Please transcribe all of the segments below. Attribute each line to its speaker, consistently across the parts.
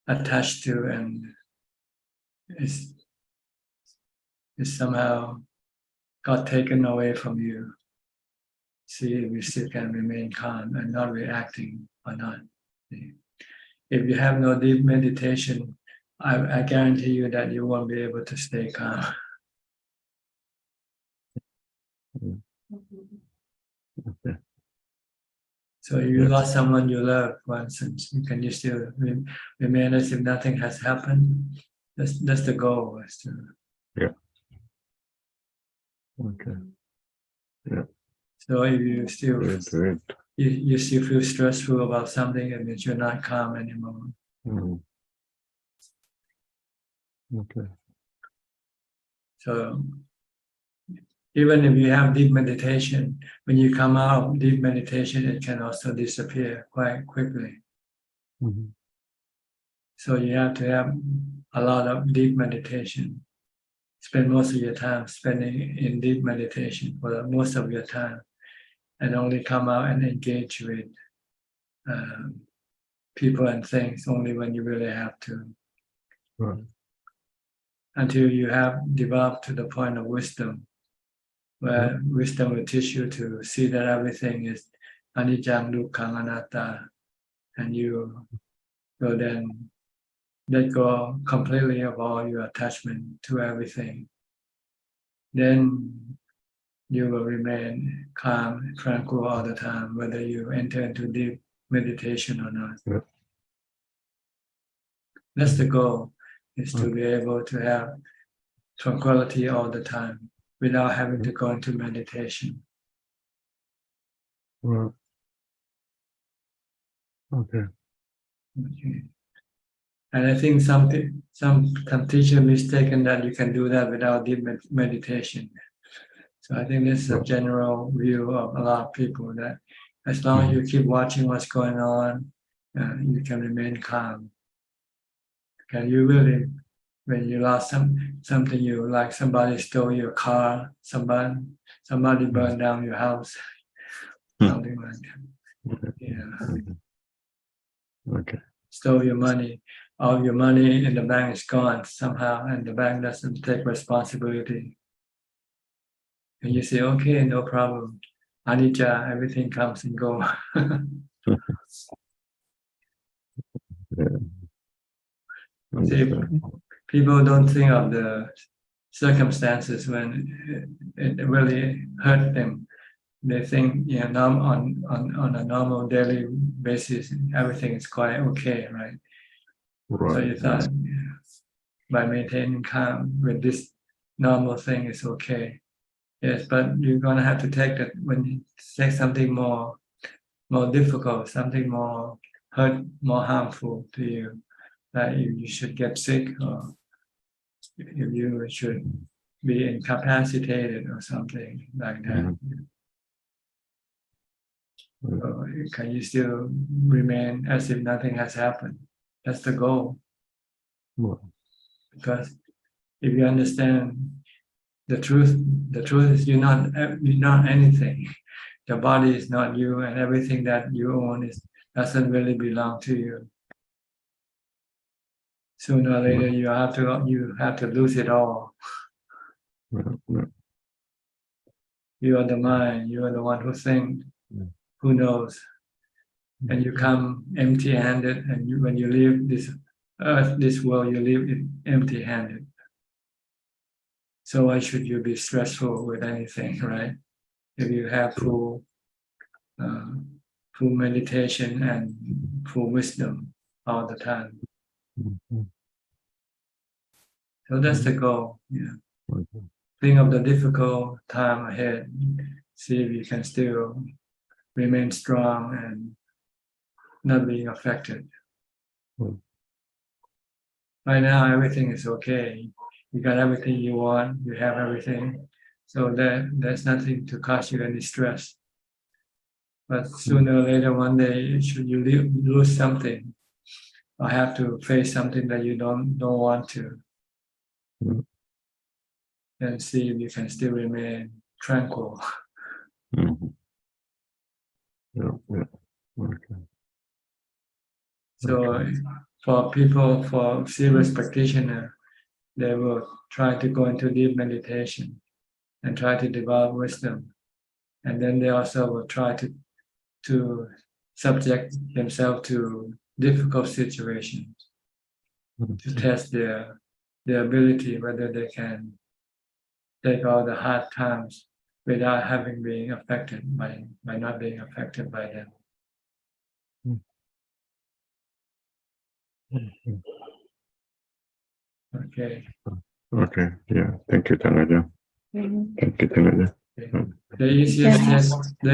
Speaker 1: attached to and is somehow got taken away from you. See if you still can remain calm and not reacting or not. If you have no deep meditation, I guarantee you that you won't be able to stay calm.
Speaker 2: Okay.
Speaker 1: So if you lost someone you love, for instance, can you still remain as if nothing has happened? That's the goal. Is to,
Speaker 2: Yeah. Okay. Yeah.
Speaker 1: So if you still
Speaker 2: Great.
Speaker 1: you still feel stressful about something, it means you're not calm anymore.
Speaker 2: Okay.
Speaker 1: So even if you have deep meditation, when you come out of deep meditation, it can also disappear quite quickly. So you have to have a lot of deep meditation. Spend most of your time spending in deep meditation for most of your time, and only come out and engage with people and things only when you really have to.
Speaker 2: Right.
Speaker 1: Until you have developed to the point of wisdom, where wisdom will teach you to see that everything is anicca, dukkha, anatta, and you will then let go completely of all your attachment to everything. Then you will remain calm, tranquil all the time, whether you enter into deep meditation or not.
Speaker 2: Yeah.
Speaker 1: That's the goal, is to be able to have tranquility all the time without having to go into meditation.
Speaker 2: Right. Okay.
Speaker 1: Okay. And I think some teacher mistaken that you can do that without deep meditation. So I think this is a general view of a lot of people, that as long as you keep watching what's going on, you can remain calm. Can you really, when you lost something you like, somebody stole your car, somebody burned down your house, something like that. Yeah.
Speaker 2: Okay.
Speaker 1: Stole your money. All your money in the bank is gone somehow, and the bank doesn't take responsibility. And you say, okay, no problem. Anicca, everything comes and goes. See, people don't think of the circumstances when it really hurt them. They think, on a normal daily basis, everything is quite okay, right?
Speaker 2: Right.
Speaker 1: So you thought, by maintaining calm with this normal thing is okay. Yes, but you're gonna have to take that when you take something more difficult, something more more harmful to you, that you should get sick, or if you should be incapacitated or something like that. So can you still remain as if nothing has happened? That's the goal. Because if you understand the truth is you're not anything. Your body is not you, and everything that you own doesn't really belong to you. Sooner or later, you have to lose it all. You are the mind. You are the one who thinks, who knows, and you come empty-handed. And when you leave this earth, this world, you leave it empty-handed. So why should you be stressful with anything, right? If you have full meditation and full wisdom all the time. So that's the goal. Yeah. Think of the difficult time ahead. See if you can still remain strong and not being affected. Right now, everything is okay. You got everything you want. You have everything. So there's nothing to cause you any stress. But sooner or later, one day, should you lose something, or have to face something that you don't want to, then see if you can still remain tranquil. So for people, for serious practitioner, they will try to go into deep meditation and try to develop wisdom. And then they also will try to subject themselves to difficult situations to test their ability, whether they can take all the hard times without having being affected by not being affected by them. Okay.
Speaker 2: Okay. Yeah. Thank you, Tanaja. Thank you, Tanaja.
Speaker 1: Okay. The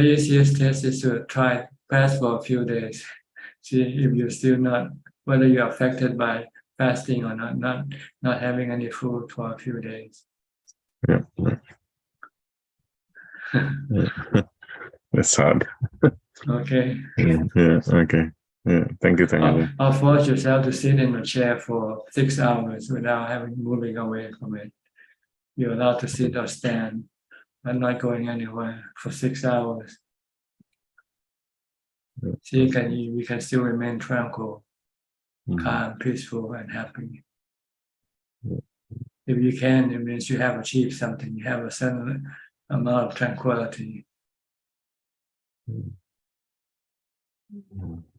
Speaker 1: easiest test is to try fast for a few days. See if you're still not, whether you're affected by fasting or not having any food for a few days.
Speaker 2: Yeah. Yeah. That's hard.
Speaker 1: Okay.
Speaker 2: Yeah. Okay. Yeah. Thank you, Tanaja.
Speaker 1: Or force yourself to sit in a chair for 6 hours without having moving away from it. You're allowed to sit or stand, but not going anywhere for 6 hours. So you can still remain tranquil, calm, peaceful, and happy. If you can, it means you have achieved something. You have a certain amount of tranquility.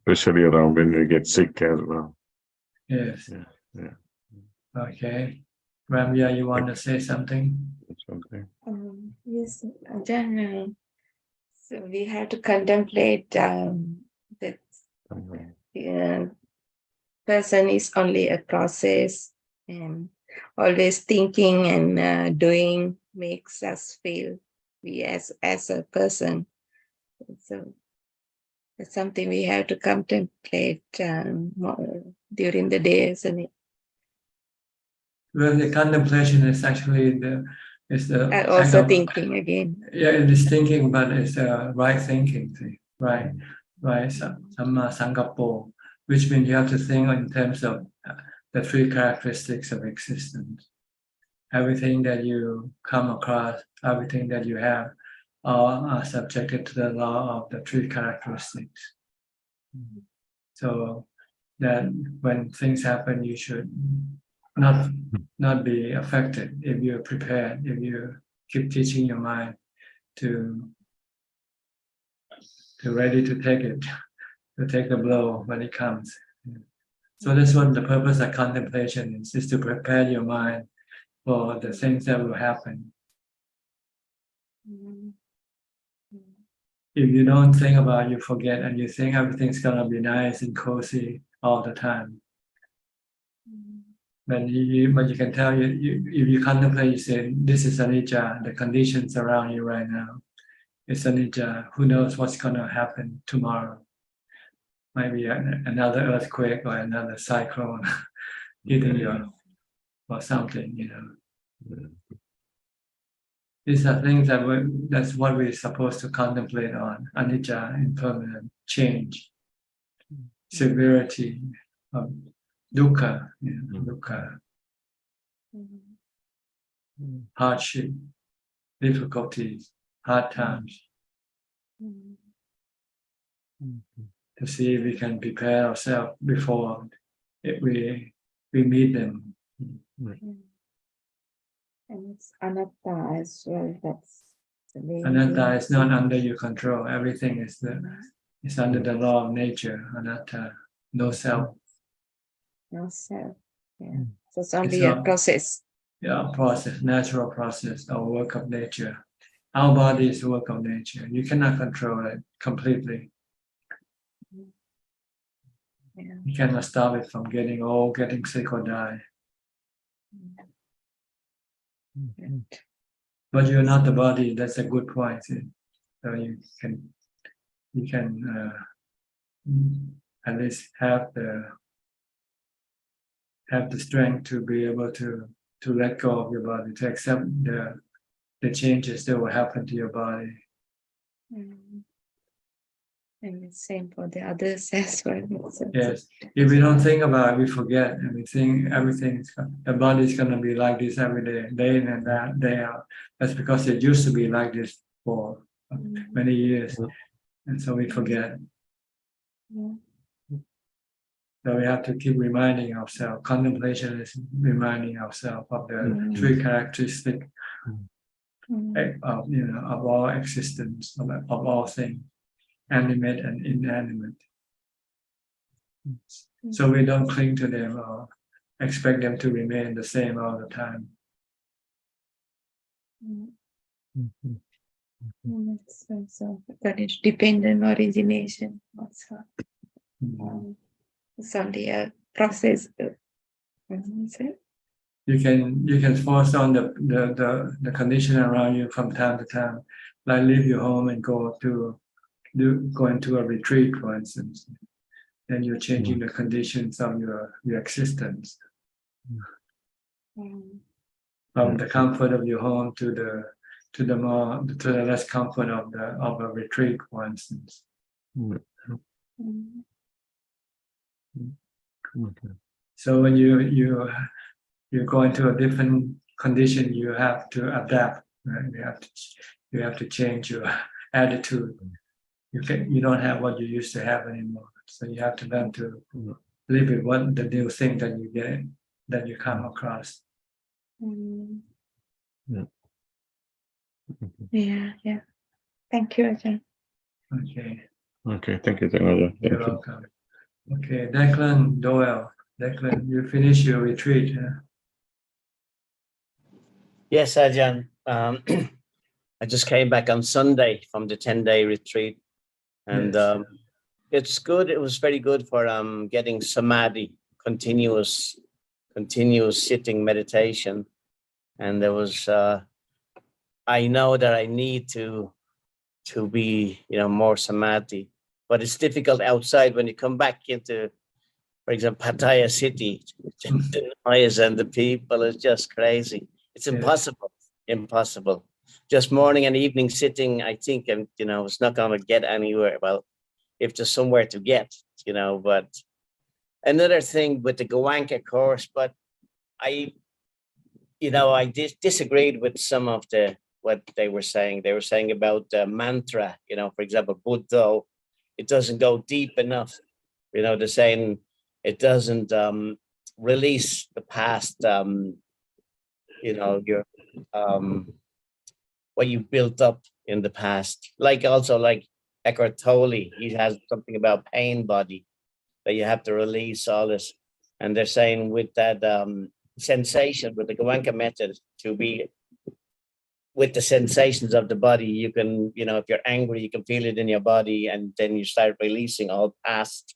Speaker 2: Especially around when we get sick as well.
Speaker 1: Yes.
Speaker 2: Yeah.
Speaker 1: Okay. Ramya, you want to say something?
Speaker 2: Something.
Speaker 3: Yes, Ajaan, so we have to contemplate that person is only a process, and always thinking and doing makes us feel we as a person. So it's something we have to contemplate during the day, isn't it?
Speaker 1: Well, the contemplation is actually the
Speaker 3: Also thinking again.
Speaker 1: Yeah, it is thinking, but it's right thinking, right? Samma Sankapo, which means you have to think in terms of the three characteristics of existence. Everything that you come across, everything that you have, all are subjected to the law of the three characteristics. So that when things happen, you should not be affected if you're prepared, if you keep teaching your mind to ready to take it, to take the blow when it comes. So that's what the purpose of contemplation is to prepare your mind for the things that will happen. If you don't think about it, you forget, and you think everything's gonna be nice and cozy all the time. But you can tell if you contemplate, you say, this is anicca, the conditions around you right now. It's anicca. Who knows what's gonna happen tomorrow? Maybe another earthquake or another cyclone hitting you or something, These are things that's what we're supposed to contemplate on. Anicca, impermanent, change, severity, dukkha, dukkha, hardship, difficulties, hard times. To see if we can prepare ourselves before we meet them.
Speaker 3: And it's anatta as well. That's the main
Speaker 1: Anatta is not under your control. Everything is under the law of nature. Anatta, no self.
Speaker 3: No self. Yeah. So it's only a process.
Speaker 1: Yeah, process, natural process, or work of nature. Our body is work of nature. You cannot control it completely.
Speaker 3: Yeah.
Speaker 1: You cannot stop it from getting old, getting sick, or die. But you're not the body. That's a good point. So you can at least have the strength to be able to let go of your body, to accept the changes that will happen to your body.
Speaker 3: And the same for the others as well.
Speaker 1: Yes. If we don't think about it, we forget, and we think the body is going to be like this every day in and day out. That's because it used to be like this for many years, and so we forget. So we have to keep reminding ourselves. Contemplation is reminding ourselves of the three characteristics of of all existence, of all things, animate and inanimate. So we don't cling to them or expect them to remain the same all the time.
Speaker 3: So that is dependent origination also. It's only a process.
Speaker 1: You can force on the condition around you from time to time, like leave your home and go into a retreat, for instance. Then you're changing the conditions of your existence. From the comfort of your home to the less comfort of a retreat, for instance. So when you go into a different condition, you have to adapt. Right? You have to change your attitude. You don't have what you used to have anymore. So you have to learn to live with what the new thing that you come across.
Speaker 3: Yeah. Thank you, Ajahn.
Speaker 1: Okay.
Speaker 2: Okay, thank you, Tanaja. Thank
Speaker 1: You're
Speaker 2: you.
Speaker 1: welcome. Okay, Declan Doyle. Declan, you finish your retreat. Huh?
Speaker 4: Yes, Ajahn. I just came back on Sunday from the 10-day retreat, and
Speaker 1: Yes.
Speaker 4: it's good. It was very good for getting samadhi, continuous sitting meditation. And there was I know that I need to be more samadhi, but it's difficult outside when you come back into, for example, Pattaya city. The noise and the people is just crazy. It's impossible. Just morning and evening sitting, I think, and it's not going to get anywhere. Well, if there's somewhere to get, but another thing with the Goanka course, but I disagreed with some of what they were saying. They were saying about mantra, for example, Buddha, it doesn't go deep enough. They're saying it doesn't release the past, your what you built up in the past. Like Eckhart Tolle, he has something about pain body that you have to release all this. And they're saying with that sensation, with the Goenka method, to be with the sensations of the body, you can, if you're angry, you can feel it in your body, and then you start releasing all past.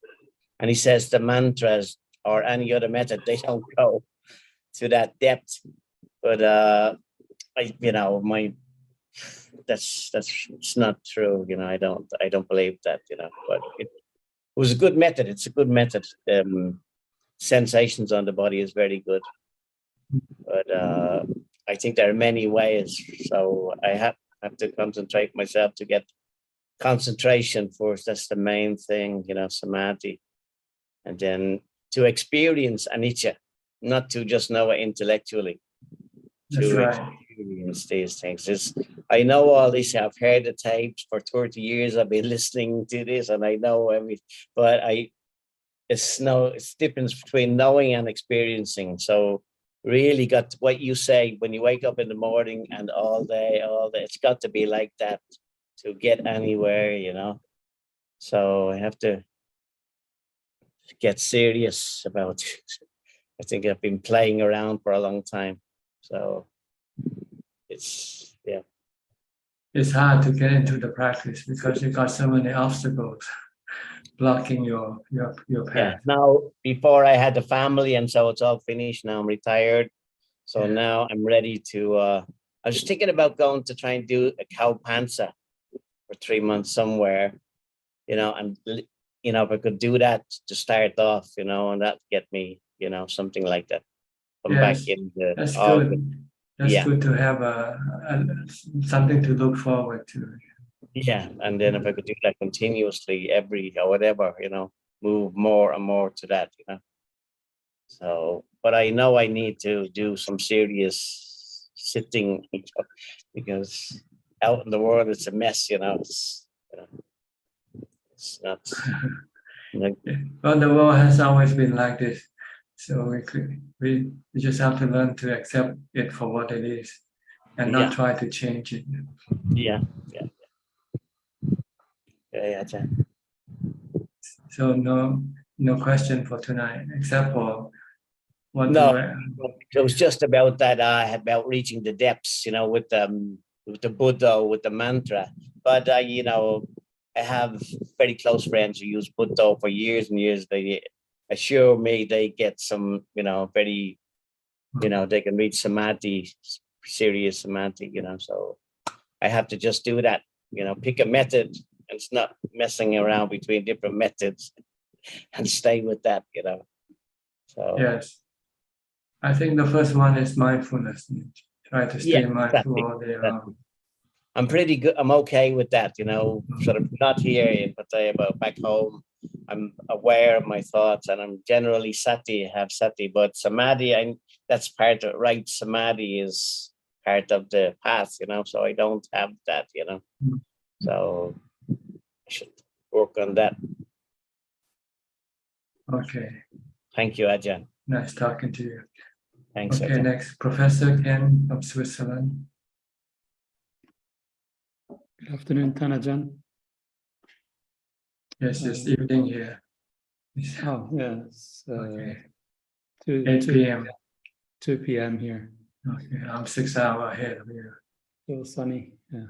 Speaker 4: And he says the mantras or any other method, they don't go to that depth. But that's it's not true. I don't believe that. But it was a good method. It's a good method. Sensations on the body is very good. But I think there are many ways. So I have to concentrate myself to get concentration first. That's the main thing, samadhi. And then to experience anicca, not to just know it intellectually.
Speaker 1: That's
Speaker 4: to
Speaker 1: right.
Speaker 4: experience these things. I know all this. I've heard the tapes for 30 years. I've been listening to this, and I know everything. But it's difference between knowing and experiencing. So really got what you say when you wake up in the morning and all day. It's got to be like that to get anywhere, So I have to get serious about it. I think I've been playing around for a long time. So it's
Speaker 1: hard to get into the practice because you got so many obstacles blocking your path.
Speaker 4: Yeah. Now, before I had the family, and so it's all finished. Now I'm retired. So now I'm ready to, I was thinking about going to try and do a cow panza for 3 months somewhere, and, if I could do that to start off, and that get me, something like that. Come back in the
Speaker 1: That's
Speaker 4: August.
Speaker 1: good. That's good to have something to look forward to.
Speaker 4: Yeah. And then if I could do that continuously every or whatever, move more and more to that, So, but I know I need to do some serious sitting because out in the world it's a mess, It's not. Like,
Speaker 1: Well, the world has always been like this, so we just have to learn to accept it for what it is, and not
Speaker 4: Yeah.
Speaker 1: try to change it.
Speaker 4: yeah, Ajahn.
Speaker 1: So no question for tonight, except for what
Speaker 4: No,
Speaker 1: do I,
Speaker 4: it was just about that, about reaching the depths, with the Buddha, with the mantra. But I have very close friends who use Buddha for years and years. They assure me they get some, very, they can reach samadhi, serious samadhi. So I have to just do that. Pick a method, and it's not messing around between different methods, and stay with that. So
Speaker 1: yes. I think the first one is mindfulness. Try to
Speaker 4: yeah,
Speaker 1: stay mindful
Speaker 4: exactly.
Speaker 1: all day
Speaker 4: That-
Speaker 1: long.
Speaker 4: I'm pretty good. I'm okay with that, sort of not here, but about back home. I'm aware of my thoughts, and I'm generally have sati, but samadhi, that's part of right. Samadhi is part of the path, so I don't have that,
Speaker 1: Mm.
Speaker 4: so I should work on that.
Speaker 1: Okay,
Speaker 4: Thank you, Ajahn.
Speaker 1: nice talking to you.
Speaker 4: Thanks,
Speaker 1: Okay,
Speaker 4: Ajahn.
Speaker 1: next, Professor Ken from Switzerland.
Speaker 5: Good afternoon, Tanajan.
Speaker 1: Yes, it's evening here.
Speaker 5: Oh, yeah, it's
Speaker 1: Okay,
Speaker 5: 2,
Speaker 1: 8 p.m.
Speaker 5: 2 p.m. here.
Speaker 1: Okay, I'm 6 hours ahead of you.
Speaker 5: Still sunny, yeah.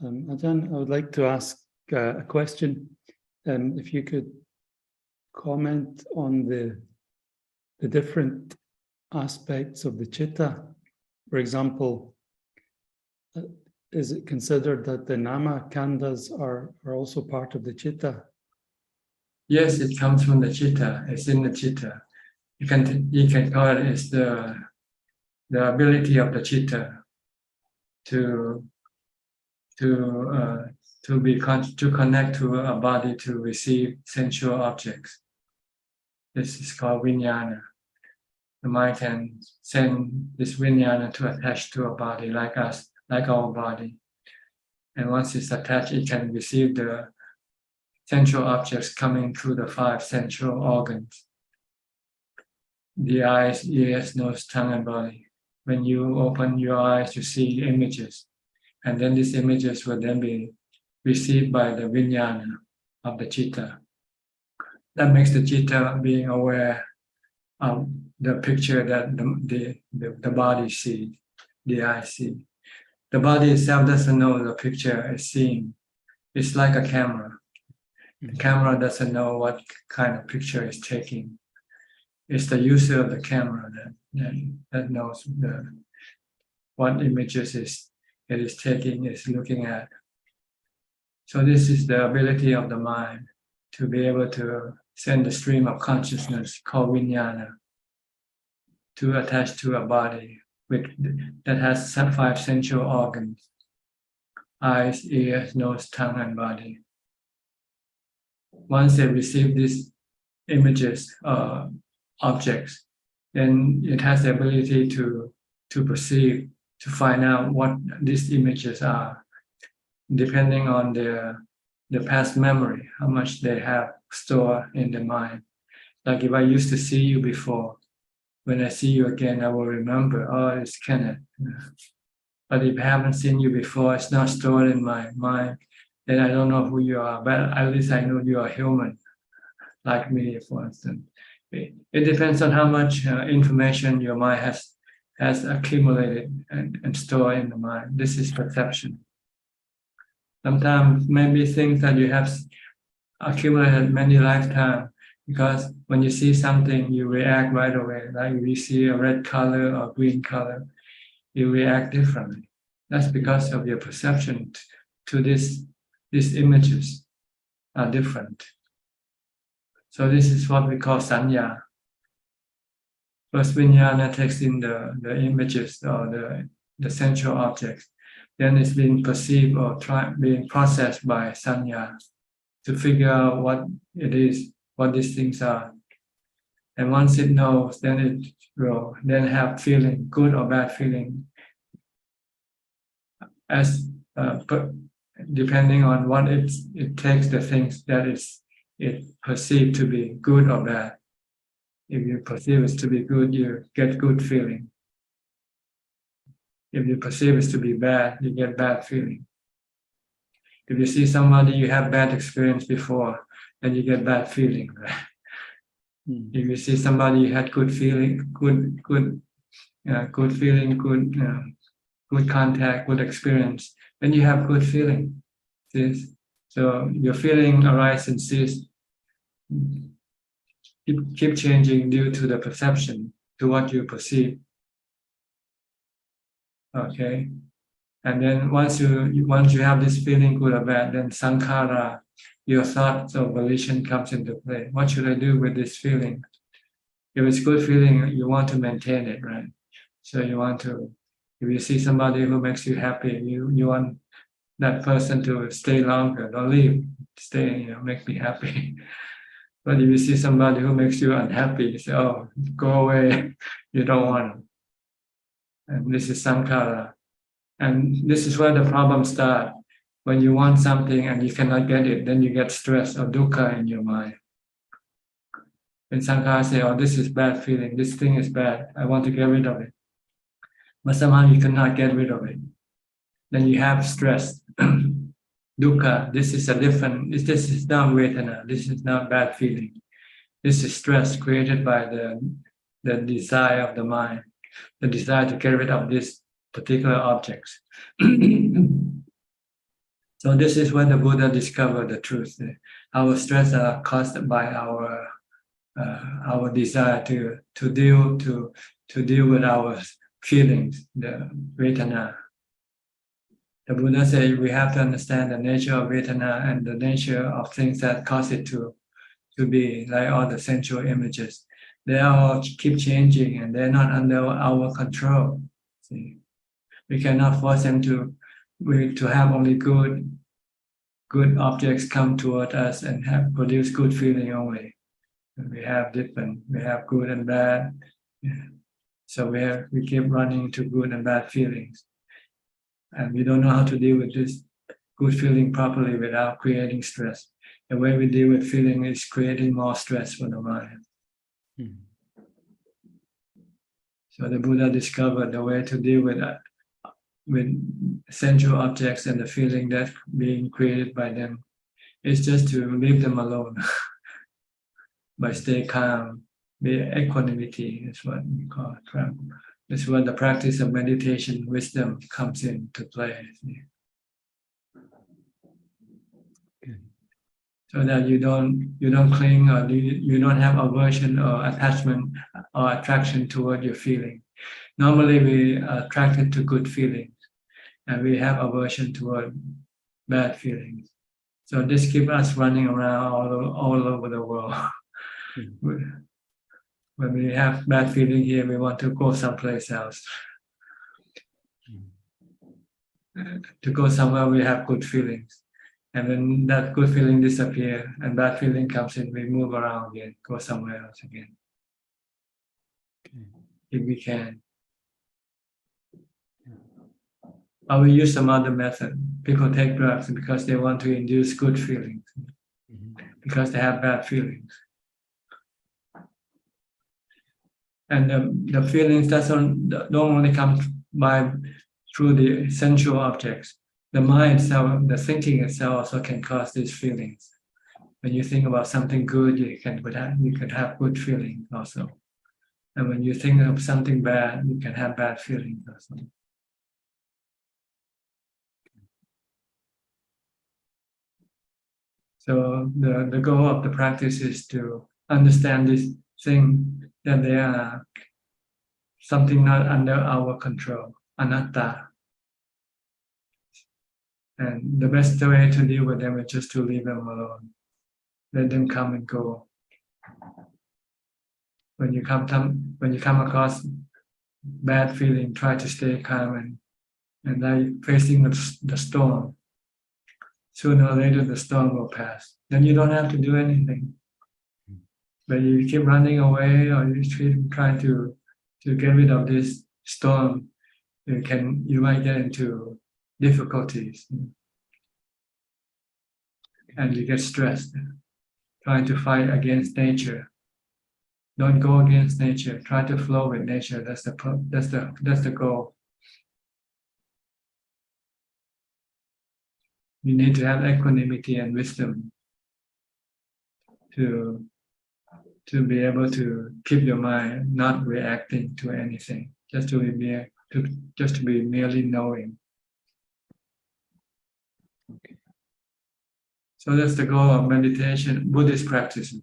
Speaker 5: Ajahn, I would like to ask a question. If you could comment on the different aspects of the chitta. For example, is it considered that the nama khandhas are also part of the chitta?
Speaker 1: Yes, it comes from the chitta. It's in the chitta. You can call it as the ability of the chitta to connect to a body to receive sensual objects. This is called vinyana. The mind can send this vinyana to attach to a body like us, like our body. And once it's attached, it can receive the sensual objects coming through the 5 sensual organs: the eyes, ears, nose, tongue, and body. When you open your eyes, you see images, and then these images will then be received by the vinyana of the chitta. That makes the chitta being aware of the picture that the body sees, the eye sees. The body itself doesn't know the picture it's seeing. It's like a camera. The camera doesn't know what kind of picture it's taking. It's the user of the camera that knows what images it is taking, is looking at. So this is the ability of the mind to be able to send the stream of consciousness called vinyana to attach to a body that has 5 sensual organs: eyes, ears, nose, tongue, and body. Once they receive these images, objects, then it has the ability to perceive, to find out what these images are, depending on the past memory, how much they have stored in the mind. Like if I used to see you before, when I see you again, I will remember, oh, it's Kenneth. But if I haven't seen you before, it's not stored in my mind, then I don't know who you are, but at least I know you are human, like me, for instance. It depends on how much information your mind has accumulated and stored in the mind. This is perception. Sometimes maybe things that you have accumulated many lifetimes, because when you see something, you react right away. Like if you see a red color or green color, you react differently. That's because of your perception to these images are different. So this is what we call sanya. First, vinyana takes in the images or the sensual objects. Then it's being perceived or being processed by sanya to figure out what it is, what these things are. And once it knows, then it will then have feeling, good or bad feeling, as depending on what it takes the things that it's it perceived to be good or bad. If you perceive it to be good, you get good feeling. If you perceive it to be bad, you get bad feeling. If you see somebody you have bad experience before, then you get bad feeling. Right? If you see somebody you had good feeling, good feeling, good contact, good experience, then you have good feeling. See? So your feeling arises and cease, keep changing due to the perception, to what you perceive. Okay, and then once you have this feeling good or bad, then sankhara, your thoughts or volition comes into play. What should I do with this feeling? If it's good feeling, you want to maintain it, right? So you want to, if you see somebody who makes you happy, you want that person to stay longer, don't leave, stay, make me happy. But if you see somebody who makes you unhappy, you say, oh, go away, you don't want. And this is sankhara. And this is where the problems start. When you want something and you cannot get it, then you get stress or dukkha in your mind. And sankhara say, oh, this is bad feeling, this thing is bad, I want to get rid of it. But somehow you cannot get rid of it. Then you have stress. Dukkha, this is not vedana, this is not bad feeling. This is stress created by the desire of the mind, the desire to get rid of these particular objects. So this is when the Buddha discovered the truth. Our stress are caused by our desire to deal with our feelings, the vedana. The Buddha said we have to understand the nature of vedana and the nature of things that cause it to be like all the sensual images. They all keep changing and they're not under our control. See? We cannot force them to have only good objects come toward us and produce good feeling only. We have good and bad. Yeah. So we keep running to good and bad feelings. And we don't know how to deal with this good feeling properly without creating stress. The way we deal with feeling is creating more stress for the mind. So the Buddha discovered the way to deal with sensual objects and the feeling that being created by them is just to leave them alone. By stay calm, be equanimity is what we call it. It's when the practice of meditation, wisdom comes into play. So that you don't cling or you don't have aversion or attachment or attraction toward your feeling. Normally we are attracted to good feelings and we have aversion toward bad feelings. So this keeps us running around all over the world. When we have bad feeling here, we want to go someplace else. To go somewhere we have good feelings. And when that good feeling disappears and bad feeling comes in, we move around again, go somewhere else again. If we can. Or we use some other method. People take drugs because they want to induce good feelings. Because they have bad feelings. And the feelings don't only come through the sensual objects. The mind itself, the thinking itself also can cause these feelings. When you think about something good, you can have good feelings also. And when you think of something bad, you can have bad feelings also. So the goal of the practice is to understand this thing that they are something not under our control, anatta. And the best way to deal with them is just to leave them alone. Let them come and go. When you come across bad feeling, try to stay calm and like facing the storm. Sooner or later the storm will pass. Then you don't have to do anything. But you keep running away or you keep trying to get rid of this storm, you might get into difficulties and you get stressed. trying to fight against nature. Don't go against nature. Try to flow with nature. That's the goal. You need to have equanimity and wisdom to be able to keep your mind not reacting to anything, just to be merely knowing.
Speaker 5: Okay.
Speaker 1: So that's the goal of meditation, Buddhist practice.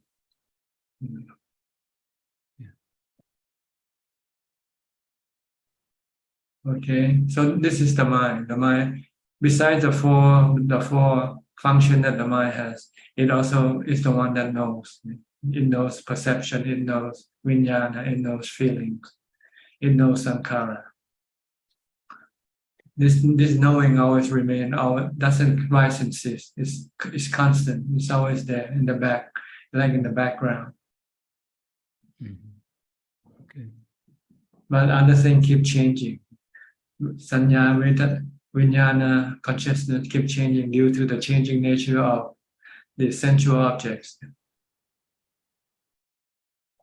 Speaker 1: Okay, so this is the mind. The mind, besides the four functions that the mind has, it also is the one that knows. It knows perception, it knows vijnana, it knows feelings, it knows sankhara. This knowing always remains, doesn't rise and cease. It's constant. It's always there in the back, like in the background.
Speaker 5: Okay.
Speaker 1: But other things keep changing. Sanya, vijnana, consciousness keep changing due to the changing nature of the sensual objects.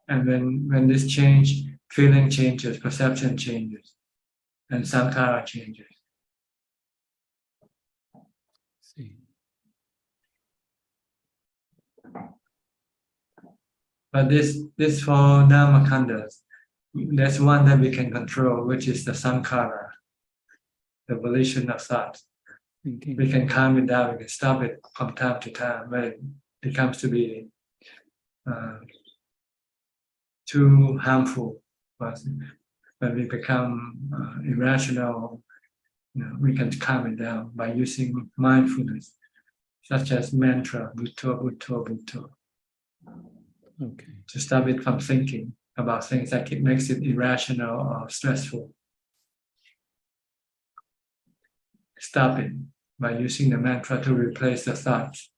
Speaker 1: And when this change, feeling changes, perception changes, and sankhara changes.
Speaker 5: See.
Speaker 1: But this four dhamma khandas, there's one that we can control, which is the sankhara, the volition of thought.
Speaker 5: Thinking.
Speaker 1: We can calm it down, we can stop it from time to time when it becomes to be too harmful. When we become irrational, we can calm it down by using mindfulness, such as mantra, bhutto, bhutto, bhutto.
Speaker 5: Okay.
Speaker 1: To stop it from thinking about things that makes it irrational or stressful. Stop it by using the mantra to replace the thoughts.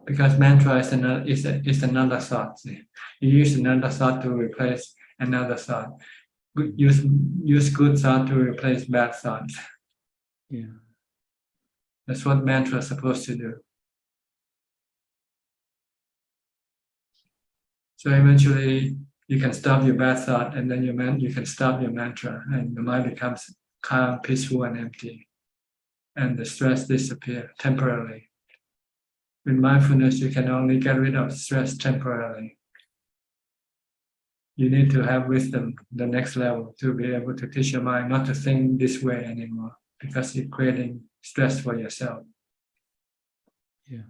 Speaker 1: Because mantra is another thought. You use another thought to replace another thought. Use good thought to replace bad thoughts.
Speaker 5: Yeah.
Speaker 1: That's what mantra is supposed to do. So eventually you can stop your bad thought, and then you can stop your mantra, and the mind becomes calm, peaceful, and empty. And the stress disappears temporarily. With mindfulness, you can only get rid of stress temporarily. You need to have wisdom, the next level, to be able to teach your mind not to think this way anymore, because you're creating stress for yourself.
Speaker 5: Yeah.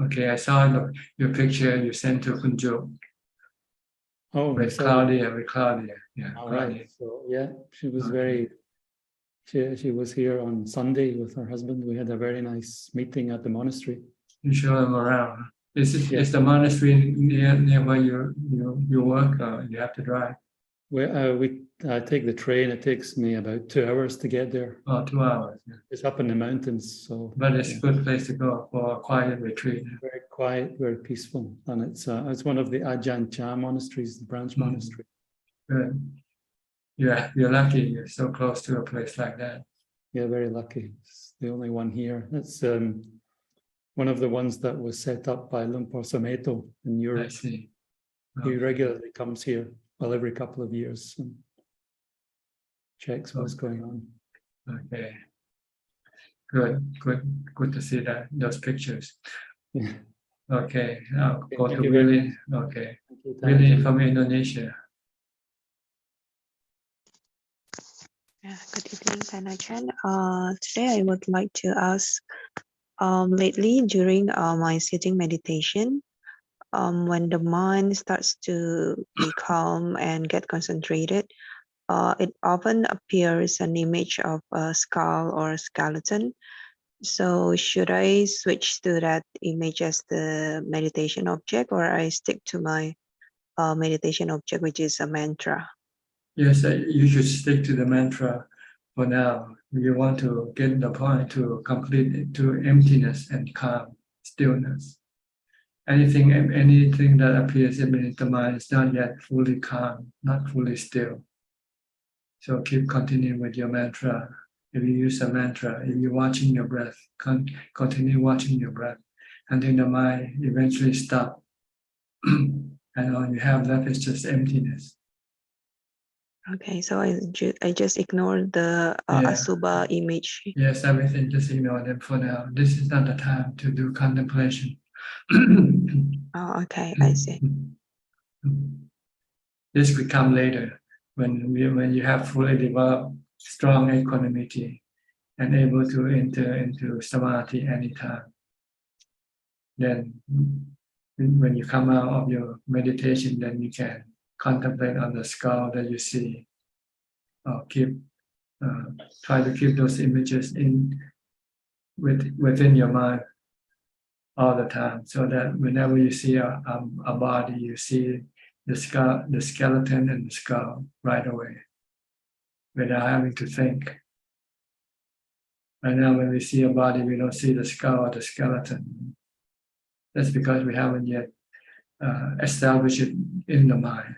Speaker 1: Okay, I saw your picture you sent to Kunjo
Speaker 5: Oh,
Speaker 1: with
Speaker 5: so-
Speaker 1: Claudia, yeah.
Speaker 5: All
Speaker 1: Claudia.
Speaker 5: right. So yeah, she was
Speaker 1: Okay.
Speaker 5: she was here on Sunday with her husband. We had a very nice meeting at the monastery.
Speaker 1: You show them around. Is
Speaker 5: Yeah.
Speaker 1: the monastery near where you work, or you have to drive?
Speaker 5: I take the train. It takes me about 2 hours to get there.
Speaker 1: Oh, 2 hours. Yeah.
Speaker 5: It's up in the mountains, so
Speaker 1: But it's
Speaker 5: yeah,
Speaker 1: a good place to go for a quiet retreat.
Speaker 5: very quiet, very peaceful, and it's one of the Ajaan Cha monasteries, the branch
Speaker 1: Mhm.
Speaker 5: monastery.
Speaker 1: Good. You're lucky. You're so close to a place like that.
Speaker 5: Yeah, very lucky. It's the only one here. It's one of the ones that was set up by Lumpur Sameto in
Speaker 1: I
Speaker 5: Europe.
Speaker 1: see.
Speaker 5: He
Speaker 1: Okay.
Speaker 5: regularly comes here, well, every couple of years and checks what's
Speaker 1: Okay.
Speaker 5: going on.
Speaker 1: Okay. Good to see those pictures.
Speaker 5: Yeah.
Speaker 1: Okay, now go
Speaker 5: Thank
Speaker 1: to
Speaker 5: you very
Speaker 1: Willie. Okay,
Speaker 5: Thank you,
Speaker 1: Willie
Speaker 5: Tanajan.
Speaker 1: from Indonesia.
Speaker 6: Good evening, Tanajan. Today I would like to ask, lately during my sitting meditation, when the mind starts to be calm and get concentrated, it often appears an image of a skull or a skeleton. So should I switch to that image as the meditation object, or I stick to my meditation object, which is a mantra?
Speaker 1: Yes, you should stick to the mantra for now. You want to get the point to complete to emptiness and calm, stillness. Anything that appears in the mind is not yet fully calm, not fully still. So keep continuing with your mantra If you use a mantra, if you're watching your breath, continue watching your breath until the mind eventually stops. And all you have left is just emptiness.
Speaker 6: Okay, so I just ignore the
Speaker 1: Yeah.
Speaker 6: Asubha image.
Speaker 1: Yes, everything, just ignore them for now. This is not the time to do contemplation.
Speaker 6: Oh, okay, I see.
Speaker 1: This will come later when you have fully developed strong equanimity and able to enter into samadhi anytime. Then when you come out of your meditation, then you can contemplate on the skull that you see, or try to keep those images within your mind all the time, so that whenever you see a body, you see the skeleton and the skull right away, without having to think. Right now, when we see a body, we don't see the skull or the skeleton. That's because we haven't yet established it in the mind.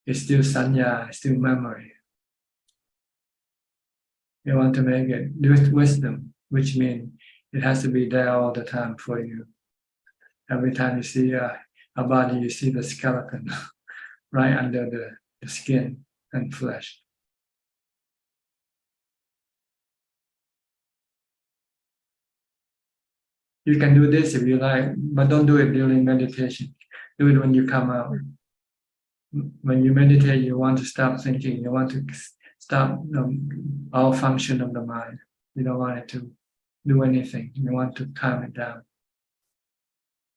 Speaker 1: It's still sanya, it's still memory. You want to make it with wisdom, which means it has to be there all the time for you. Every time you see a body, you see the skeleton right under the skin and flesh. You can do this if you like, but don't do it during meditation. Do it when you come out. When you meditate, you want to stop thinking. You want to stop all function of the mind. You don't want it to do anything. You want to calm it down.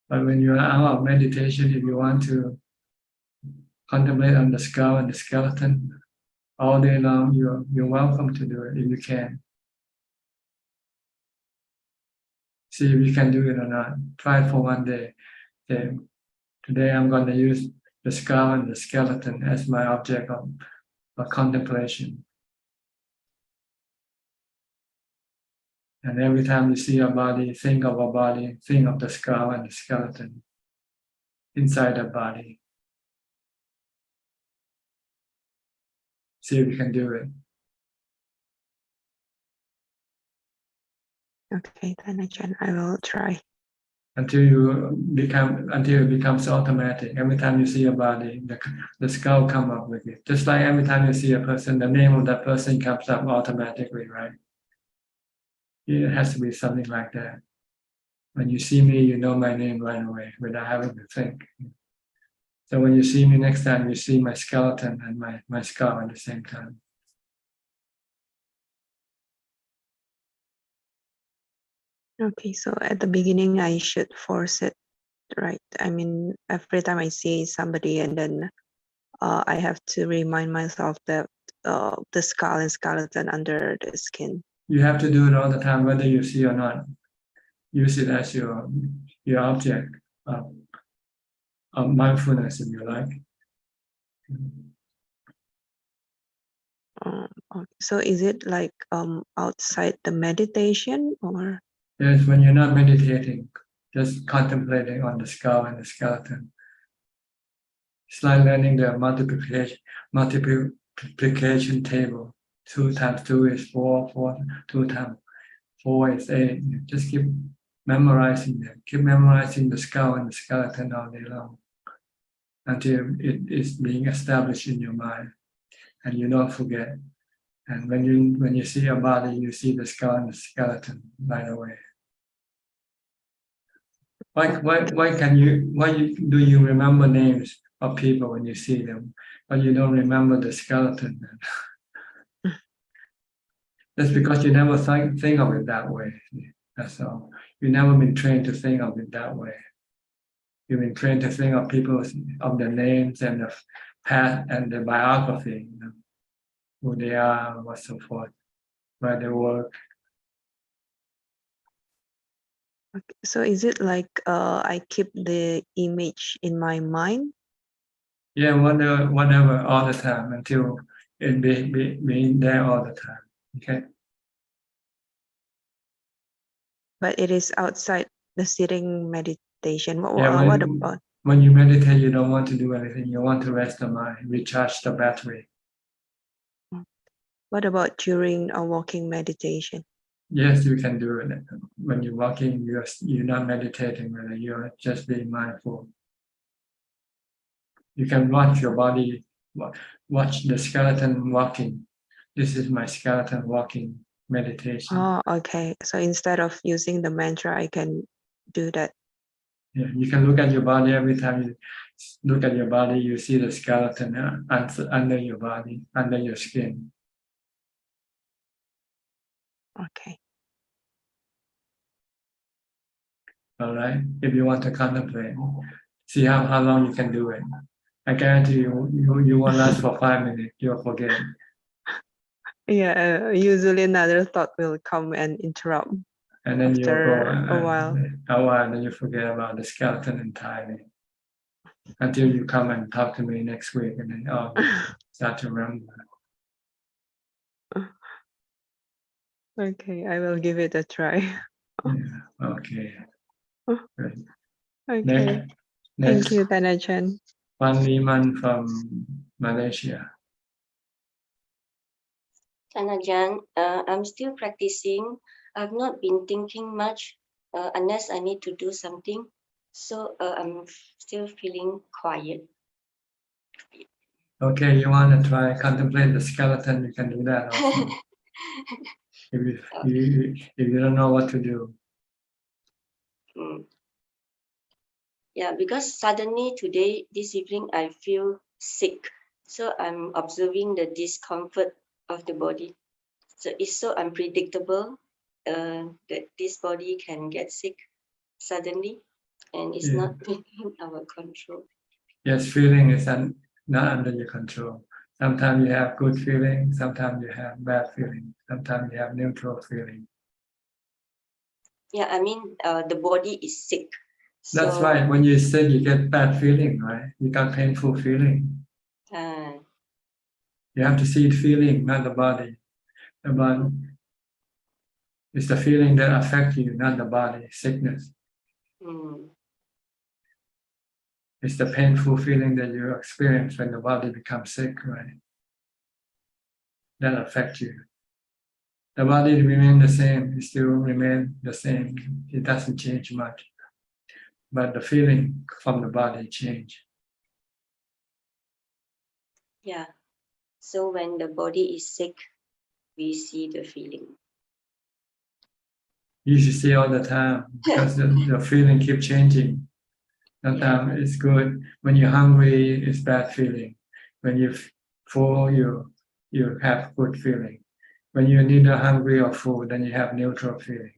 Speaker 1: But when you're out of meditation, if you want to contemplate on the skull and the skeleton all day long, you're welcome to do it if you can. See if you can do it or not. Try it for one day. Okay. Today I'm going to use the skull and the skeleton as my object of contemplation. And every time you see a body, think of a body, think of the skull and the skeleton inside the body. See if you can do it.
Speaker 6: Okay, then Ajahn, I will try.
Speaker 1: Until it becomes automatic. Every time you see a body, the skull comes up with it. Just like every time you see a person, the name of that person comes up automatically, right? It has to be something like that. When you see me, you know my name right away without having to think. So when you see me next time, you see my skeleton and my skull at the same time.
Speaker 6: Okay, so at the beginning, I should force it, right? I mean, every time I see somebody, and then I have to remind myself that the skull and skeleton under the skin.
Speaker 1: You have to do it all the time, whether you see or not. Use it as your object of mindfulness, if you like.
Speaker 6: Okay. So is it like outside the meditation, or?
Speaker 1: Yes, when you're not meditating, just contemplating on the skull and the skeleton. It's like learning the multiplication table. 2 times 2 is 4, 2 times 4 is 8. Just keep memorizing them. Keep memorizing the skull and the skeleton all day long until it is being established in your mind and you don't forget. And when you see a body, you see the skull and the skeleton right away. Why do you remember names of people when you see them, but you don't remember the skeleton? That's because you never think of it that way. That's all. You've never been trained to think of it that way. You've been trained to think of people, of their names and the past and the biography, who they are, what so forth, where they work.
Speaker 6: Okay. So is it like I keep the image in my mind?
Speaker 1: Yeah, whatever, all the time until it being there all the time. Okay.
Speaker 6: But it is outside the sitting meditation. What about?
Speaker 1: When you meditate, you don't want to do anything. You want to rest the mind, recharge the battery.
Speaker 6: What about during a walking meditation?
Speaker 1: Yes, you can do it. When you're walking, you're not meditating, really. You're just being mindful. You can watch your body, watch the skeleton walking. This is my skeleton walking meditation.
Speaker 6: Oh, okay. So instead of using the mantra, I can do that.
Speaker 1: Yeah, you can look at your body every time you look at your body, you see the skeleton under your body, under your skin.
Speaker 6: Okay.
Speaker 1: All right. If you want to contemplate, see how long you can do it. I guarantee you won't last for 5 minutes. You'll forget.
Speaker 6: Yeah, usually another thought will come and interrupt
Speaker 1: And then you'll go
Speaker 6: after a while.
Speaker 1: and then you forget about the skeleton entirely. Until you come and talk to me next week, and then you start to remember.
Speaker 6: Okay, I will give it a try.
Speaker 1: Yeah. Okay. Good.
Speaker 6: Okay.
Speaker 1: Next,
Speaker 6: Thank you, Ajaan.
Speaker 1: Fan Liman from Malaysia.
Speaker 7: Ajaan, I'm still practicing. I've not been thinking much unless I need to do something. So I'm still feeling quiet.
Speaker 1: Okay, you want to try contemplate the skeleton? You can do that also. If you don't know what to do.
Speaker 7: Yeah, because suddenly today, this evening, I feel sick. So I'm observing the discomfort of the body. So it's so unpredictable that this body can get sick suddenly, and it's not within our control.
Speaker 1: Yes, feeling is not under your control. Sometimes you have good feeling, sometimes you have bad feeling, sometimes you have neutral feeling.
Speaker 7: Yeah, I mean, the body is sick.
Speaker 1: That's
Speaker 7: So,
Speaker 1: right. When you're sick, you get bad feeling, right? You got painful feeling. You have to see the feeling, not the body. The body is the feeling that affects you, not the body. Sickness. It's the painful feeling that you experience when the body becomes sick, right? That affects you. The body remains the same. It still remains the same. It doesn't change much. But the feeling from the body change.
Speaker 7: yeah. So when the body is sick, we see the feeling.
Speaker 1: You should see all the time because the feeling keeps changing. Sometimes it's good. When you're hungry, it's bad feeling. When you're full, you have good feeling. When you're neither hungry or full, then you have neutral feeling.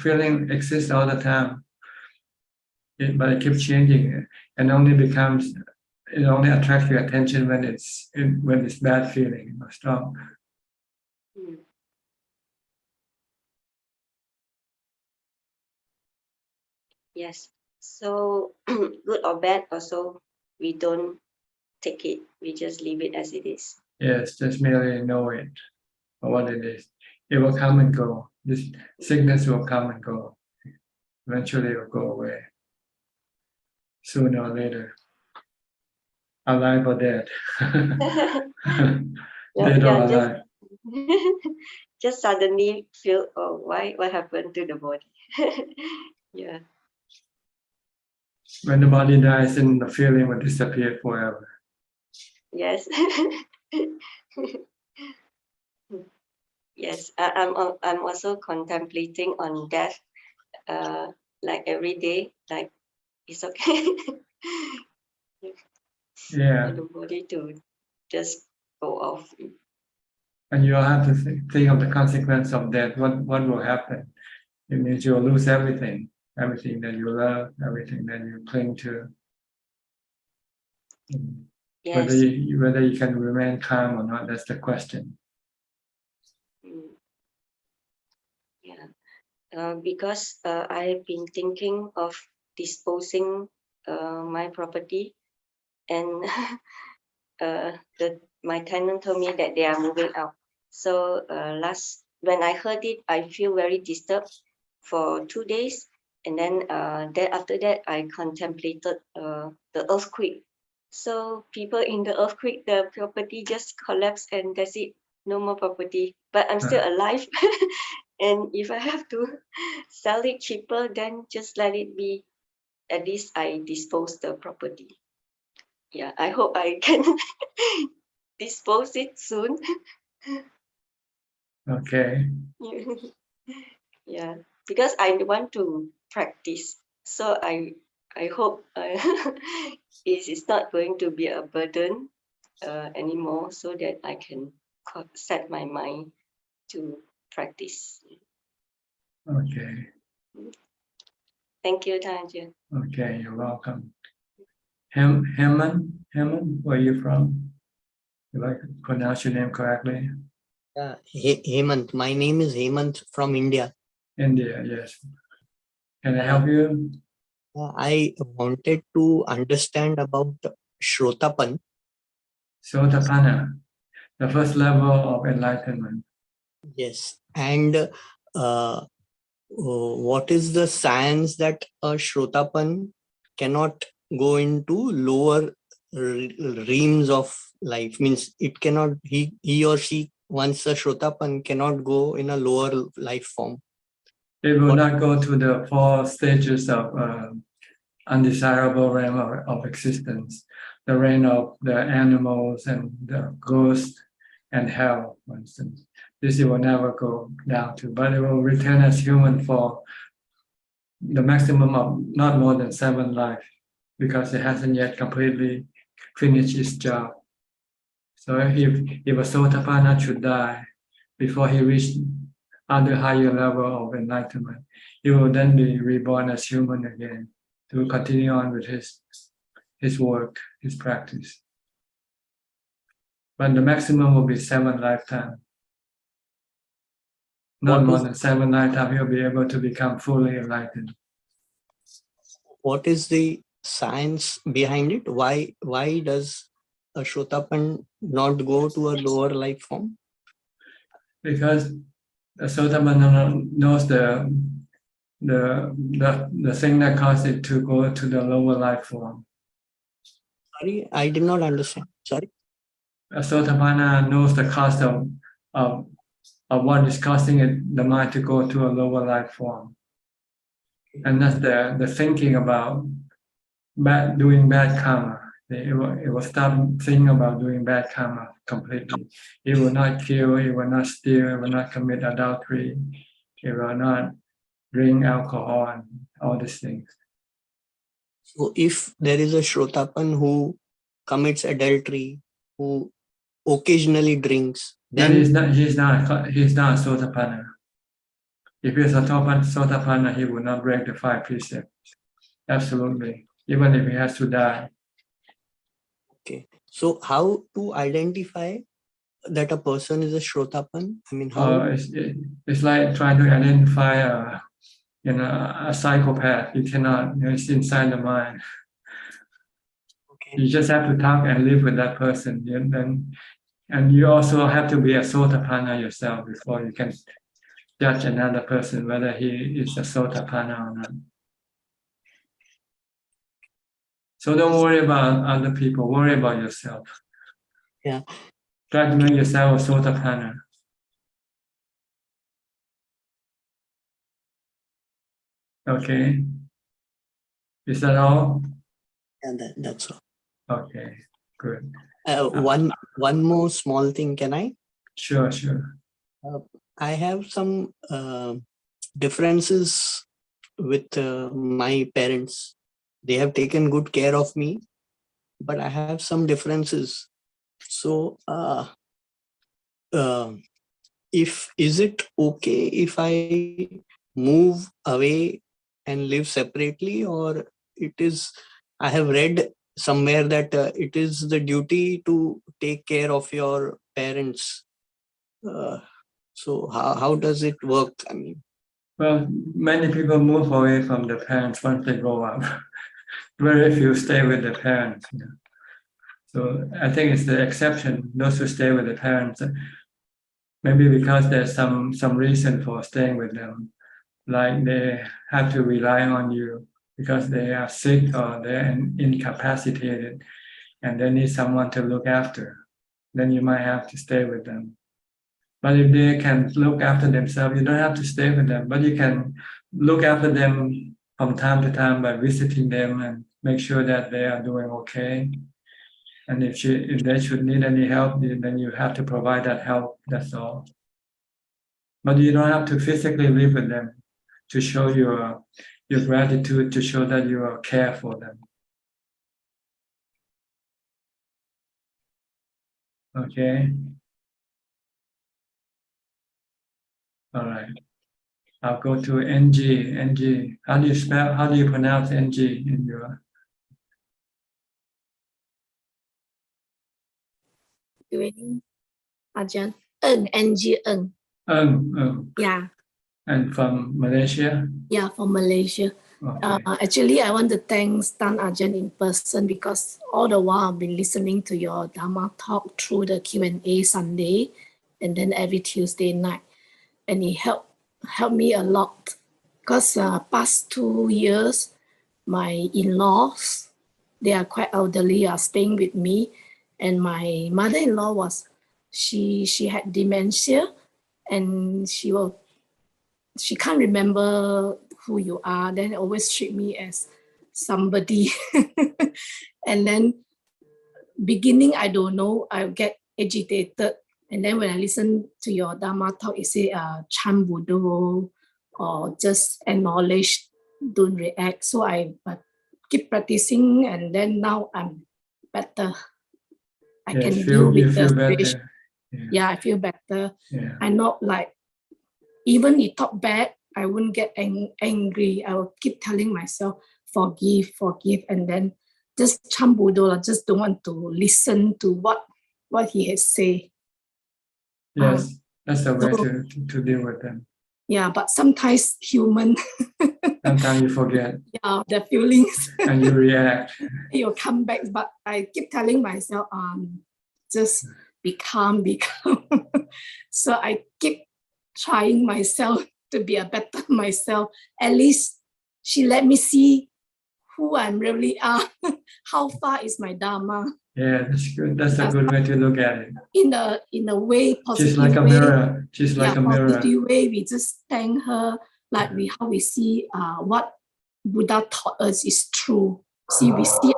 Speaker 1: Feeling exists all the time, but it keeps changing, and it only attracts your attention when it's bad feeling or strong.
Speaker 7: Yes. So good or bad, also we don't take it. We just leave it as it is.
Speaker 1: Yes, just merely know it for what it is. It will come and go. This sickness will come and go. Eventually, it will go away. Sooner or later. Alive or dead. Dead or alive.
Speaker 7: Just suddenly feel, oh, what happened to the body? Yeah.
Speaker 1: When the body dies, then the feeling will disappear forever.
Speaker 7: Yes. Yes, I'm also contemplating on death, like every day, like it's okay.
Speaker 1: Yeah.
Speaker 7: For the body to just go off.
Speaker 1: And you'll have to think of the consequence of death. What will happen? It means you'll lose everything that you love, everything that you cling to.
Speaker 7: Yes.
Speaker 1: Whether you can remain calm or not, that's the question.
Speaker 7: Yeah, because I've been thinking of disposing my property, and my tenant told me that they are moving out. So when I heard it, I feel very disturbed for 2 days, and then after that I contemplated the earthquake So people in the earthquake, the property just collapsed and that's it, no more property. But I'm still alive. And if I have to sell it cheaper, then just let it be. At least I dispose the property. Yeah, I hope I can dispose it soon.
Speaker 1: Okay.
Speaker 7: Yeah, because I want to practice. So I hope it is not going to be a burden anymore, so that I can set my mind to practice.
Speaker 1: Okay.
Speaker 7: Thank you, Tanja.
Speaker 1: Okay. You're welcome. Hemant, where are you from? If I could pronounce your name correctly.
Speaker 8: Hemant. My name is Hemant from India.
Speaker 1: India, yes. Can I help you?
Speaker 8: I wanted to understand about Shrotapan.
Speaker 1: Sotapanna, the first level of enlightenment.
Speaker 8: Yes. And what is the science that a Shrotapan cannot go into lower realms of life? Means it cannot, he or she, once a Shrotapan, cannot go in a lower life form.
Speaker 1: It will not go to the 4 stages of undesirable realm of existence, the realm of the animals and the ghosts and hell, for instance. This it will never go down to, but it will return as human for the maximum of not more than 7 lives, because it hasn't yet completely finished its job. So if a Sotapanna should die before he reached other higher level of enlightenment, he will then be reborn as human again to continue on with his work, his practice. But the maximum will be 7 lifetimes. Not more than 7 lifetimes, he'll be able to become fully enlightened.
Speaker 8: What is the science behind it? Why does a Shrotapan not go to a lower life form?
Speaker 1: Because the Sotapanna knows the thing that caused it to go to the lower life form.
Speaker 8: Sorry, I did not understand. Sorry.
Speaker 1: A Sotapanna knows the cause of what is causing it, the mind to go to a lower life form. And that's the thinking about doing bad karma. It will stop thinking about doing bad karma completely. It will not kill, it will not steal, it will not commit adultery, it will not drink alcohol and all these things.
Speaker 8: So if there is a Shrotapan who commits adultery, who occasionally drinks,
Speaker 1: Then
Speaker 8: then
Speaker 1: he's not a Sotapanna. If he's a Sotapanna, he will not break the 5 precepts. Absolutely. Even if he has to die.
Speaker 8: okay. So how to identify that a person is a Shrotapan? I mean, how?
Speaker 1: It's like trying to identify a psychopath. You cannot, it's inside the mind.
Speaker 8: Okay.
Speaker 1: You just have to talk and live with that person. And you also have to be a Sotapanna yourself before you can judge another person whether he is a Sotapanna or not. So don't worry about other people, worry about yourself.
Speaker 8: Yeah.
Speaker 1: Try to make yourself a Sotapanna. Okay. Is that all?
Speaker 8: And that's all.
Speaker 1: Okay, good.
Speaker 8: One more small thing, can I?
Speaker 1: Sure.
Speaker 8: I have some differences with my parents. They have taken good care of me, but I have some differences. So is it okay if I move away and live separately, or I have read somewhere that it is the duty to take care of your parents. So how does it work? I mean,
Speaker 1: Well, many people move away from the parents once they grow up. Very few stay with the parents. So I think it's the exception, those who stay with the parents. Maybe because there's some reason for staying with them, like they have to rely on you because they are sick or they're incapacitated. and they need someone to look after, then you might have to stay with them. But if they can look after themselves, you don't have to stay with them, but you can look after them from time to time by visiting them and make sure that they are doing okay. And if they should need any help, then you have to provide that help, that's all. But you don't have to physically live with them to show your gratitude, to show that you care for them. Okay. All right. I'll go to NG. NG. How do you pronounce NG in your?
Speaker 9: Doing Ajaan. NG. Yeah,
Speaker 1: And from Malaysia?
Speaker 9: yeah, from Malaysia.
Speaker 1: Okay.
Speaker 9: Actually, I want to thank Stan Ajaan in person because all the while I've been listening to your Dharma talk through the Q&A Sunday and then every Tuesday night. And it helped me a lot because past 2 years, my in-laws, they are quite elderly, are staying with me. And my mother-in-law she had dementia and she can't remember who you are, then always treat me as somebody. And then beginning, I don't know, I'll get agitated. And then when I listen to your Dharma talk, it say chant Buddha or just acknowledge, don't react. So I keep practicing and then now I'm better. I can deal with the situation. Yeah, I feel better.
Speaker 1: Yeah.
Speaker 9: I'm not like, even if talk bad, I wouldn't get angry. I will keep telling myself, forgive. And then just chant Buddha, I just don't want to listen to what he has said.
Speaker 1: Yes, that's the way to deal with them.
Speaker 9: Yeah, but sometimes human.
Speaker 1: Sometimes you forget.
Speaker 9: Yeah, the feelings.
Speaker 1: And you react.
Speaker 9: You'll come back, but I keep telling myself, just be calm. So I keep trying myself to be a better myself. At least she let me see who I really are. How far is my Dharma?
Speaker 1: Yeah, that's good. That's a good way to look at it.
Speaker 9: In a way, positive
Speaker 1: She's like a
Speaker 9: way.
Speaker 1: mirror. She's like a mirror.
Speaker 9: Positive way. We just thank her, like how we see what Buddha taught us is true. See, we see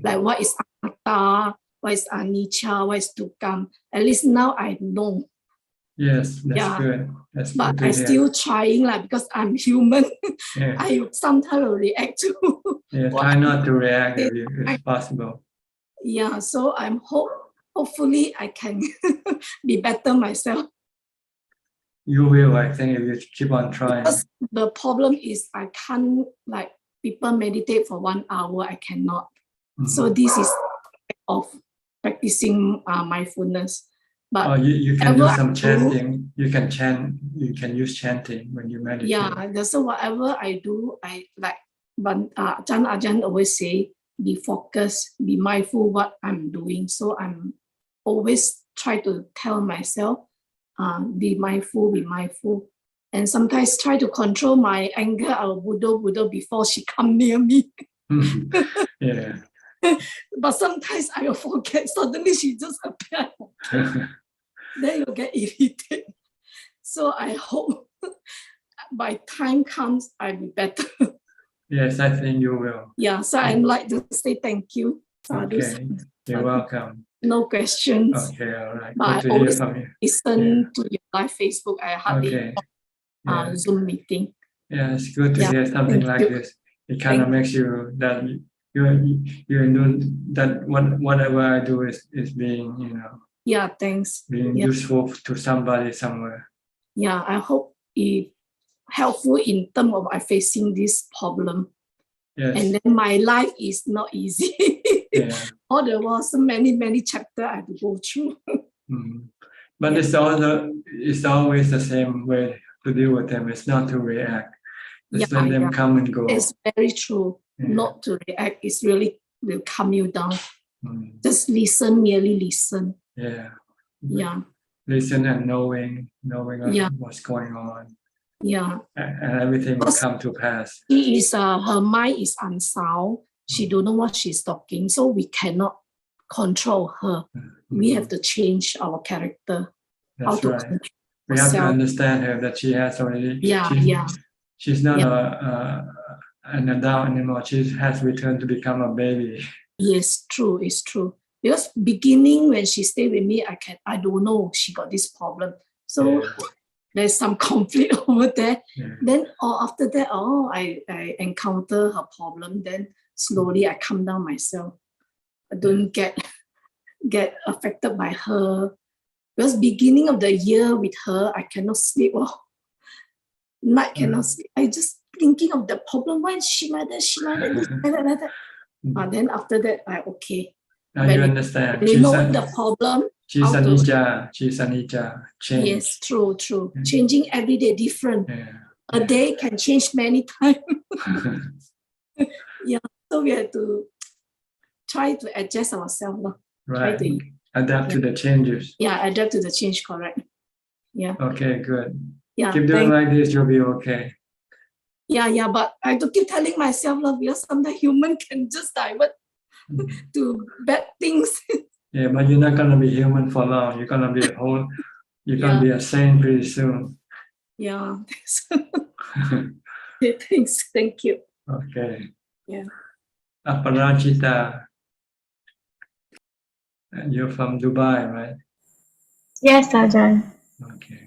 Speaker 9: like what is anatta, what is anicca, what is dukkha. At least now I know.
Speaker 1: Yes, that's good. That's
Speaker 9: but
Speaker 1: good.
Speaker 9: I still trying because I'm human.
Speaker 1: Yeah.
Speaker 9: I sometimes react to.
Speaker 1: Yeah, try not to react if possible.
Speaker 9: Yeah, so I'm hopefully I can be better myself.
Speaker 1: You will, I think, if you keep on trying.
Speaker 9: Because the problem is I can't people meditate for 1 hour. I cannot. So this is of practicing mindfulness. But
Speaker 1: you can do some chanting. You can chant. You can use chanting when you meditate.
Speaker 9: Yeah, so whatever I do, but Ajaan always say, be focused, be mindful what I'm doing. So I'm always try to tell myself, be mindful. And sometimes try to control my anger or Buddha before she come near me.
Speaker 1: Yeah.
Speaker 9: But sometimes I will forget. Suddenly she just appears. Then you get irritated. So I hope by time comes, I'll be better.
Speaker 1: Yes, I think you will.
Speaker 9: Yeah, so I'd like to say thank you.
Speaker 1: Okay, you're welcome.
Speaker 9: No questions.
Speaker 1: Okay, all right.
Speaker 9: But
Speaker 1: Good
Speaker 9: I
Speaker 1: to hear
Speaker 9: always
Speaker 1: from you.
Speaker 9: listen to your live Facebook. I hardly Zoom meeting.
Speaker 1: Yeah, it's good to hear something like this. It kind of makes you that you know that whatever I do is being
Speaker 9: Yeah, thanks.
Speaker 1: Being useful to somebody somewhere.
Speaker 9: Yeah, I hope it helpful in terms of I facing this problem.
Speaker 1: Yes.
Speaker 9: And then my life is not easy.
Speaker 1: Yeah.
Speaker 9: All there was so many chapters I have to go through.
Speaker 1: But it's always the same way to deal with them. It's not to react. Just let them come and go.
Speaker 9: It's very true. Not to react. It's really will calm you down. Just listen, merely listen.
Speaker 1: Yeah.
Speaker 9: Yeah.
Speaker 1: Listen and knowing what's going on.
Speaker 9: Yeah.
Speaker 1: And everything will come to pass.
Speaker 9: She is her mind is unsound. She don't know what she's talking, so we cannot control her. We have to change our character. How
Speaker 1: That's
Speaker 9: to
Speaker 1: right.
Speaker 9: control
Speaker 1: We have to
Speaker 9: ourselves.
Speaker 1: understand her that she has already.
Speaker 9: Yeah,
Speaker 1: she's,
Speaker 9: yeah.
Speaker 1: She's not an adult anymore. She has returned to become a baby.
Speaker 9: Yes, true, it's true. Because beginning when she stayed with me, I don't know she got this problem. So there's some conflict over there.
Speaker 1: Yeah.
Speaker 9: Then after that, I encounter her problem. Then slowly I calm down myself. I don't get affected by her. Because beginning of the year with her, I cannot sleep. Night cannot sleep. I just thinking of the problem. Why is she like that? She like that, this, like that. Then after that, okay.
Speaker 1: Now you understand.
Speaker 9: They know the problem.
Speaker 1: She's Anija. She's Anija. Change.
Speaker 9: Yes, true. Changing every day different. A day can change many times. Yeah, so we have to try to adjust ourselves.
Speaker 1: Right. Adapt to the changes.
Speaker 9: Yeah, adapt to the change, correct. Yeah.
Speaker 1: Okay, good.
Speaker 9: Yeah.
Speaker 1: Keep doing like this, you'll be okay.
Speaker 9: Yeah, but I have to keep telling myself, because sometimes human can just divert to bad things.
Speaker 1: Yeah, but you're not gonna be human for long. You're gonna be gonna be a saint pretty soon.
Speaker 9: Yeah, thanks. Thanks, thank you.
Speaker 1: Okay.
Speaker 9: Yeah.
Speaker 1: Aparajita. And you're from Dubai, right?
Speaker 10: Yes, Ajaan.
Speaker 1: Okay.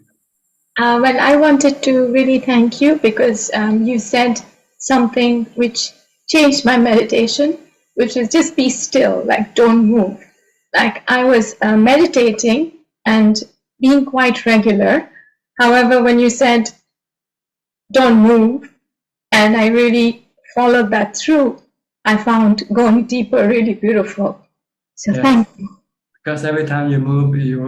Speaker 10: Well, I wanted to really thank you because you said something which changed my meditation, which is just be still, like don't move. Like I was meditating and being quite regular. However, when you said don't move, and I really followed that through, I found going deeper really beautiful. So thank you.
Speaker 1: Because every time you move, you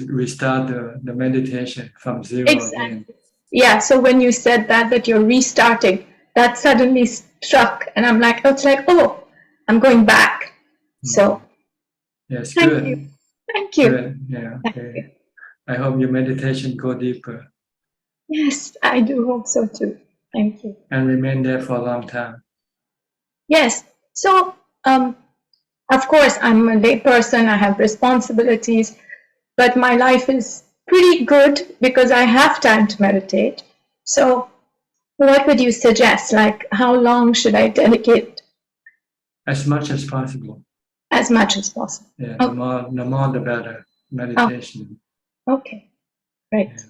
Speaker 1: restart the meditation from zero again.
Speaker 10: Yeah, so when you said that you're restarting, that suddenly struck, and I'm like, oh, I'm going back. So,
Speaker 1: yes,
Speaker 10: thank
Speaker 1: good.
Speaker 10: you. Thank you.
Speaker 1: Good. Yeah, okay. I hope your meditation go deeper.
Speaker 10: Yes, I do hope so too. Thank you.
Speaker 1: And remain there for a long time.
Speaker 10: Yes. So, of course, I'm a lay person. I have responsibilities, but my life is pretty good because I have time to meditate. So, what would you suggest? Like, how long should I dedicate?
Speaker 1: As much as possible.
Speaker 10: As much as possible.
Speaker 1: Yeah,
Speaker 10: okay.
Speaker 1: the more the better meditation.
Speaker 10: Okay, great.
Speaker 1: Yeah.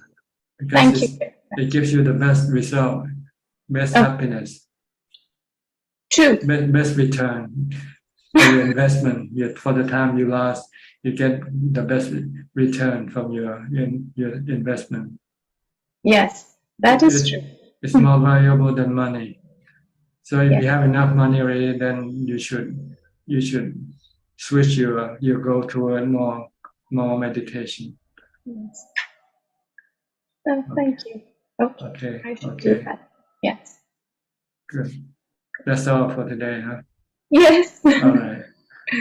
Speaker 1: Because
Speaker 10: Thank you.
Speaker 1: It gives you the best result, best happiness.
Speaker 10: True.
Speaker 1: Best return for your investment. For the time you lost, you get the best return from your investment.
Speaker 10: Yes, that is true.
Speaker 1: It's more valuable than money. So if you have enough money already, then you should switch your goal toward more meditation.
Speaker 10: Yes. Oh, thank you. Okay. I should do that. Yes.
Speaker 1: Good. That's all for today, huh?
Speaker 10: Yes.
Speaker 1: All right.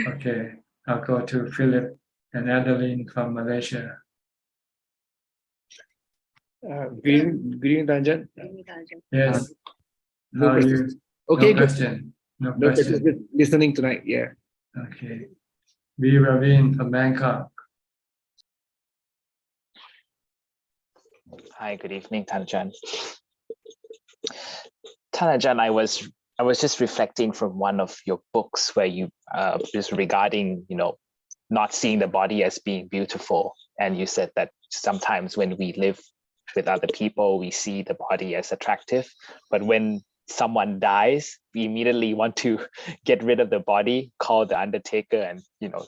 Speaker 1: Okay. I'll go to Philip and Adeline from Malaysia.
Speaker 11: Green Ajaan.
Speaker 1: Yes.
Speaker 11: No
Speaker 1: How are you?
Speaker 11: Okay,
Speaker 1: no question. No question.
Speaker 11: Just listening tonight. Yeah.
Speaker 1: Okay. B. Raveen from Bangkok.
Speaker 12: Hi, good evening, Tan Ajaan. Tan Ajaan, I was just reflecting from one of your books where you just regarding not seeing the body as being beautiful, and you said that sometimes when we live with other people, we see the body as attractive, but when someone dies, we immediately want to get rid of the body, call the undertaker, and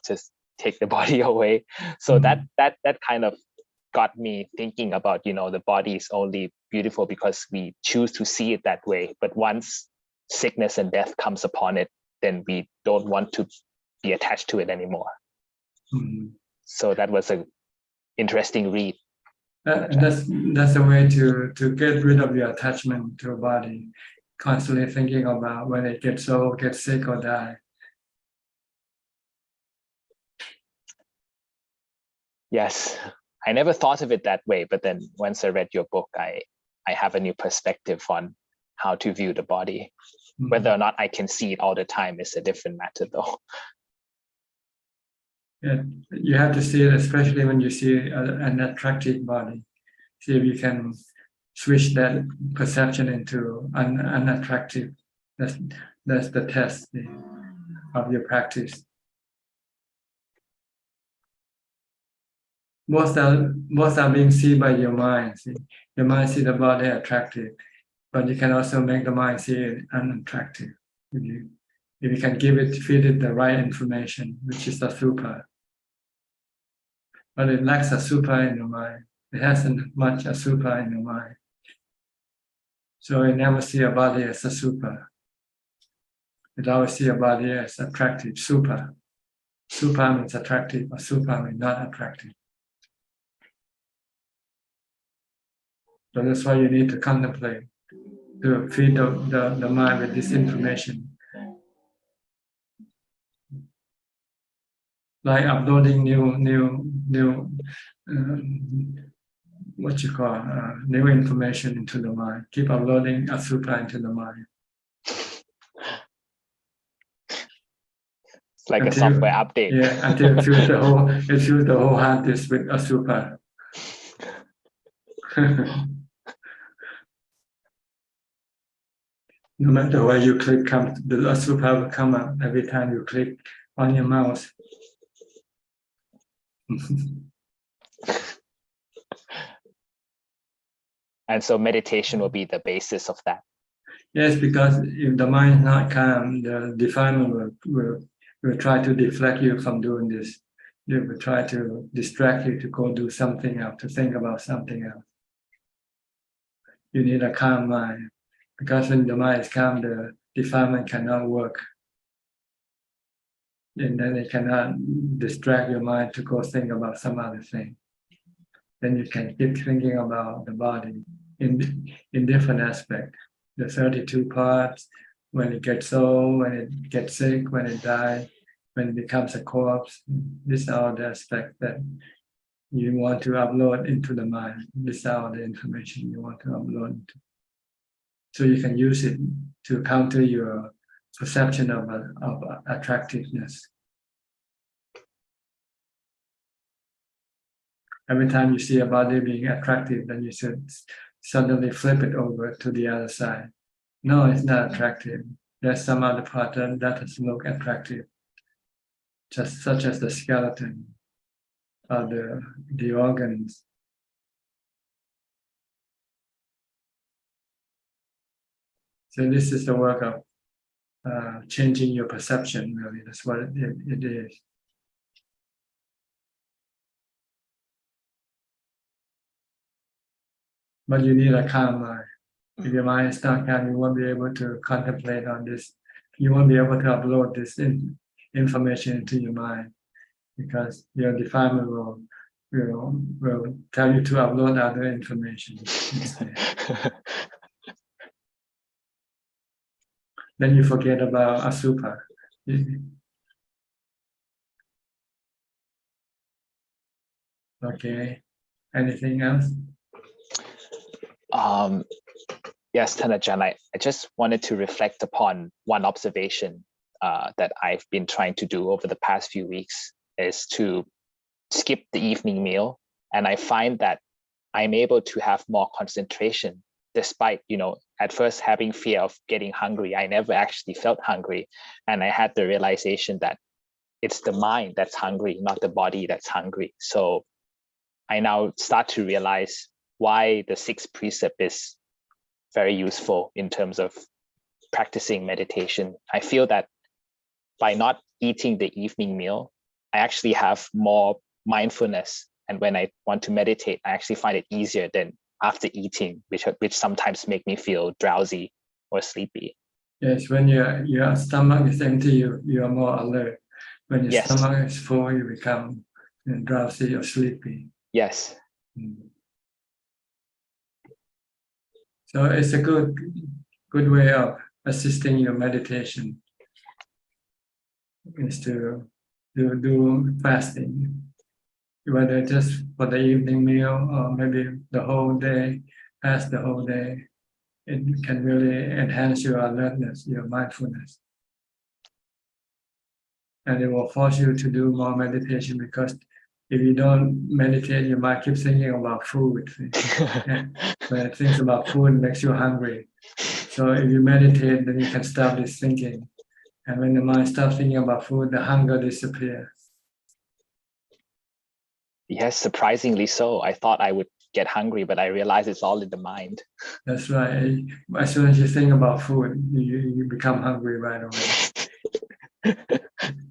Speaker 12: just take the body away. So that kind of got me thinking about the body is only beautiful because we choose to see it that way. But once sickness and death comes upon it, then we don't want to be attached to it anymore. So that was an interesting read.
Speaker 1: That's a way to get rid of your attachment to a body, constantly thinking about when it gets old, gets sick, or die.
Speaker 12: Yes, I never thought of it that way, but then once I read your book, I have a new perspective on how to view the body. Whether or not I can see it all the time is a different matter, though.
Speaker 1: Yeah, you have to see it, especially when you see an attractive body. See if you can switch that perception into unattractive. That's the test of your practice. Most are being seen by your mind. See? Your mind see the body attractive, but you can also make the mind see it unattractive. If you can feed it the right information, which is the super. But it lacks a super in your mind. It hasn't much a super in your mind. So you never see a body as a super. You always see a body as attractive, super. Super means attractive, or super means not attractive. So that's why you need to contemplate, to feed the mind with this information. Like uploading new what you call new information into the mind. Keep uploading a super into the mind.
Speaker 12: It's like a software update.
Speaker 1: Yeah, until it fills the whole hard disk with a super. No matter where you click, the super will come up every time you click on your mouse.
Speaker 12: And so meditation will be the basis of that.
Speaker 1: Yes, because if the mind is not calm, the defilement will try to deflect you from doing this. It will try to distract you to go do something else, to think about something else. You need a calm mind, because when the mind is calm, the defilement cannot work. And then it cannot distract your mind to go think about some other thing. Then you can keep thinking about the body in different aspects. The 32 parts, when it gets old, when it gets sick, when it dies, when it becomes a corpse. These are all the aspects that you want to upload into the mind. These are all the information you want to upload into. So you can use it to counter your perception of attractiveness. Every time you see a body being attractive, then you should suddenly flip it over to the other side. No, it's not attractive. There's some other part that doesn't look attractive, just such as the skeleton or the organs. So this is the work of changing your perception, really. That's what it is. But you need a calm mind. If your mind is not calm, you won't be able to contemplate on this. You won't be able to upload this information into your mind, because your defilement will tell you to upload other information instead. Then you forget about asupa. Okay. Anything else?
Speaker 12: Yes, Ajaan, I just wanted to reflect upon one observation that I've been trying to do over the past few weeks, is to skip the evening meal. And I find that I'm able to have more concentration, despite, at first having fear of getting hungry. I never actually felt hungry. And I had the realization that it's the mind that's hungry, not the body that's hungry. So I now start to realize why the sixth precept is very useful in terms of practicing meditation. I feel that by not eating the evening meal, I actually have more mindfulness. And when I want to meditate, I actually find it easier than after eating, which sometimes make me feel drowsy or sleepy.
Speaker 1: Yes, when your stomach is empty, you are more alert. When your
Speaker 12: Yes.
Speaker 1: stomach is full, you become drowsy or sleepy.
Speaker 12: Yes.
Speaker 1: So it's a good way of assisting your meditation, is to do fasting, whether just for the evening meal or maybe the whole day, fast the whole day. it can really enhance your alertness, your mindfulness. And it will force you to do more meditation, because if you don't meditate, you might keep thinking about food. When it thinks about food, it makes you hungry. So if you meditate, then you can stop this thinking. And when the mind stops thinking about food, the hunger disappears.
Speaker 12: Yes, surprisingly so. I thought I would get hungry, but I realized it's all in the mind.
Speaker 1: That's right. As soon as you think about food, you become hungry right away.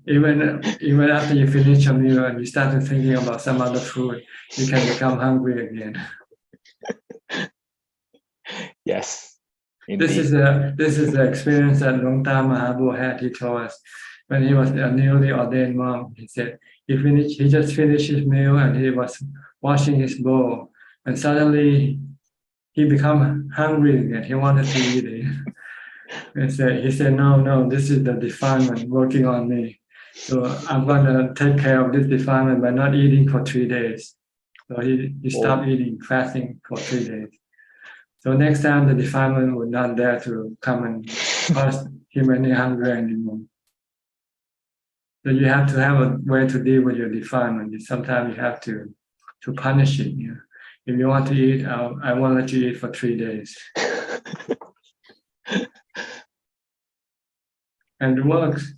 Speaker 1: Even after you finish a meal and you start thinking about some other food, you can become hungry again.
Speaker 12: Yes,
Speaker 1: This
Speaker 12: indeed.
Speaker 1: is the experience that Long Tam Mahabu had. He told us when he was a newly ordained monk. He said he just finished his meal and he was washing his bowl, and suddenly he became hungry again. He wanted to eat it. He said, no, this is the defilement working on me. So I'm going to take care of this defilement by not eating for 3 days. So he stopped eating, fasting for 3 days. So next time the defilement would not dare to come and cause him any hunger anymore. So you have to have a way to deal with your defilement. Sometimes you have to punish it. You know? If you want to eat, I won't let you eat for 3 days. And it works.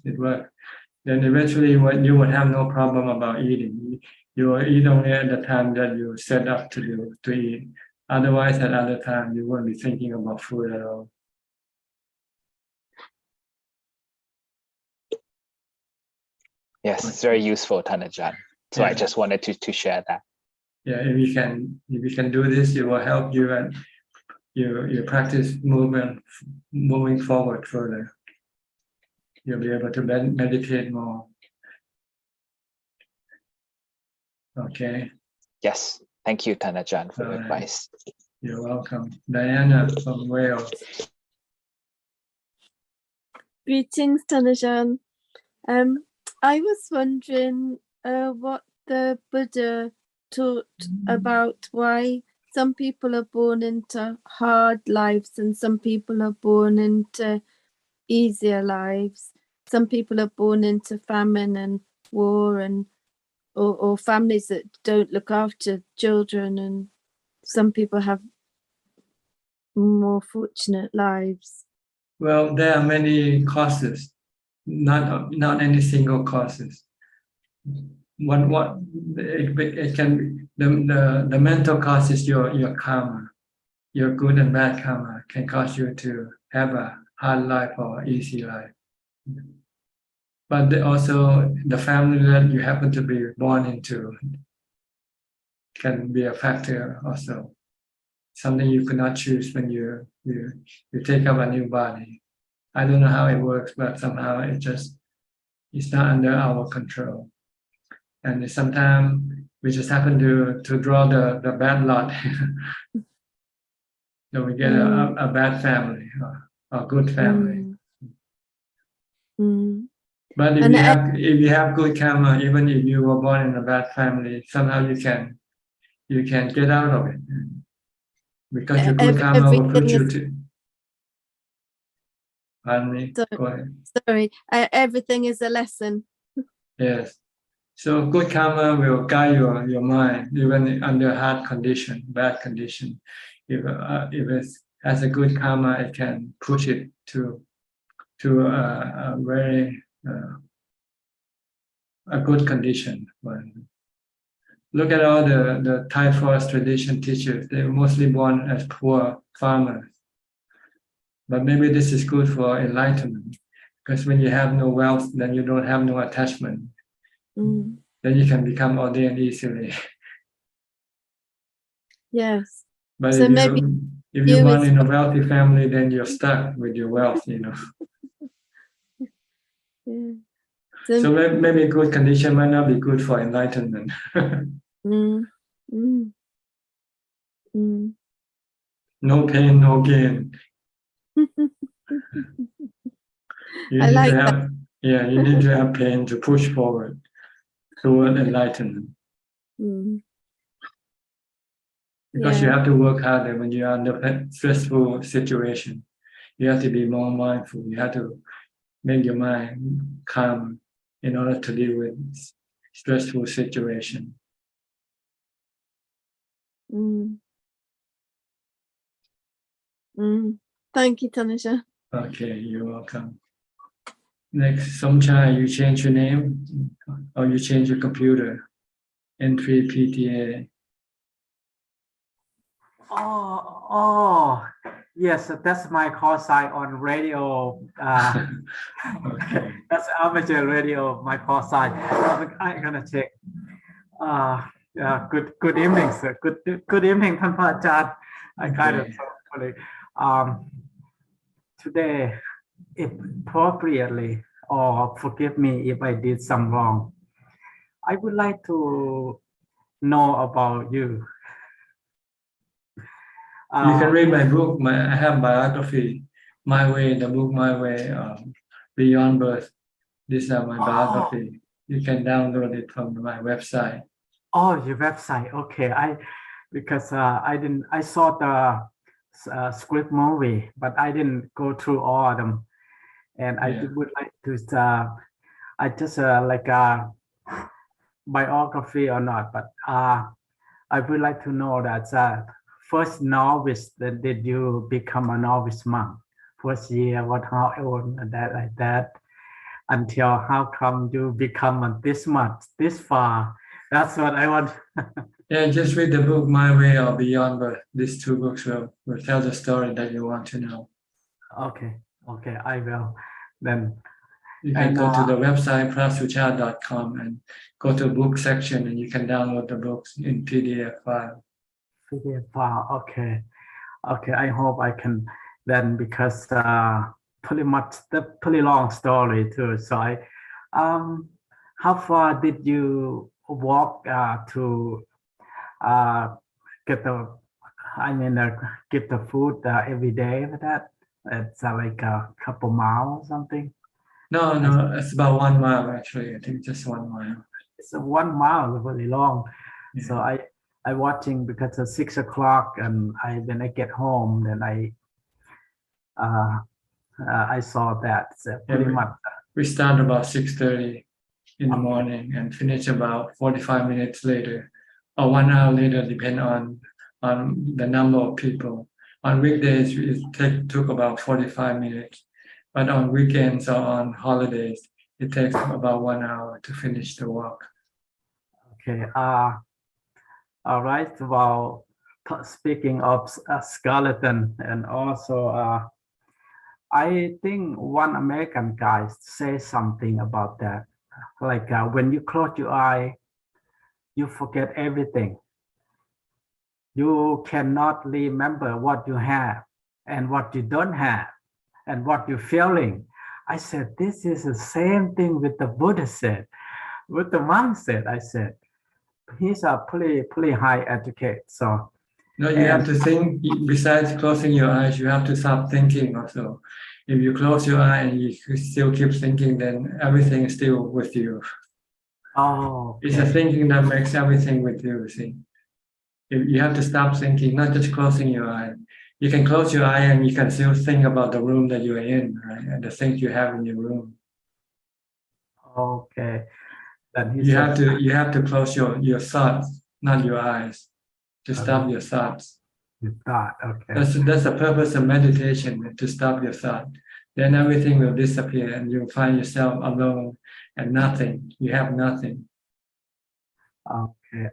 Speaker 1: Then eventually you would have no problem about eating. You will eat only at the time that you set up to eat. Otherwise, at other time, you won't be thinking about food at all.
Speaker 12: Yes, it's very useful, Ajaan. So I just wanted to share that.
Speaker 1: Yeah, if you can do this, it will help you and you practice moving forward further. You'll be able to meditate more. Okay.
Speaker 12: Yes, thank you, Ajaan, for your
Speaker 1: Right.
Speaker 12: advice.
Speaker 1: You're welcome. Diana from Wales.
Speaker 13: Greetings, Ajaan. I was wondering what the Buddha taught about why some people are born into hard lives and some people are born into easier lives. Some people are born into famine and war and or families that don't look after children, and some people have more fortunate lives.
Speaker 1: Well, there are many causes, not any single causes. What it can be, the mental cause is your karma, your good and bad karma can cause you to have a hard life or easy life. But also the family that you happen to be born into can be a factor also. Something you could not choose when you take up a new body. I don't know how it works, but somehow it's not under our control. And sometimes we just happen to draw the bad lot. So we get a bad family or a good family. But if you have good karma, even if you were born in a bad family, somehow you can get out of it. Because your good karma will put you to. Pardon me. Go ahead.
Speaker 13: Sorry, everything is a lesson.
Speaker 1: Yes. So good karma will guide your mind even under hard condition, bad condition. If it has a good karma, it can push it to a very a good condition. Look at all the Thai forest tradition teachers. They were mostly born as poor farmers. But maybe this is good for enlightenment, because when you have no wealth, then you don't have no attachment. Then you can become ordained easily.
Speaker 13: Yes.
Speaker 1: But
Speaker 13: so
Speaker 1: if you're born in a wealthy family, then you're stuck with your wealth, you know.
Speaker 13: Yeah.
Speaker 1: So maybe good condition might not be good for enlightenment. No pain, no gain. You need to have, you need to have pain to push forward toward enlightenment. because you
Speaker 13: Yeah.
Speaker 1: have to work harder when you're under a stressful situation. You have to be more mindful. You have to make your mind calm in order to deal with stressful situation.
Speaker 13: Mm. Thank you, Tanisha.
Speaker 1: Okay, you're welcome. Next, Somchai, you change your name or you change your computer. Entry PTA.
Speaker 14: Oh, yes, that's my call sign on radio.
Speaker 1: Okay.
Speaker 14: That's amateur radio, my call sign. I'm gonna check. Good evening, sir. Good evening, Tanpa Ajaan. I kind of
Speaker 1: Okay.
Speaker 14: sorry. Today, appropriately, or forgive me if I did some wrong. I would like to know about you.
Speaker 1: You can read my book. I have biography, My Way, the book My Way, Beyond Birth. These are my biography. You can download it from my website.
Speaker 14: Oh, your website. Okay, because I saw the script movie, but I didn't go through all of them, and I would like to. I just like a biography or not, but I would like to know that first novice that did you become a novice monk? First year, what how old that like that, until how come you become this much this far? That's what I want.
Speaker 1: Yeah, just read the book My Way or Beyond Birth. These two books will tell the story that you want to know.
Speaker 14: Okay, I will. Then
Speaker 1: you can go to the website suchart.com and go to book section and you can download the books in PDF file.
Speaker 14: PDF file. Okay. I hope I can then, because pretty much the pretty long story too. So how far did you walk to get the get the food every day with that? It's like a couple miles or something.
Speaker 1: No, it's about 1 mile actually. I think just 1 mile.
Speaker 14: It's 1 mile, really long. Yeah. So I watching because it's 6 o'clock, and when I get home, then I saw that. So pretty much.
Speaker 1: We start about 6:30 in the morning and finish about 45 minutes later, or 1 hour later, depend on the number of people. On weekdays, it took about 45 minutes, but on weekends or on holidays, it takes about 1 hour to finish the walk.
Speaker 14: Okay. All right. Well, speaking of skeleton, and also I think one American guy says something about that. Like when you close your eye, you forget everything. You cannot remember what you have and what you don't have and what you're feeling. I said, this is the same thing with the Buddha said, with the monk said. I said, he's a pretty high educated. So
Speaker 1: no, you have to think. Besides closing your eyes, you have to stop thinking also. If you close your eye and you still keep thinking, then everything is still with you.
Speaker 14: Oh, okay.
Speaker 1: It's the thinking that makes everything with you. See, if you have to stop thinking, not just closing your eye. You can close your eye and you can still think about the room that you are in, right, and the things you have in your room.
Speaker 14: Okay. Then
Speaker 1: you have to close your thoughts, not your eyes, to stop your thoughts.
Speaker 14: Your thought, okay.
Speaker 1: That's the purpose of meditation, to stop your thought. Then everything will disappear and you'll find yourself alone and nothing. You have nothing.
Speaker 14: Okay,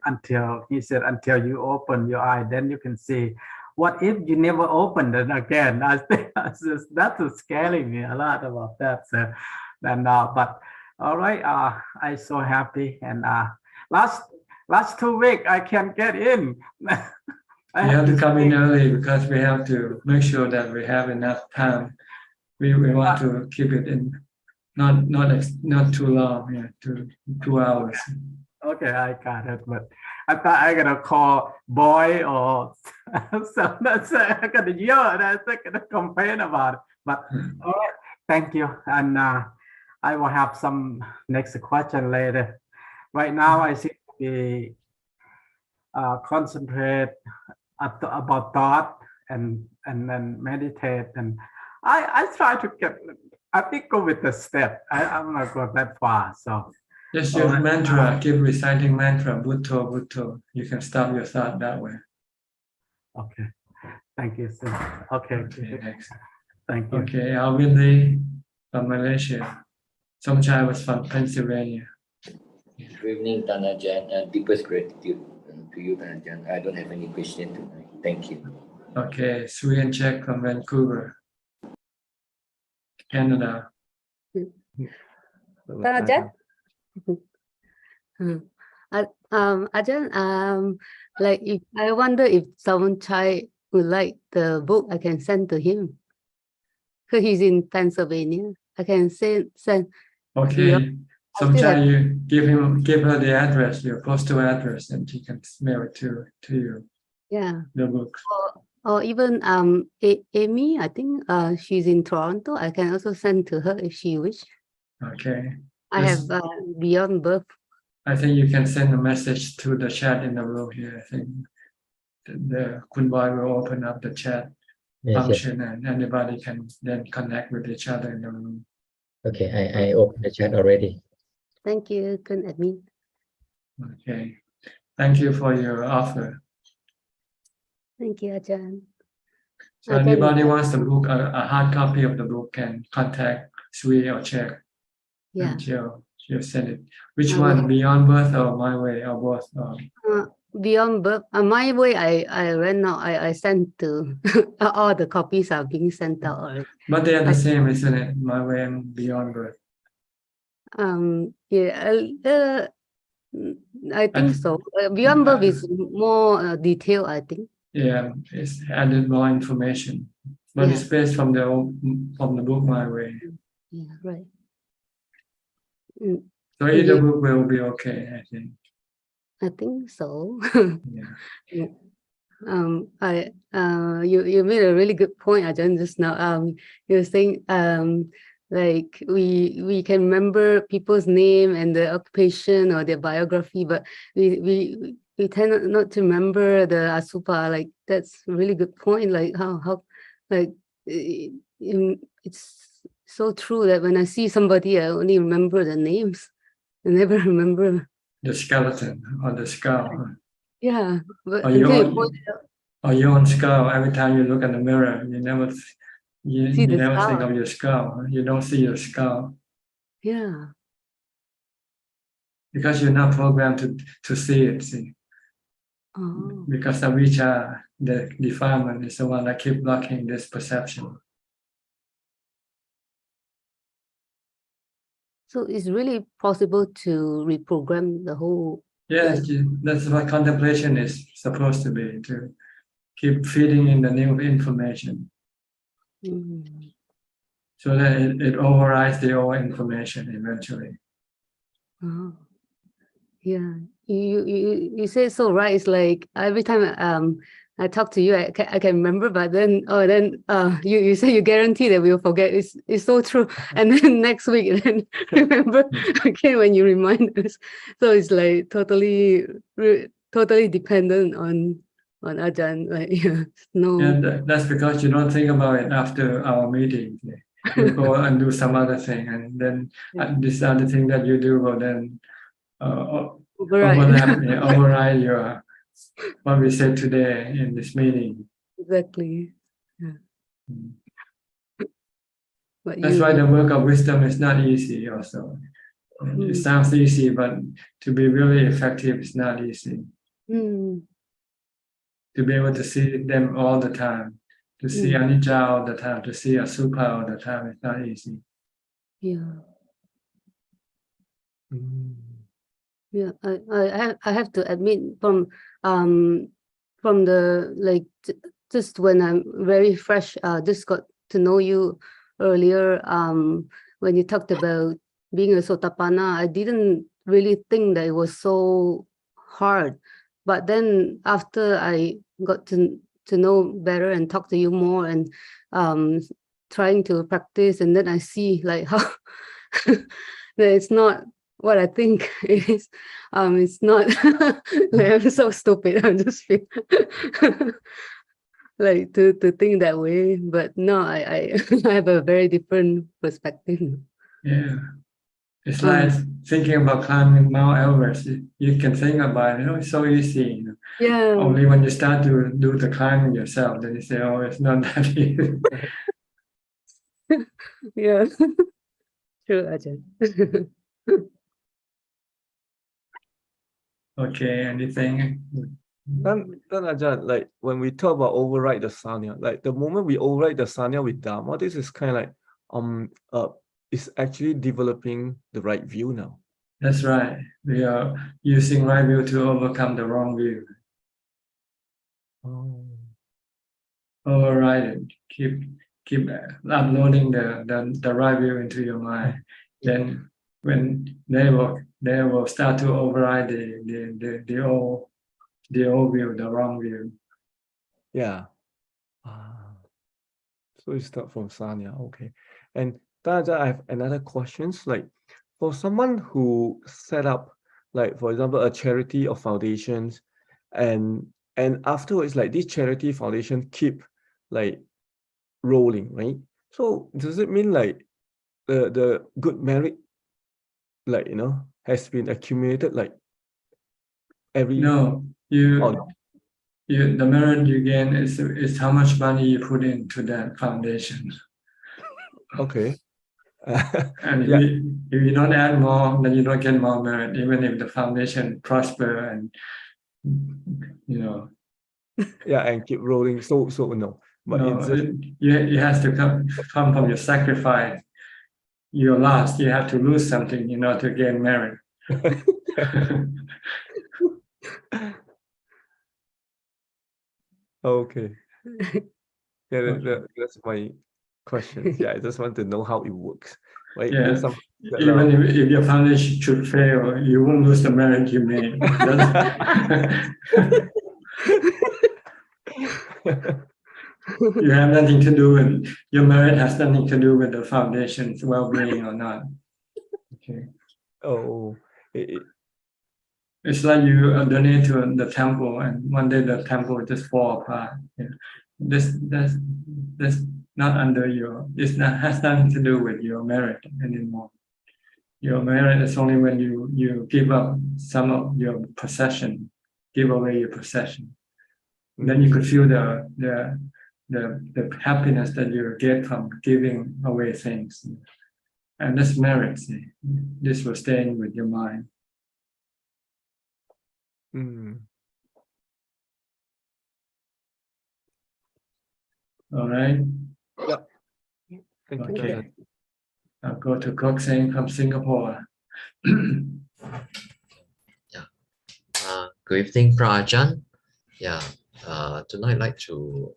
Speaker 14: he said, until you open your eye, then you can see. What if you never open it again? I think that's scaring me a lot about that. So then, but all right, I'm so happy. And last 2 weeks I can't get in.
Speaker 1: You have to come in early because we have to make sure that we have enough time. We want to keep it in not too long, 2 hours.
Speaker 14: Okay, I got it, but I thought I gotta call boy or so that's I gotta yell and I'm gonna complain about it. But all right, thank you. And I will have some next question later. Right now I seem to be concentrate about thought and then meditate. And I try to get, I think go with the step. I'm not go that far. So
Speaker 1: Just use mantra, keep reciting mantra, Bhutto, Bhutto. You can stop your thought that way.
Speaker 14: okay. Thank you, sir. Okay.
Speaker 1: Okay, next.
Speaker 14: Thank you.
Speaker 1: Okay, Alvin Lee from Malaysia. Somchai was from Pennsylvania.
Speaker 15: Good evening, Tan Ajaan. Deepest gratitude to you, Tan Ajaan. I don't have any question tonight. Thank you.
Speaker 1: Okay, Suyan Chek from Vancouver, Canada.
Speaker 16: Ajaan? Ajaan, like if I wonder if someone Chai would like the book, I can send to him. Because he's in Pennsylvania. I can send.
Speaker 1: Okay, Somchai, you give her the address, your postal address, and she can mail it to you.
Speaker 16: Yeah.
Speaker 1: The book.
Speaker 16: Or even Amy, I think she's in Toronto. I can also send to her if she wish.
Speaker 1: Okay.
Speaker 16: I have Beyond Birth.
Speaker 1: I think you can send a message to the chat in the room here. I think the Kunboy will open up the chat function and anybody can then connect with each other in the room.
Speaker 15: Okay, I opened the chat already.
Speaker 16: Thank you, Kun Admin.
Speaker 1: Okay. Thank you for your offer.
Speaker 16: Thank you, Ajaan.
Speaker 1: So anybody wants the book, a hard copy of the book, can contact Sui or Check.
Speaker 16: Yeah.
Speaker 1: And she'll send it. Which one, Beyond Birth or My Way or both?
Speaker 16: Beyond Birth, My Way, I ran out. I sent to all the copies are being sent out already.
Speaker 1: But they are the same, isn't it? My Way and Beyond Birth.
Speaker 16: Yeah, I think so. Beyond Birth is more detailed, I think.
Speaker 1: Yeah, it's added more information, but it's based from the book My Way.
Speaker 16: Yeah, right.
Speaker 1: So either book will be okay, I think.
Speaker 16: I think so.
Speaker 1: Yeah.
Speaker 16: You made a really good point, Ajahn, just now. You were saying like we can remember people's name and their occupation or their biography, but we tend not to remember the asupa. Like that's a really good point. Like how like it's so true that when I see somebody, I only remember the names. I never remember
Speaker 1: the skeleton or the skull.
Speaker 16: Yeah, but
Speaker 1: or your own skull. Every time you look in the mirror, you never think of your skull. You don't see your skull.
Speaker 16: Yeah.
Speaker 1: Because you're not programmed to see it. See.
Speaker 16: Oh.
Speaker 1: Because avijja, the defilement, is the one that keep blocking this perception.
Speaker 16: So it's really possible to reprogram the whole.
Speaker 1: Yes, that's what contemplation is supposed to be, to keep feeding in the new information.
Speaker 16: Mm.
Speaker 1: So that it overrides the old information eventually.
Speaker 16: Oh. Yeah, you say so right. It's like every time I talk to you, I can remember, but then you say you guarantee that we'll forget. It's so true. And then next week, then remember again when you remind us. So it's like totally dependent on Ajahn. Like no.
Speaker 1: And that's because you don't think about it after our meeting. You go and do some other thing, and then this other thing that you do will then override your what we said today in this meeting.
Speaker 16: Exactly. Yeah.
Speaker 1: That's why the work of wisdom is not easy also. It sounds easy, but to be really effective is not easy.
Speaker 16: Mm.
Speaker 1: To be able to see them all the time, to see anicca all the time, to see asubha all the time is not easy.
Speaker 16: Yeah. Yeah, I have to admit from the like just when I'm very fresh, just got to know you earlier, when you talked about being a Sotapanna, I didn't really think that it was so hard. But then after I got to know better and talk to you more and trying to practice, and then I see like how that it's not what I think it is. It's not like I'm so stupid. I just feel like to think that way. But no, I I have a very different perspective.
Speaker 1: Yeah. It's like thinking about climbing Mount Everest. You can think about it, it's so easy.
Speaker 16: Yeah.
Speaker 1: Only when you start to do the climbing yourself, then you say, oh, it's not that easy.
Speaker 16: Yeah. True, Ajahn.
Speaker 1: Okay, anything?
Speaker 11: Then Ajahn, like when we talk about override the sanya, like the moment we override the sanya with dharma, this is kind of like it's actually developing the right view now.
Speaker 1: That's right. We are using right view to overcome the wrong view.
Speaker 11: Oh.
Speaker 1: Override it. Keep uploading the right view into your mind. Then when they will start to override the old view, the wrong view.
Speaker 11: Yeah. So you start from sanya, okay. And Ajahn, I have another questions. Like for someone who set up, like for example, a charity or foundations, and afterwards, like this charity foundation keep like rolling, right? So does it mean like the good merit, like has been accumulated like every?
Speaker 1: No, the merit you gain is how much money you put into that foundation.
Speaker 11: Okay.
Speaker 1: And if you don't add more, then you don't get more merit, even if the foundation prosper and
Speaker 11: Yeah, and keep rolling. So no, but
Speaker 1: no,
Speaker 11: it's just
Speaker 1: it has to come from your sacrifice. Your loss, you have to lose something in order to gain merit.
Speaker 11: okay. Yeah, that's my question. Yeah, I just want to know how it works. Right?
Speaker 1: Yeah.
Speaker 11: There's some
Speaker 1: Even if your foundation should fail, you won't lose the merit you made. You have nothing to do with your merit has nothing to do with the foundation's well-being or not. Okay.
Speaker 11: Oh,
Speaker 1: it's like you donate to the temple, and one day the temple just fall apart. Yeah. That's not under has nothing to do with your merit anymore. Your merit is only when you give up some of your possession, give away your possession. Then you could feel the happiness that you get from giving away things, and that's merit. See? This will stay with your mind. All right.
Speaker 11: Yeah. Thank you.
Speaker 1: Okay. I'll go to Kokseng from Singapore.
Speaker 17: Good evening, Ajaan. Yeah, tonight I'd like to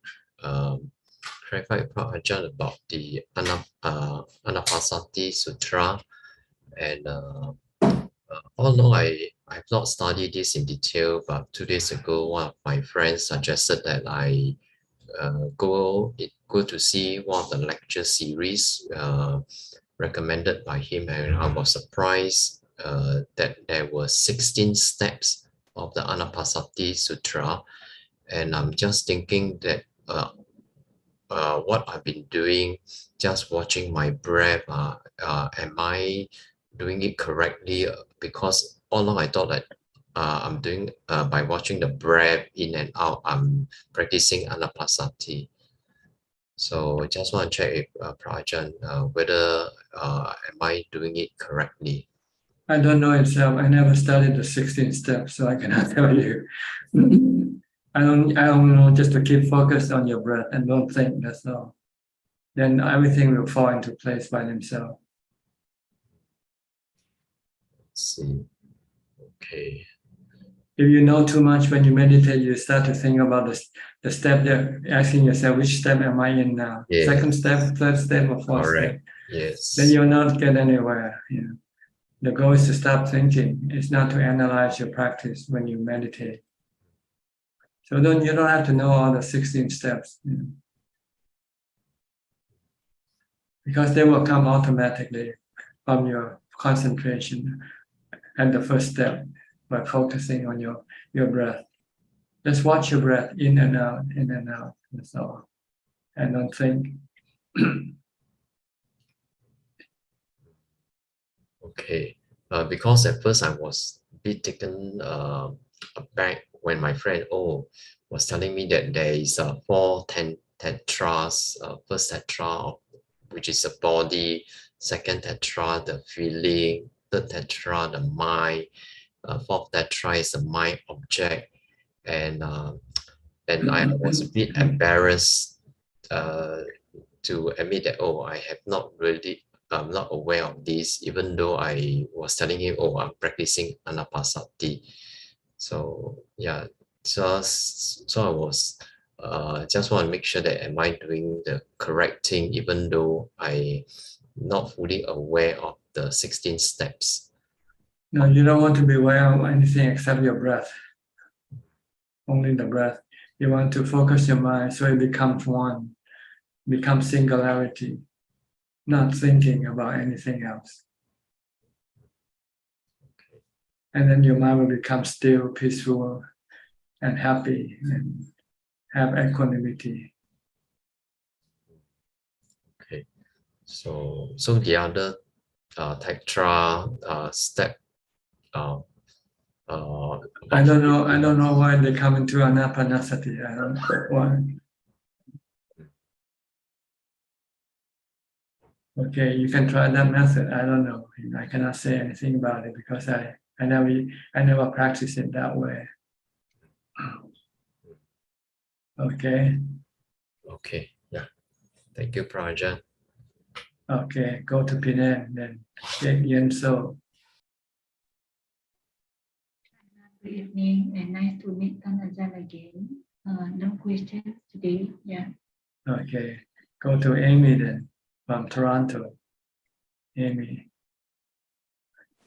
Speaker 17: clarify with Ajaan about the Anapanasati Sutra. And all along, I have not studied this in detail, but 2 days ago, one of my friends suggested that I go to see one of the lecture series recommended by him, and I was surprised that there were 16 steps of the Anapanasati Sutra, and I'm just thinking that what I've been doing, just watching my breath, am I doing it correctly? Because all along I thought that I'm doing by watching the breath in and out, I'm practicing Anapanasati. So I just want to check if Ajaan, whether am I doing it correctly?
Speaker 1: I don't know itself. I never studied the 16 steps, so I cannot tell you. I don't know, just to keep focused on your breath and don't think, that's all. Then everything will fall into place by themselves.
Speaker 17: See. Okay.
Speaker 1: If you know too much when you meditate, you start to think about the step there, asking yourself, which step am I in now?
Speaker 17: Yeah.
Speaker 1: Second step, third step, or fourth
Speaker 17: Correct.
Speaker 1: step?
Speaker 17: Yes.
Speaker 1: Then you'll not get anywhere. The goal is to stop thinking. It's not to analyze your practice when you meditate. So you don't have to know all the 16 steps. Because they will come automatically from your concentration. at the first step by focusing on your breath. Just watch your breath in and out, that's all. And don't think.
Speaker 17: Okay, because at first I was a bit taken aback when my friend was telling me that there is 4 tetras. First tetra, which is the body, second tetra, the feeling, third tetra, the mind, fourth tetra is the mind object, and I was a bit embarrassed to admit that I have not really. I'm not aware of this, even though I was telling him, I'm practicing Anapanasati. So yeah, so I was just want to make sure that am I doing the correct thing, even though I not fully aware of the 16 steps.
Speaker 1: No, you don't want to be aware of anything except your breath. Only the breath. You want to focus your mind so it becomes one, becomes singularity. Not thinking about anything else. And then your mind will become still, peaceful, and happy, and have equanimity.
Speaker 17: Okay, so the other tetra step.
Speaker 1: I don't know why they come into Anapanasati. I don't know why. Okay, you can try that method. I don't know. I cannot say anything about it because I never practice it that way. Okay.
Speaker 17: Okay. Yeah. Thank you, Ajaan.
Speaker 1: Okay, go to Penang then. Yen So.
Speaker 18: Good evening and nice to meet Ajaan again. No questions today. Yeah.
Speaker 1: Okay, go to Amy then from Toronto. Amy.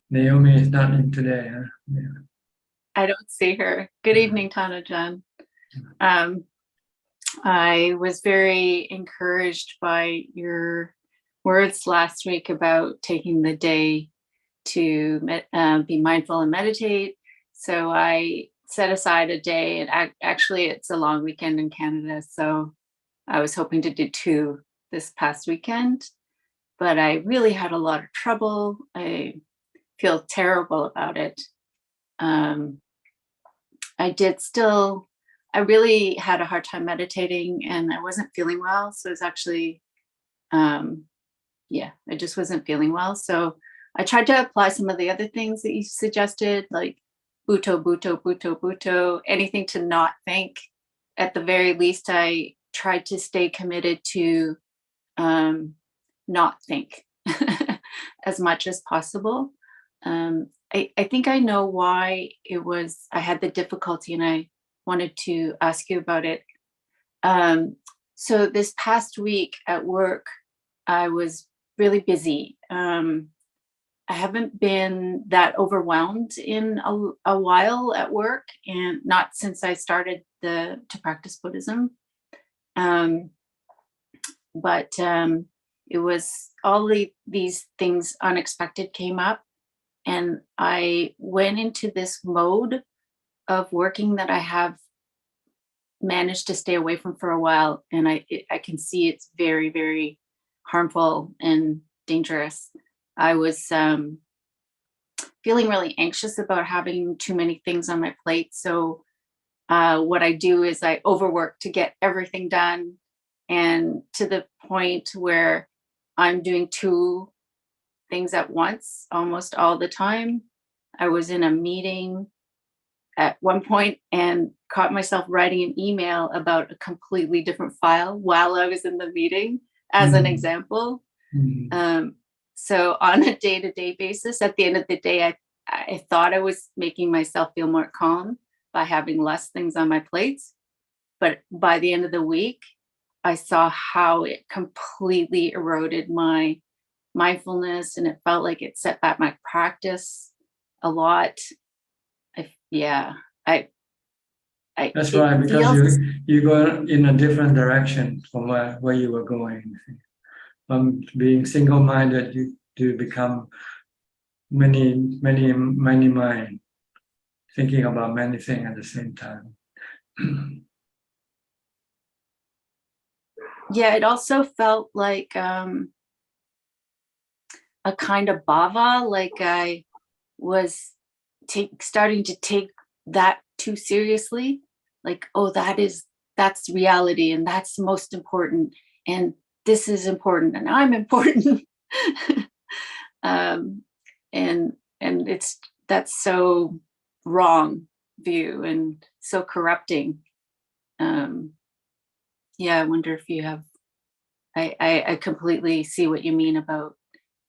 Speaker 1: Naomi is not in today, huh? Yeah.
Speaker 19: I don't see her. Good evening, Ajaan. I was very encouraged by your words last week about taking the day to be mindful and meditate. So I set aside a day, and actually it's a long weekend in Canada, so I was hoping to do 2 this past weekend, but I really had a lot of trouble. I feel terrible about it. I really had a hard time meditating and I wasn't feeling well. So it's actually, I just wasn't feeling well. So I tried to apply some of the other things that you suggested, like Buto, anything to not think. At the very least, I tried to stay committed to not think as much as possible. I think I know why I had the difficulty, and I wanted to ask you about it. So this past week at work, I was really busy. I haven't been that overwhelmed in a while at work, and not since I started to practice Buddhism. But it was all these things unexpected came up, and I went into this mode of working that I have managed to stay away from for a while, and I can see it's very, very harmful and dangerous. I was feeling really anxious about having too many things on my plate. So what I do is I overwork to get everything done, and to the point where I'm doing 2 things at once almost all the time. I was in a meeting at one point and caught myself writing an email about a completely different file while I was in the meeting, as an example. So on a day-to-day basis, at the end of the day, I thought I was making myself feel more calm by having less things on my plates. But by the end of the week, I saw how it completely eroded my mindfulness, and it felt like it set back my practice a lot.
Speaker 1: That's right, because you go in a different direction from where you were going. From being single-minded, you become many mind, thinking about many things at the same time.
Speaker 19: Yeah, it also felt like a kind of bhava, like I was starting to take that too seriously. Like, oh, that's reality, and that's most important, and this is important, and I'm important. And that's so wrong view and so corrupting. Yeah, I wonder if you have. I completely see what you mean about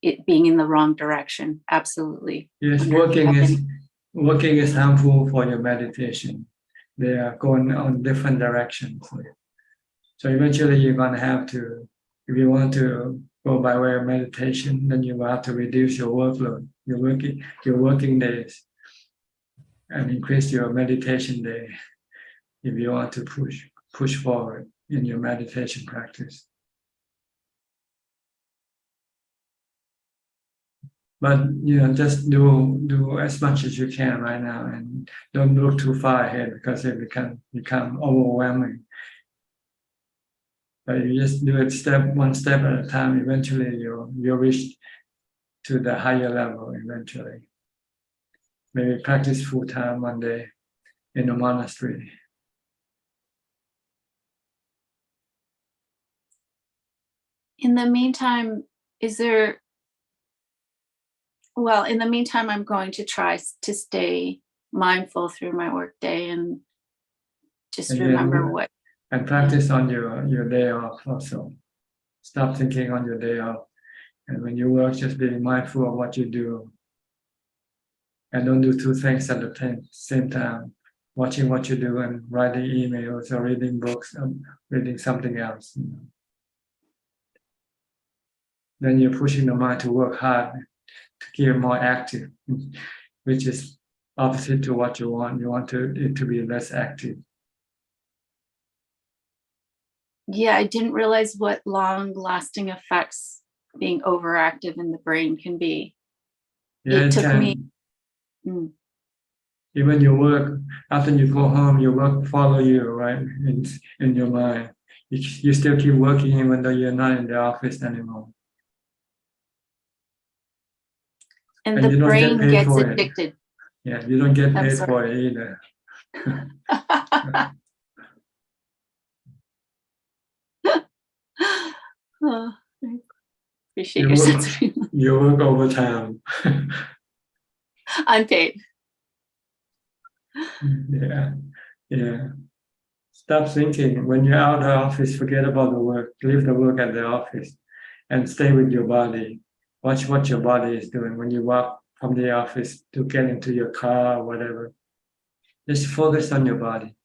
Speaker 19: it being in the wrong direction. Absolutely.
Speaker 1: Yes, working is harmful for your meditation. They are going on different directions. So eventually you're going to have to, if you want to go by way of meditation, then you will have to reduce your workload, your working days, and increase your meditation day if you want to push forward in your meditation practice. But just do as much as you can right now, and don't look too far ahead because it become overwhelming. But you just do it one step at a time. Eventually, you'll reach to the higher level. Eventually, maybe practice full time one day in a monastery.
Speaker 19: In the meantime, in the meantime, I'm going to try to stay mindful through my workday and just remember what.
Speaker 1: And practice on your day off also. Stop thinking on your day off. And when you work, just be mindful of what you do. And don't do two things at the same time. Watching what you do and writing emails or reading books or reading something else. Then you're pushing the mind to work hard, to keep more active, which is opposite to what you want. You want it to be less active.
Speaker 19: Yeah, I didn't realize what long-lasting effects being overactive in the brain can be.
Speaker 1: Yeah,
Speaker 19: it took me.
Speaker 1: Even your work, after you go home, your work follow you, right? In your mind. You still keep working even though you're not in the office anymore.
Speaker 19: And the brain gets addicted.
Speaker 1: Yeah, you don't get paid for it either.
Speaker 19: Oh, I appreciate your sense of humor.
Speaker 1: You work overtime.
Speaker 19: Unpaid.
Speaker 1: Yeah. Stop thinking. When you're out of the office, forget about the work. Leave the work at the office and stay with your body. Watch what your body is doing when you walk from the office to get into your car or whatever. Just focus on your body.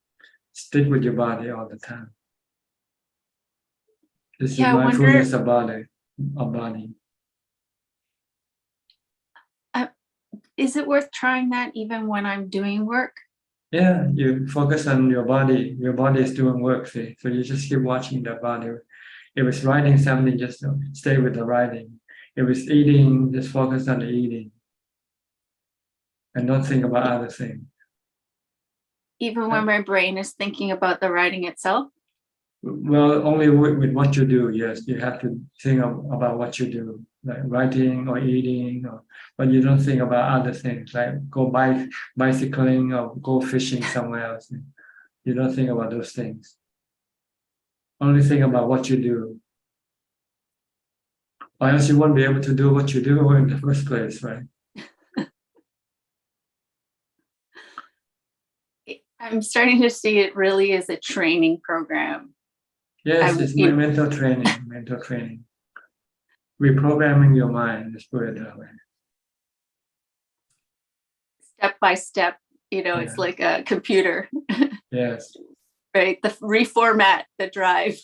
Speaker 1: Stick with your body all the time. This is mindfulness of body.
Speaker 19: Is it worth trying that even when I'm doing work?
Speaker 1: Yeah, you focus on your body. Your body is doing work, see? So you just keep watching the body. If it's writing something, just stay with the writing. If it's eating, just focus on the eating. And don't think about other things.
Speaker 19: Even when my brain is thinking about the writing itself?
Speaker 1: Well, only with what you do, yes. You have to think about what you do, like writing or eating, but you don't think about other things, like go bicycling or go fishing somewhere else. You don't think about those things. Only think about what you do. Or else you won't be able to do what you do in the first place, right?
Speaker 19: I'm starting to see it really as a training program.
Speaker 1: Yes, it's mental training. Reprogramming your mind, let's put it that way.
Speaker 19: Step by step, it's like a computer.
Speaker 1: Yes.
Speaker 19: Right, the reformat the drive.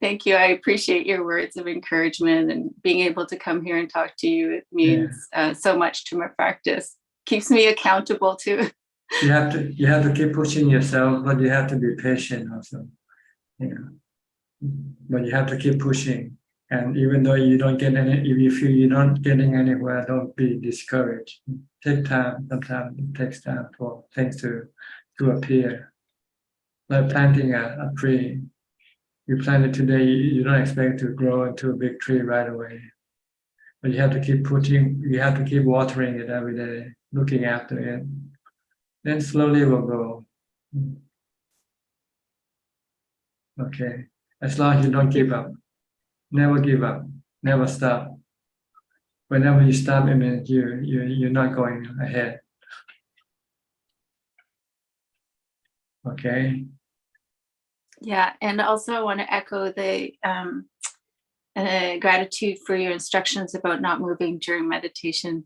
Speaker 19: Thank you. I appreciate your words of encouragement, and being able to come here and talk to you. It means so much to my practice. Keeps me accountable too.
Speaker 1: You have to keep pushing yourself, but you have to be patient also. But you have to keep pushing And even though you don't get any, if you feel you're not getting anywhere, don't be discouraged. Take time. Sometimes it takes time for things to appear. Like planting a tree. You plant it today, you don't expect it to grow into a big tree right away. But you have to keep watering it every day, looking after it. Then slowly it will grow. Okay. As long as you don't give up. Never give up. Never stop. Whenever you stop, it means you're not going ahead. Okay.
Speaker 19: Yeah, and also I want to echo the gratitude for your instructions about not moving during meditation,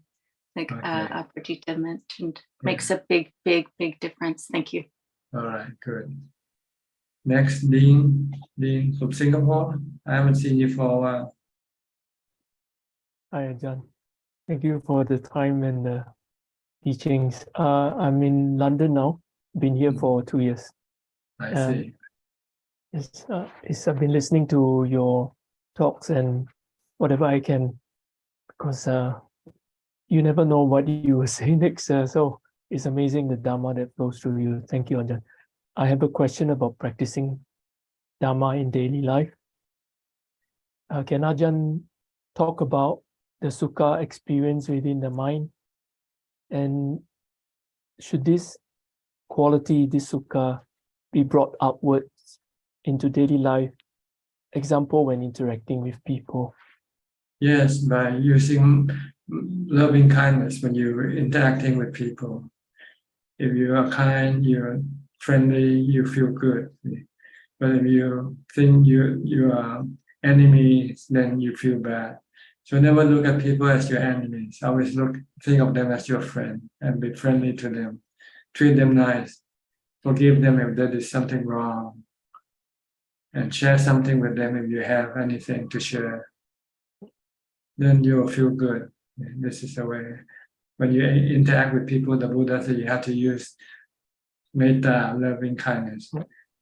Speaker 19: like Apajita mentioned, makes a big difference. Thank you.
Speaker 1: All right, good. Next, Dean from Singapore. I haven't seen you for a while.
Speaker 20: Hi, Ajaan. Thank you for the time and the teachings. I'm in London now. Been here for 2 years.
Speaker 1: I see.
Speaker 20: I've been listening to your talks and whatever I can, because you never know what you will say next. So it's amazing the Dharma that flows through you. Thank you, Ajaan. I have a question about practicing Dharma in daily life. Can Ajaan talk about the Sukha experience within the mind? And should this quality, this Sukha, be brought outwards into daily life? Example, when interacting with people.
Speaker 1: Yes, by using loving kindness when you're interacting with people. If you are kind, you're friendly, you feel good. But if you think you are enemies, then you feel bad. So never look at people as your enemies. Always think of them as your friend and be friendly to them. Treat them nice. Forgive them if there is something wrong. And share something with them if you have anything to share. Then you will feel good. This is the way. When you interact with people, the Buddha said you have to use metta, loving kindness,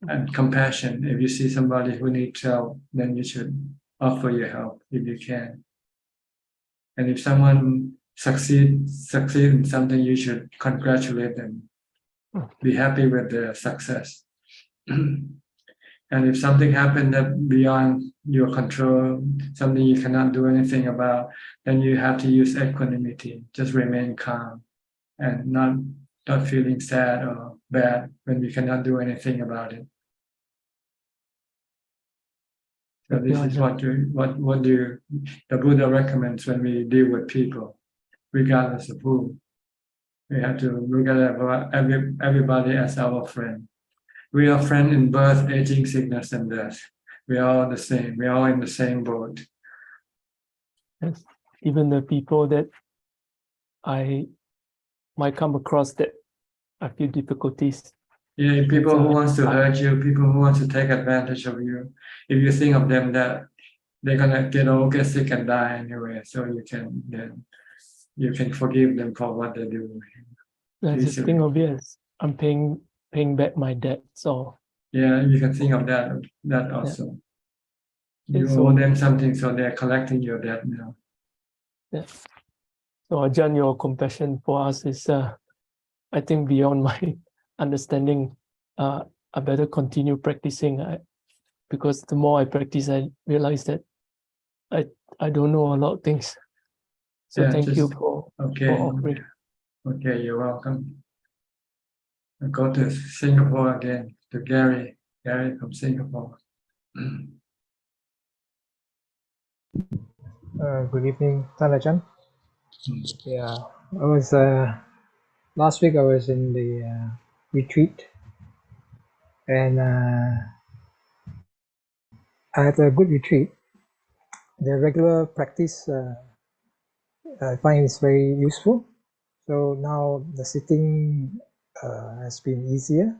Speaker 1: and compassion. If you see somebody who needs help, then you should offer your help if you can. And if someone succeed in something, you should congratulate them. Be happy with their success. And if something happened that beyond your control, something you cannot do anything about, then you have to use equanimity. Just remain calm and not feeling sad or bad when you cannot do anything about it. So this is what the Buddha recommends when we deal with people, regardless of who. We have to look at everybody as our friend. We are friends in birth, aging, sickness, and death. We are all the same. We are all in the same boat.
Speaker 20: Yes. Even the people that I might come across that I feel difficulties.
Speaker 1: Yeah, people who wants to hurt you, people who want to take advantage of you. If you think of them that they're gonna get sick and die anyway, so you can forgive them for what they do.
Speaker 20: I just think of it as I'm paying back my debt. So
Speaker 1: yeah, you can think of that also.
Speaker 20: Yeah.
Speaker 1: You owe them something, so they're collecting your debt now.
Speaker 20: Yeah. So Ajaan, your compassion for us is, I think, beyond my understanding. I better continue practicing, because the more I practice, I realize that I don't know a lot of things. So
Speaker 1: Yeah,
Speaker 20: thank you for offering.
Speaker 1: Okay, you're welcome. I'll go to Singapore again, to Gary from Singapore.
Speaker 21: Good evening, Ajaan. Yeah, I was last week I was in the retreat, and I had a good retreat. The regular practice I find is very useful. So now the sitting has been easier.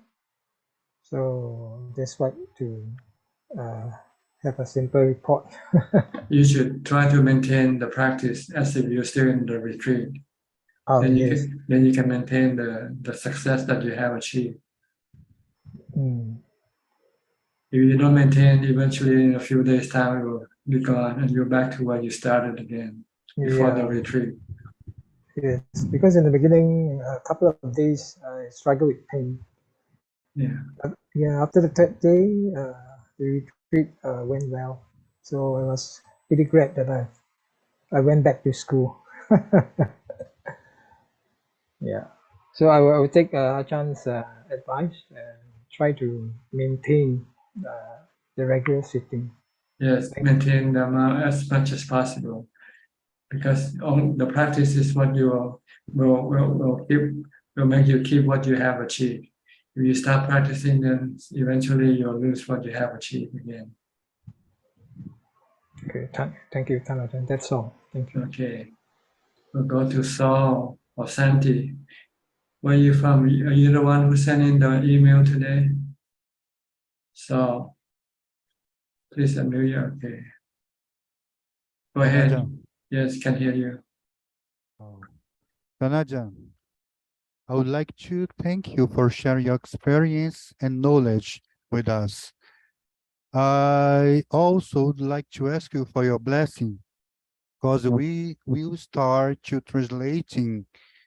Speaker 21: So just like to have a simple report.
Speaker 1: You should try to maintain the practice as if you're still in the retreat.
Speaker 21: Oh,
Speaker 1: then
Speaker 21: yes.
Speaker 1: you can maintain the success that you have achieved.
Speaker 21: Mm.
Speaker 1: If you don't maintain, eventually in a few days' time be gone, and you're back to where you started again before the
Speaker 21: Yeah.
Speaker 1: retreat.
Speaker 21: Yes, because in the beginning, a couple of days, I struggled with pain.
Speaker 1: Yeah.
Speaker 21: Yeah, after the third day, the retreat went well. So I was really glad that I went back to school. Yeah. So I will take Ajaan's advice and try to maintain the regular sitting.
Speaker 1: Yes, maintain them as much as possible, because the practice is what you will make you keep what you have achieved. If you stop practicing, then eventually you'll lose what you have achieved again.
Speaker 21: Okay, thank you, Tanajan. That's all. Thank you.
Speaker 1: Okay, we'll go to Saul or Santi. Where are you from? Are you the one who sent in the email today? Saul, please unmute you. Okay, go ahead.
Speaker 3: Tanajan.
Speaker 1: Yes, can hear you.
Speaker 3: Tanajan, I would like to thank you for sharing your experience and knowledge with us. I also would like to ask you for your blessing, because we will start to translating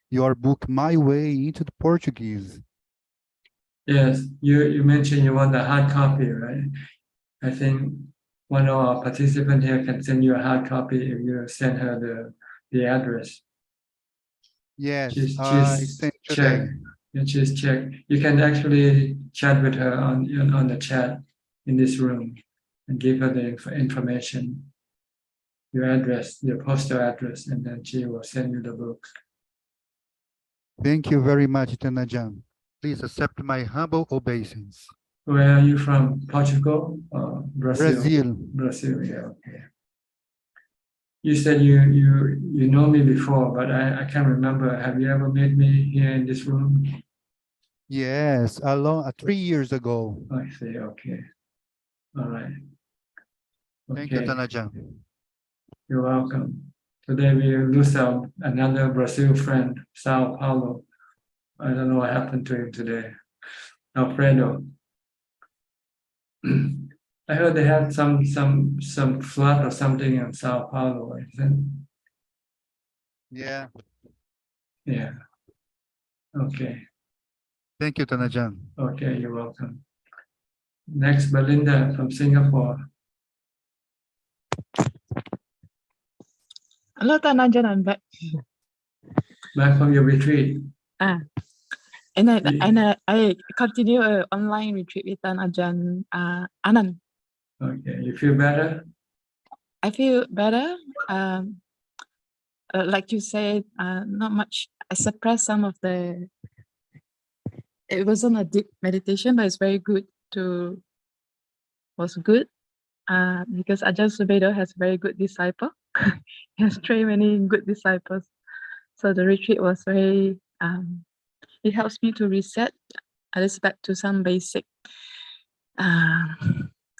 Speaker 3: your book My Way into the Portuguese.
Speaker 1: Yes, you mentioned you want the hard copy, right? I think one of our participants here can send you a hard copy if you send her the address.
Speaker 3: Yes,
Speaker 1: She's
Speaker 3: I sent
Speaker 1: check.
Speaker 3: today.
Speaker 1: She's check. You can actually chat with her on the chat in this room and give her the information, your address, your postal address, and then she will send you the book.
Speaker 3: Thank you very much, Tanajan. Please accept my humble obeisance.
Speaker 1: Where are you from? Portugal or Brazil?
Speaker 3: Brazil.
Speaker 1: Brazil, yeah, okay. You said you know me before, but I can't remember. Have you ever met me here in this room?
Speaker 3: Yes, 3 years ago.
Speaker 1: I see, okay. All right.
Speaker 3: Thank you,
Speaker 1: Okay.
Speaker 3: Tanajan.
Speaker 1: You're welcome. Today we lose another Brazil friend, Sao Paulo. I don't know what happened to him today. Alfredo. I heard they had some flood or something in Sao Paulo, isn't it?
Speaker 3: Yeah.
Speaker 1: Yeah. Okay.
Speaker 3: Thank you, Tanajan.
Speaker 1: Okay, you're welcome. Next, Belinda from Singapore.
Speaker 22: Hello, Tanajan, I'm back.
Speaker 1: Back from your retreat.
Speaker 22: And I continue an online retreat with Ajaan Anand.
Speaker 1: Okay, you feel better?
Speaker 22: I feel better. Like you said, not much. I suppressed some of the. It wasn't a deep meditation, but it's very good to. Was good. Because Ajahn Subedo has very good disciple. He has trained many good disciples. So the retreat was very. It helps me to reset. At least back to some basic.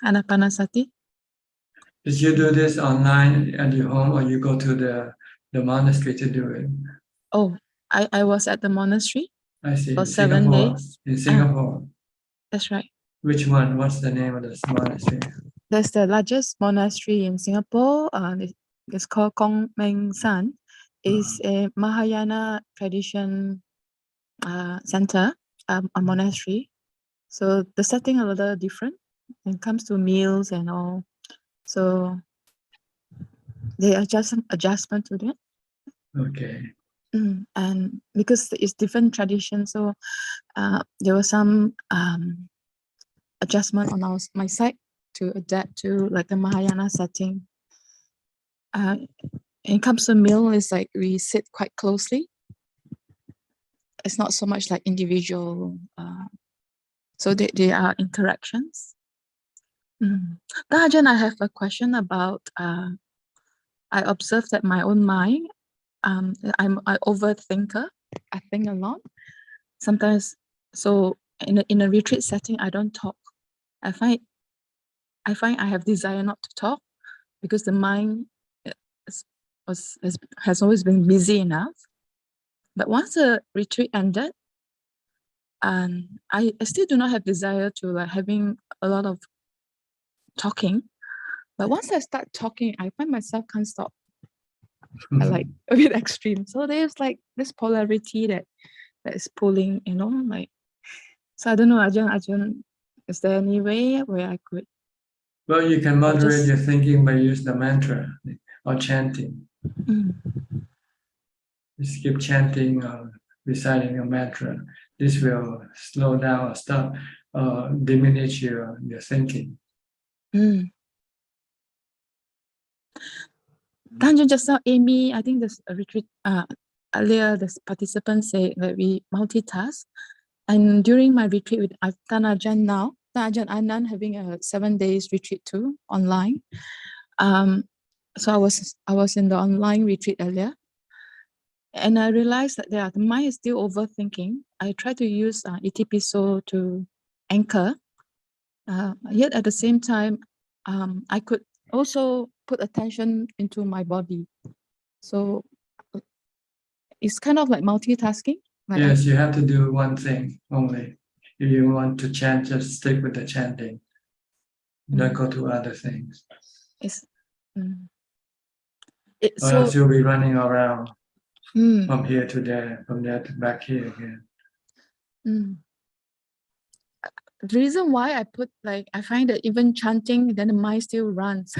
Speaker 22: Anapanasati.
Speaker 1: Did you do this online at your home, or you go to the monastery to do it?
Speaker 22: Oh, I was at the monastery.
Speaker 1: I see.
Speaker 22: For
Speaker 1: In
Speaker 22: 7
Speaker 1: Singapore.
Speaker 22: days.
Speaker 1: In Singapore.
Speaker 22: That's right.
Speaker 1: Which one? What's the name of this monastery?
Speaker 22: That's the largest monastery in Singapore. It's called Kong Meng San. It's a Mahayana tradition center, a monastery. So the setting a little different when it comes to meals and all. So there are just some adjustment to that.
Speaker 1: Okay.
Speaker 22: And because it's different tradition, so there was some adjustment on my side to adapt to like the Mahayana setting. When it comes to meal, it's like we sit quite closely. It's not so much like individual. So there are interactions. Ajahn, I have a question about, I observed that my own mind, I'm an overthinker. I think a lot. Sometimes, so in a retreat setting, I don't talk. I find I have desire not to talk because the mind has always been busy enough. But once the retreat ended, and I still do not have desire to like having a lot of talking, But once I start talking, I find myself can't stop. I like a bit extreme. So there's like this polarity that is pulling, like. So I don't know, Ajahn, is there any way where I could?
Speaker 1: Well, you can moderate your thinking by using the mantra or chanting. Just keep chanting or reciting a mantra. This will slow down or stop or diminish your thinking.
Speaker 22: Tanjun, just now, Amy, I think this retreat earlier, the participants say that we multitask. And during my retreat with Ajahn now, Ajahn Anand having a 7 days retreat too online. So I was in the online retreat earlier, and I realized that the mind is still overthinking. I try to use Itipiso to anchor, yet at the same time, I could also put attention into my body. So it's kind of like multitasking. Like
Speaker 1: Yes, you have to do one thing only. If you want to chant, just stick with the chanting. Don't go to other things. Or else you'll be running around from here to there, from there to back here again.
Speaker 22: The reason why I put I find that even chanting, then the mind still runs.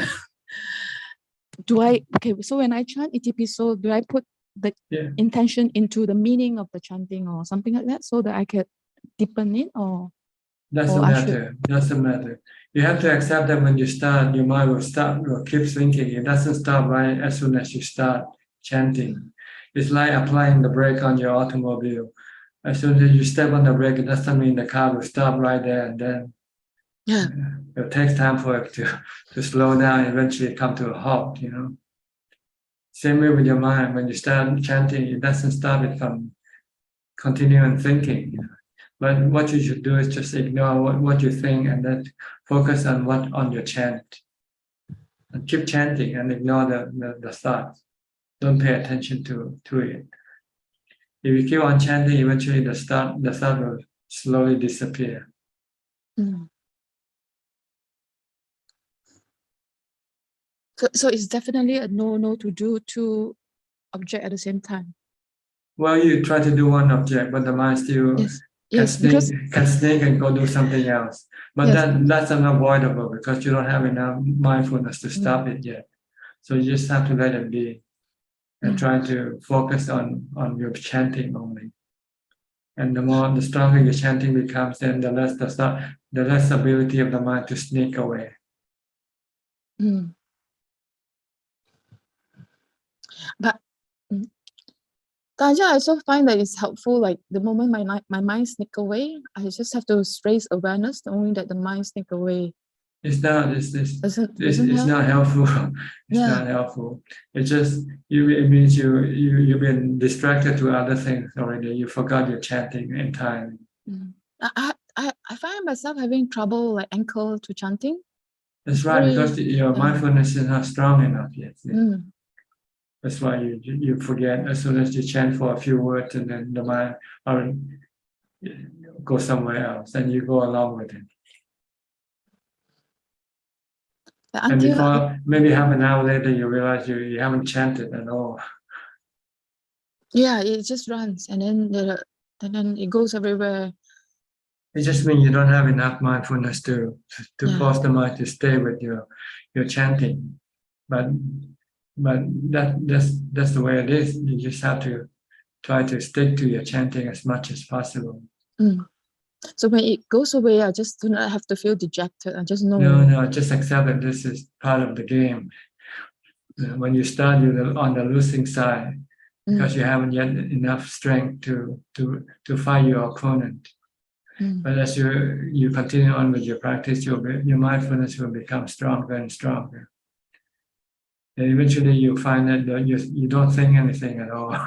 Speaker 22: So when I chant Itipiso, do I put the intention into the meaning of the chanting or something like that so that I can deepen it
Speaker 1: Doesn't matter. Doesn't matter. You have to accept that when you start, your mind will keep thinking. It doesn't stop right as soon as you start chanting. It's like applying the brake on your automobile. As soon as you step on the brake, it doesn't mean the car will stop right there and then. It takes time for it to slow down and eventually come to a halt, Same way with your mind. When you start chanting, it doesn't stop it from continuing thinking. But what you should do is just ignore what you think and then focus on your chant. And keep chanting and ignore the thoughts. Don't pay attention to it. If you keep on chanting, eventually the thought will slowly disappear.
Speaker 22: So it's definitely a no to do two objects at the same time.
Speaker 1: Well, you try to do one object, but the mind still can sneak and go do something else. But that's unavoidable because you don't have enough mindfulness to stop it yet. So you just have to let it be and try to focus on your chanting only. And the stronger your chanting becomes, then the less ability of the mind to sneak away.
Speaker 22: But Tanja, I also find that it's helpful, like the moment my mind sneak away, I just have to raise awareness, knowing that the mind sneak away.
Speaker 1: It's not helpful. It's not helpful. It's just it means you've been distracted to other things already. You forgot your chanting entirely.
Speaker 22: I find myself having trouble like anchor to chanting.
Speaker 1: That's right, because your mindfulness is not strong enough yet. That's why you forget as soon as you chant for a few words, and then the mind go somewhere else, and you go along with it. And before, maybe half an hour later, you realize you haven't chanted at all.
Speaker 22: Yeah, it just runs, and then it goes everywhere.
Speaker 1: It just means you don't have enough mindfulness to force the mind to stay with your chanting. But that's the way it is. You just have to try to stick to your chanting as much as possible.
Speaker 22: So when it goes away, I just do not have to feel dejected. I just know.
Speaker 1: No, just accept that this is part of the game. When you start, you're on the losing side because you haven't yet enough strength to fight your opponent. But as you continue on with your practice, your mindfulness will become stronger and stronger. And eventually you find that you don't think anything at all.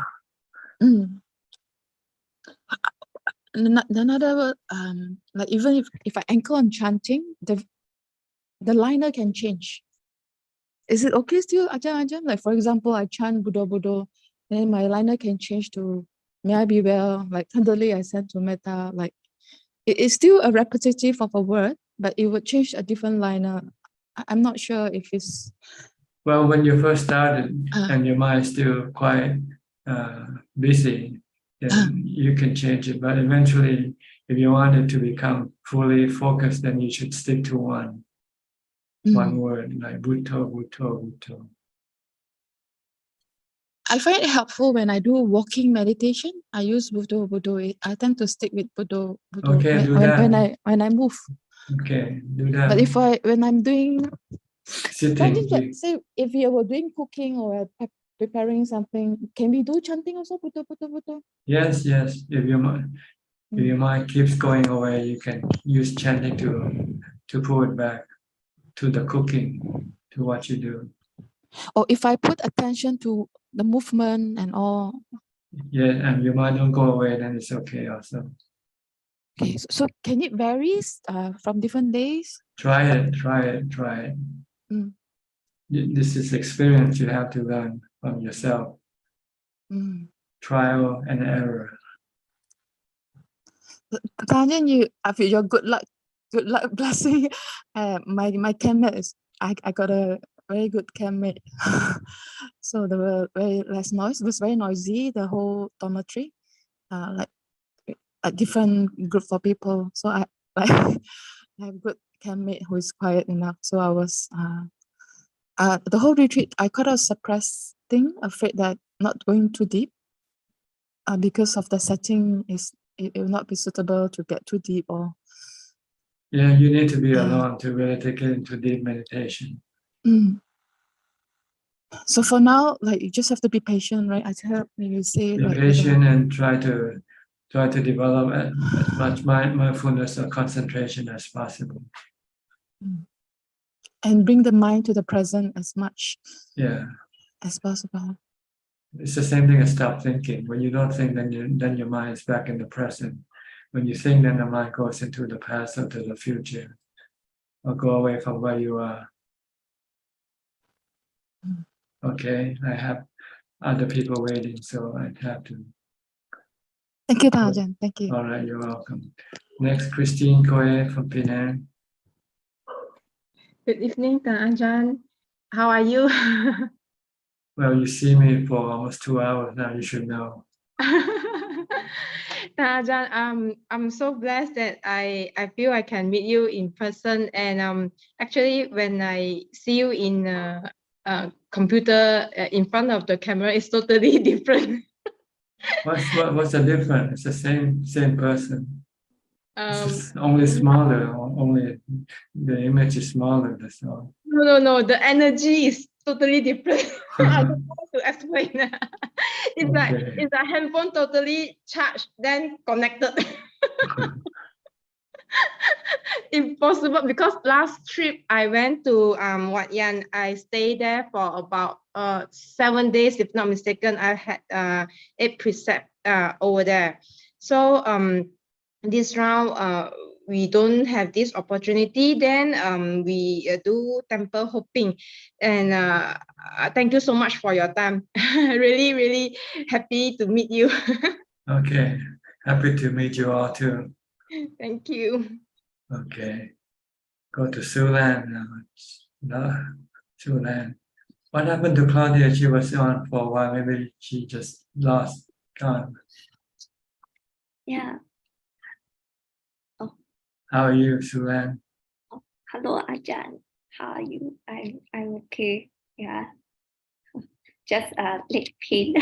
Speaker 22: Another like even if I anchor on chanting, the liner can change. Is it okay still, Ajahn? Like for example, I chant Buddha Buddha, then my liner can change to may I be well. Like suddenly I said to Metta, like it is still a repetitive of a word, but it would change a different liner. I'm not sure if it's
Speaker 1: Well, when you first started and your mind is still quite busy, then you can change it. But eventually, if you want it to become fully focused, then you should stick to one word, like Bhutto, Bhutto, Bhutto.
Speaker 22: I find it helpful when I do walking meditation. I use Buddha, Buddha. I tend to stick with Buddha, Buddha
Speaker 1: Okay, do that.
Speaker 22: when I move.
Speaker 1: Okay, do that.
Speaker 22: But when I'm doing
Speaker 1: Sitting,
Speaker 22: say if you were doing cooking or preparing something, can we do chanting also? Buddha, Buddha, Buddha.
Speaker 1: yes. If your mind keeps going away, you can use chanting to pull it back to the cooking, to what you do.
Speaker 22: Or if I put attention to the movement and all.
Speaker 1: Yeah, and your mind don't go away, then it's okay also.
Speaker 22: Okay, so can it vary from different days?
Speaker 1: Try it.
Speaker 22: Mm.
Speaker 1: This is experience you have to learn from yourself. Trial and error.
Speaker 22: Daniel, you after your good luck blessing. My campmate is I got a very good campmate. So there were very less noise. It was very noisy, the whole dormitory. Like a different group of people. So I like I have a good campmate who is quiet enough. So I was the whole retreat I kind of suppressed thing, afraid that not going too deep. Because of the setting it will not be suitable to get too deep or
Speaker 1: Yeah, you need to be alone to really take it into deep meditation.
Speaker 22: So for now, like you just have to be patient, right? I heard you say
Speaker 1: Be
Speaker 22: like
Speaker 1: patient and try to develop as much mindfulness or concentration as possible.
Speaker 22: And bring the mind to the present as much as possible.
Speaker 1: It's the same thing as stop thinking. When you don't think, then your mind is back in the present. When you think, then the mind goes into the past or to the future, or go away from where you are. Okay, I have other people waiting, so I have to.
Speaker 22: Thank you, Ajaan. Thank you.
Speaker 1: All right, you're welcome. Next, Christine Koe from Penang.
Speaker 2: Good evening, Ajaan. How are you?
Speaker 1: Well, you see me for almost 2 hours now. You should know.
Speaker 2: Ajaan, I'm so blessed that I feel I can meet you in person. And actually, when I see you in a computer in front of the camera, it's totally different.
Speaker 1: What's the difference? It's the same person. It's just only
Speaker 2: No,
Speaker 1: smaller. Only the image is smaller. That's all.
Speaker 2: no. The energy is totally different. I don't know how to explain. It's like it's a handphone totally charged, then connected. Impossible, because last trip I went to Wat Yan, I stayed there for about 7 days, if not mistaken. I had 8 precepts over there. So this round we don't have this opportunity. Then we do temple hopping, and thank you so much for your time. Really happy to meet you.
Speaker 1: Okay, happy to meet you all too.
Speaker 2: Thank you.
Speaker 1: Okay, go to Sulan now. No, Sulan. What happened to Claudia? She was on for a while. Maybe she just lost time.
Speaker 4: Yeah.
Speaker 1: How are you, Sulan?
Speaker 4: Hello, Ajaan. How are you? I'm okay. Yeah. Just leg pain.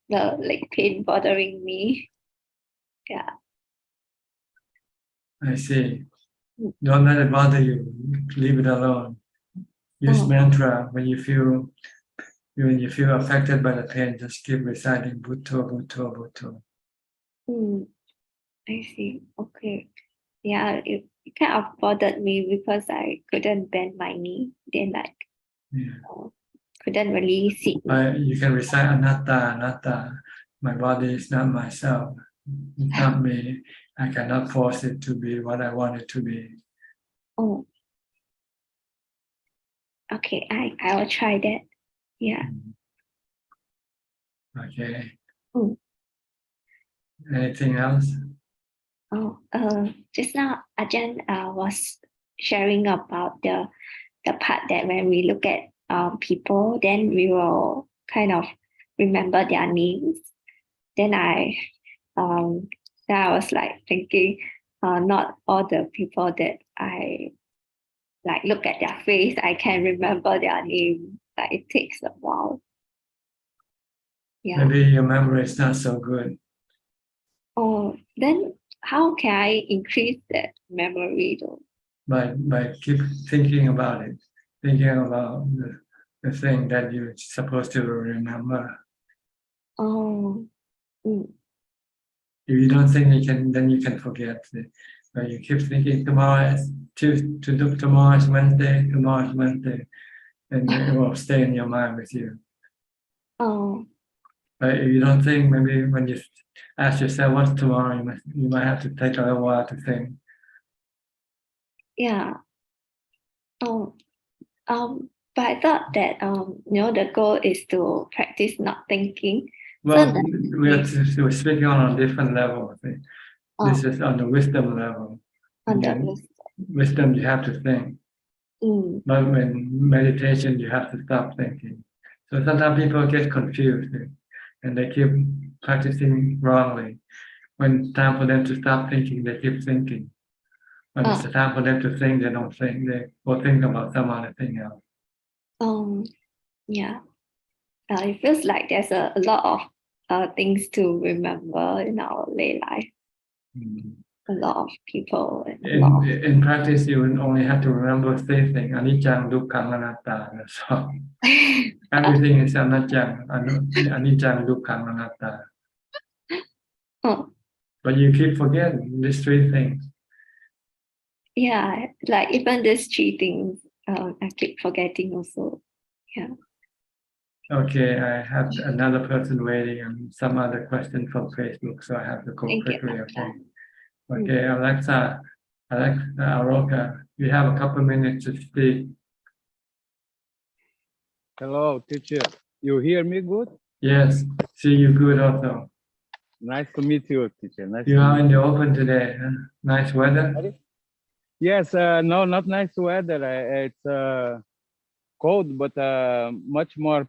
Speaker 4: The leg pain bothering me. Yeah.
Speaker 1: I see. Don't let it bother you. Leave it alone. Use mantra when you feel affected by the pain. Just keep reciting Bhutto, Bhutto, Bhutto.
Speaker 4: I see. Okay. Yeah, it kind of bothered me because I couldn't bend my knee. Then couldn't really sit.
Speaker 1: You can recite anatta, anatta. My body is not myself. It's not me. I cannot force it to be what I want it to be.
Speaker 4: Oh. Okay, I will try that. Yeah.
Speaker 1: Okay. Anything else?
Speaker 4: Just now Ajaan was sharing about the part that when we look at people, then we will kind of remember their names. Then I was like thinking, not all the people that I like look at their face, I can remember their name. Like it takes a while. Yeah.
Speaker 1: Maybe your memory is not so good.
Speaker 4: Oh, then how can I increase that memory though?
Speaker 1: By keep thinking about it, thinking about the thing that you're supposed to remember.
Speaker 4: Oh. Mm.
Speaker 1: If you don't think you can, then you can forget it. But you keep thinking tomorrow is tomorrow is Wednesday, tomorrow is Wednesday, and it will stay in your mind with you.
Speaker 4: Oh.
Speaker 1: But if you don't think, maybe when you ask yourself what's tomorrow, you might have to take a little while to think.
Speaker 4: Yeah. Oh. But I thought that the goal is to practice not thinking.
Speaker 1: Well,
Speaker 4: So
Speaker 1: we're speaking on a different level. I think. This is on the wisdom level.
Speaker 4: on the
Speaker 1: Wisdom, you have to think. But when meditation, you have to stop thinking. So sometimes people get confused and they keep practicing wrongly. When it's time for them to stop thinking, they keep thinking. When it's the time for them to think, they don't think. They will think about some other thing else.
Speaker 4: Yeah. It feels like there's a lot of things to remember in our lay life. A lot of people. And a lot of
Speaker 1: In practice, you will only have to remember three things: anicca, dukkha, anatta. That's all. Everything is anicca, anicca, dukkha, anatta. But you keep forgetting these three things.
Speaker 4: Yeah, like even these three things, I keep forgetting also. Yeah.
Speaker 1: Okay, I have another person waiting and some other question from Facebook, so I have to go quickly. Okay. Okay, Alexa, Aroka, you have a couple minutes to speak.
Speaker 5: Hello, teacher. You hear me good?
Speaker 1: Yes, see you good also.
Speaker 5: Nice to meet you, teacher. Nice
Speaker 1: You
Speaker 5: to
Speaker 1: are
Speaker 5: meet
Speaker 1: in the
Speaker 5: you.
Speaker 1: open today. Huh? Nice weather.
Speaker 5: Yes, no, not nice weather. It's cold, but much more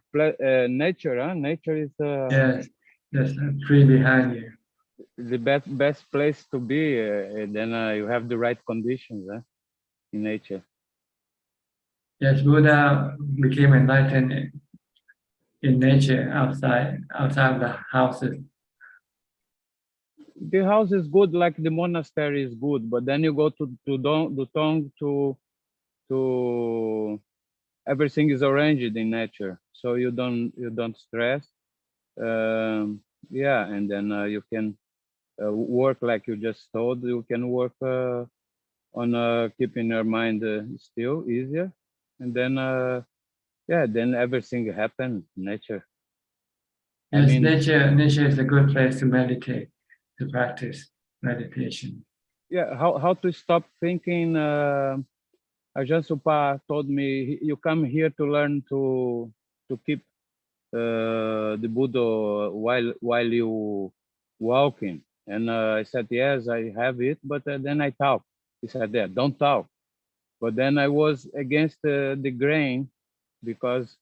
Speaker 5: nature. Huh? Nature is
Speaker 1: Yes, there's a tree behind you.
Speaker 5: the best place to be. And then you have the right conditions in nature.
Speaker 1: Yes, Buddha became enlightened in nature outside the houses.
Speaker 5: The house is good, like the monastery is good, but then you go to Dutong to everything is arranged in nature, so you don't stress. Yeah, and then you can work like you just told. You can work on keeping your mind still easier, and then yeah, then everything happens. Nature.
Speaker 1: Yes,
Speaker 5: I mean,
Speaker 1: nature is a good place to meditate, to practice meditation.
Speaker 5: yeah. How to stop thinking? Ajaan Supa told me you come here to learn to keep the Buddha while you walking. And I said, yes, I have it, but then I talk. He said, yeah, don't talk. But then I was against the grain because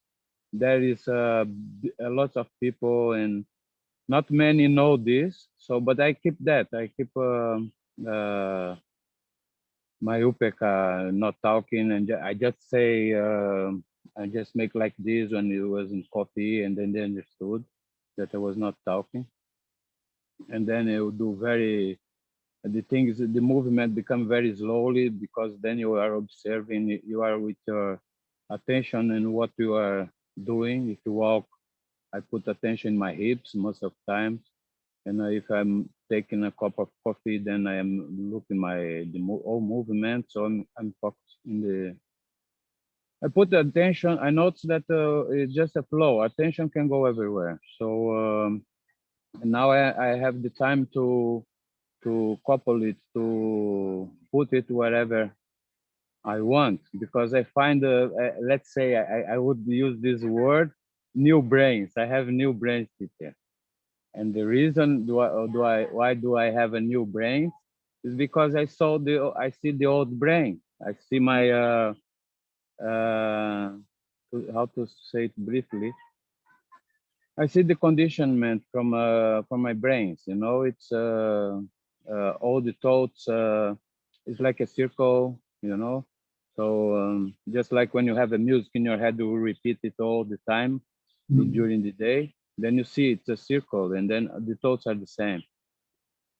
Speaker 5: there is a lot of people and not many know this. So, but I keep that. I keep my upeka not talking, and I just say, I just make like this when it was in coffee, and then they understood that I was not talking. And then it would do very, the thing is, the movement become very slowly because then you are observing, you are with your attention and what you are doing. If you walk, I put attention in my hips most of the times. And if I'm taking a cup of coffee, then I am looking all movement. So I'm focused in the. I put the attention. I notice that it's just a flow. Attention can go everywhere. So now I have the time to couple it, to put it wherever I want, because I find, let's say, I would use this word, new brains. I have new brains here. And the reason why do I have a new brain is because I see the old brain. I see my how to say it briefly. I see the conditionment from my brains. You know, it's all the thoughts. It's like a circle. You know, so just like when you have a music in your head, you repeat it all the time during the day. Then you see it's a circle, and then the thoughts are the same.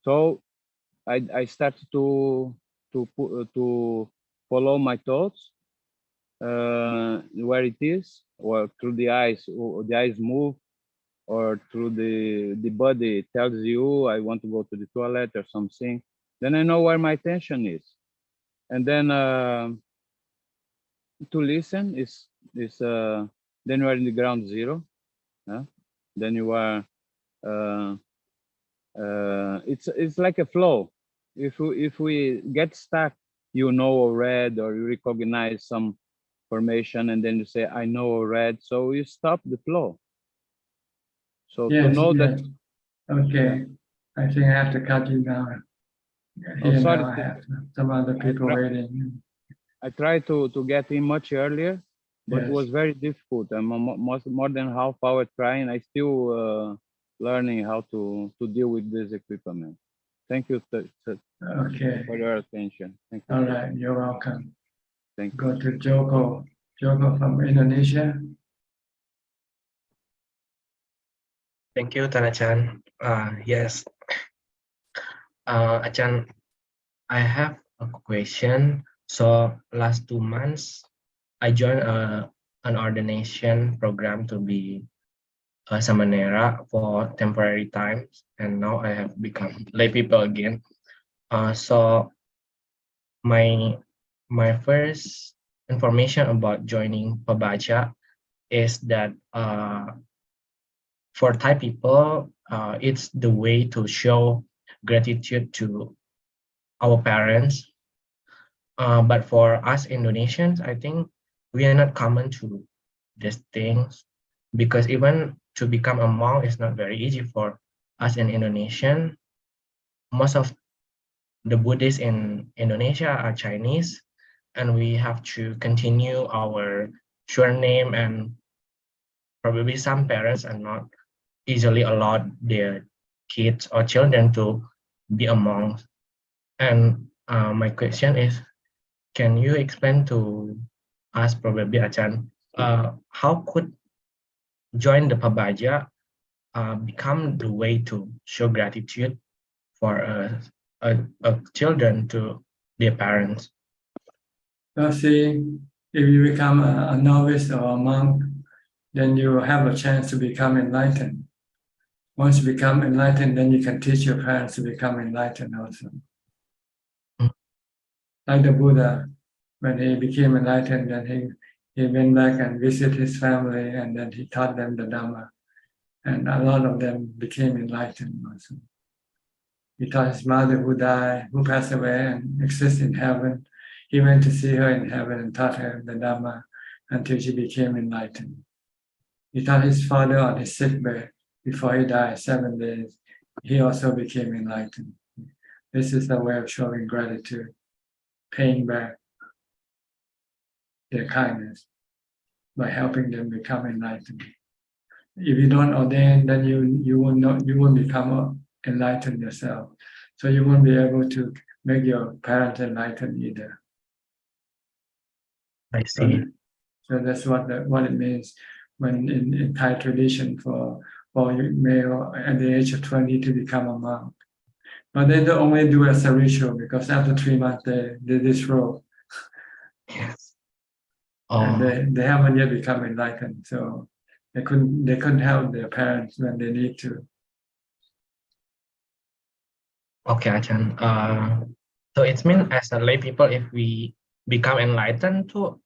Speaker 5: So I started to follow my thoughts where it is, or through the eyes. Or the eyes move, or through the body tells you I want to go to the toilet or something. Then I know where my attention is, and then to listen is then you are in the ground zero. Then you are it's like a flow. If we get stuck, you know or read, or you recognize some formation, and then you say I know or read, so you stop the flow. So
Speaker 1: yes,
Speaker 5: to know
Speaker 1: yes.
Speaker 5: that.
Speaker 1: Okay, I think I have to cut you down. Here
Speaker 5: Sorry,
Speaker 1: now I have some other people waiting.
Speaker 5: I tried to get in much earlier, but it
Speaker 1: Yes.
Speaker 5: was very difficult. I'm more than half hour trying. I still learning how to deal with this equipment. Thank you
Speaker 1: Okay.
Speaker 5: for your attention. Thank you.
Speaker 1: All right, you're welcome.
Speaker 5: Thank you.
Speaker 1: Go to Joko. Joko from Indonesia.
Speaker 6: Thank you, Ajaan. Yes, Ajaan, I have a question. So last 2 months, I joined an ordination program to be a samanera for temporary times, and now I have become lay people again. So my first information about joining Pabaca is that for Thai people, it's the way to show gratitude to our parents. But for us Indonesians, I think we are not common to these things, because even to become a monk is not very easy for us in Indonesian. Most of the Buddhists in Indonesia are Chinese, and we have to continue our surname, and probably some parents are not easily allowed their kids or children to be a monk. And my question is, can you explain to us, probably Ajahn, how could join the Pabaja become the way to show gratitude for children to their parents?
Speaker 1: So see, if you become a novice or a monk, then you have a chance to become enlightened. Once you become enlightened, then you can teach your parents to become enlightened also. Like the Buddha, when he became enlightened, then he went back and visited his family, and then he taught them the Dhamma. And a lot of them became enlightened also. He taught his mother who died, who passed away and exists in heaven. He went to see her in heaven and taught her the Dhamma until she became enlightened. He taught his father on his sick bed before he died, 7 days. He also became enlightened. This is a way of showing gratitude, paying back their kindness by helping them become enlightened. If you don't ordain, then you won't become enlightened yourself. So you won't be able to make your parents enlightened either.
Speaker 6: I see.
Speaker 1: So that's what it means when in Thai tradition for male at the age of 20 to become a monk. But they don't only do it as a ritual, because after 3 months they disrobe.
Speaker 6: Yes.
Speaker 1: And they haven't yet become enlightened, so they couldn't help their parents when they need to.
Speaker 6: Okay, Ajahn. So it means as a lay people, if we become enlightened too,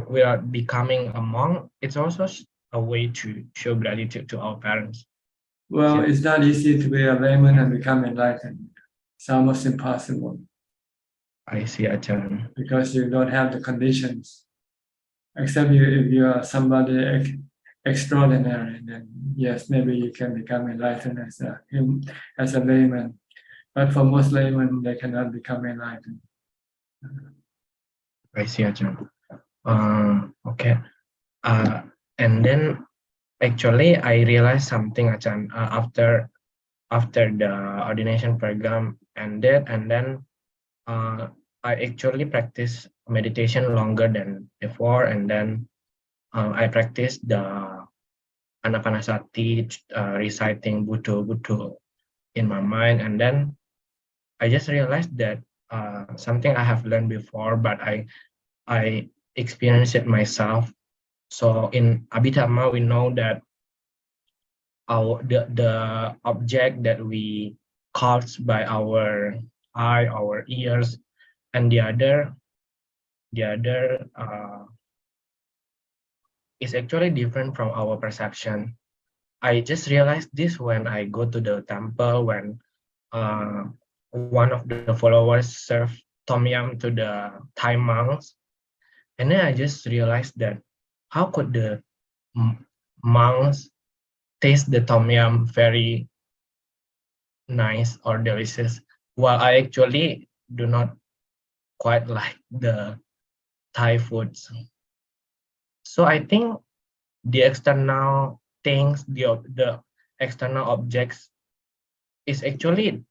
Speaker 6: we are becoming a monk. It's also a way to show gratitude to our parents.
Speaker 1: Well, it's not easy to be a layman and become enlightened. It's almost impossible.
Speaker 6: I see, Ajahn.
Speaker 1: Because you don't have the conditions. Except if you are somebody extraordinary, then yes, maybe you can become enlightened as a layman. But for most laymen, they cannot become enlightened.
Speaker 6: I see, Ajahn. Okay. And then actually I realized something, Ajahn, after the ordination program ended, and then I actually practiced meditation longer than before, and then I practiced the anapanasati, reciting Buddha Buddha in my mind, and then I just realized that something I have learned before, but I experienced it myself. So in Abhidhamma, we know that the object that we caused by our eye, our ears, and the other is actually different from our perception. I just realized this when I go to the temple, when one of the followers served tom yum to the Thai monks, and then I just realized that how could the monks taste the tom yum very nice or delicious, while I actually do not quite like the Thai foods. So I think the external things, the external objects is actually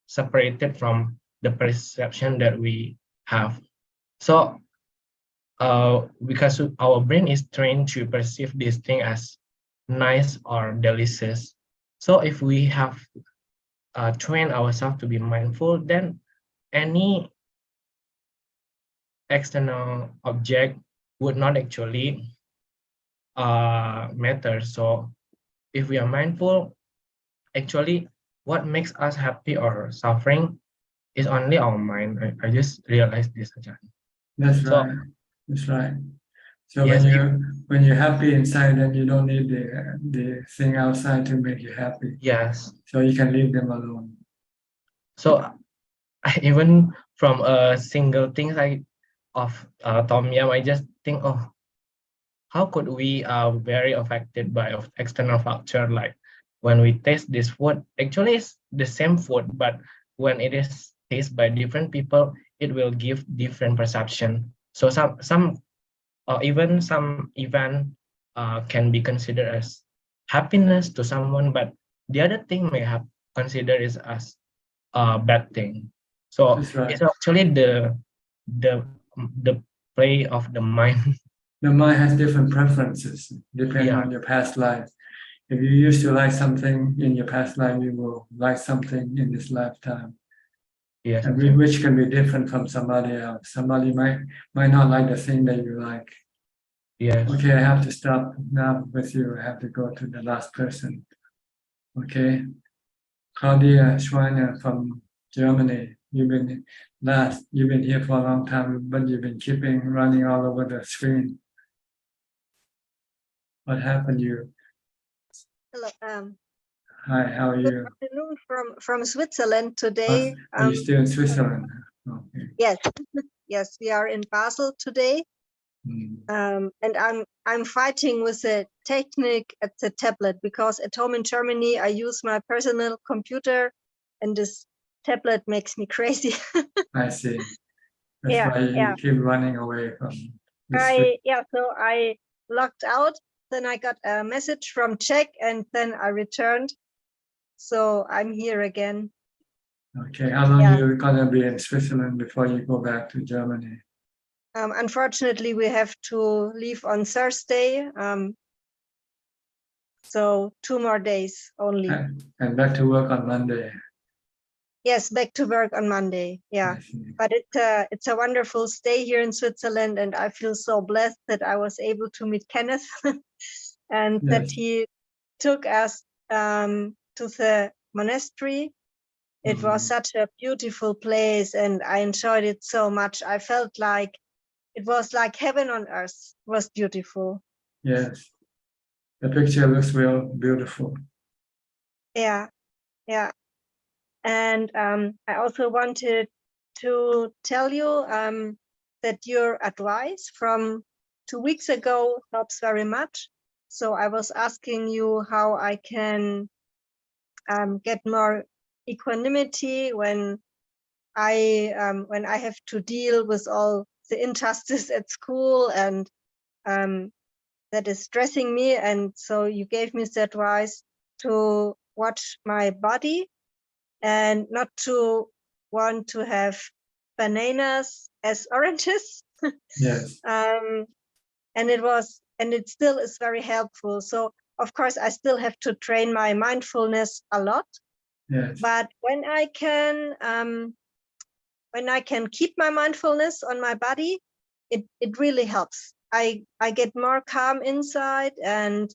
Speaker 6: separated from the perception that we have. So because our brain is trained to perceive this thing as nice or delicious. So if we have trained ourselves to be mindful, then any external object would not actually matter. So if we are mindful, actually what makes us happy or suffering is only our mind. I just realized this, Ajahn.
Speaker 1: That's
Speaker 6: So,
Speaker 1: right. That's right. So
Speaker 6: yes,
Speaker 1: when you're happy inside, then you don't need the thing outside to make you happy.
Speaker 6: yes.
Speaker 1: So you can leave them alone.
Speaker 6: So even from a single thing like of tom yum, I just think, oh, how could we very affected by external factor, like when we taste this food, actually it's the same food, but when it is tasted by different people, it will give different perception. So some even some event can be considered as happiness to someone, but the other thing may have considered it as a bad thing. So
Speaker 1: That's right.
Speaker 6: it's actually the play of the mind.
Speaker 1: The mind has different preferences depending
Speaker 6: Yeah.
Speaker 1: on your past life. If you used to like something in your past life, you will like something in this lifetime.
Speaker 6: Yes.
Speaker 1: And which can be different from somebody else. Somebody might not like the thing that you like.
Speaker 6: Yes.
Speaker 1: Okay, I have to stop now with you. I have to go to the last person. Okay. Claudia Schweiner from Germany. You've been here for a long time, but you've been keeping running all over the screen. What happened to you?
Speaker 7: Hello.
Speaker 1: Hi, how are
Speaker 7: Good
Speaker 1: you?
Speaker 7: afternoon from Switzerland today.
Speaker 1: Are you still in Switzerland? Okay.
Speaker 7: Yes, yes, we are in Basel today.
Speaker 1: Mm.
Speaker 7: And I'm fighting with the technique at the tablet because at home in Germany I use my personal computer, and this tablet makes me crazy.
Speaker 1: I see. That's
Speaker 7: Yeah,
Speaker 1: why you
Speaker 7: yeah.
Speaker 1: keep running away from the
Speaker 7: So I logged out. Then I got a message from Czech, and then I returned. So I'm here again.
Speaker 1: Okay, how long
Speaker 7: Yeah.
Speaker 1: you gonna be in Switzerland before you go back to Germany?
Speaker 7: Unfortunately, we have to leave on Thursday. So 2 more days only.
Speaker 1: And back to work on Monday.
Speaker 7: Yes, back to work on Monday. Yeah, but it's a wonderful stay here in Switzerland, and I feel so blessed that I was able to meet Kenneth, and that
Speaker 1: Yes.
Speaker 7: he took us to the monastery. It was such a beautiful place, and I enjoyed it so much. I felt like it was like heaven on earth. It was beautiful.
Speaker 1: Yes. The picture looks real beautiful.
Speaker 7: Yeah, yeah. And I also wanted to tell you that your advice from 2 weeks ago helps very much. So I was asking you how I can get more equanimity when I have to deal with all the injustice at school, and that is stressing me. And so you gave me the advice to watch my body and not to want to have bananas as oranges.
Speaker 1: Yes.
Speaker 7: And it still is very helpful. So of course I still have to train my mindfulness a lot.
Speaker 1: Yes.
Speaker 7: But when I can keep my mindfulness on my body, it really helps. I get more calm inside, and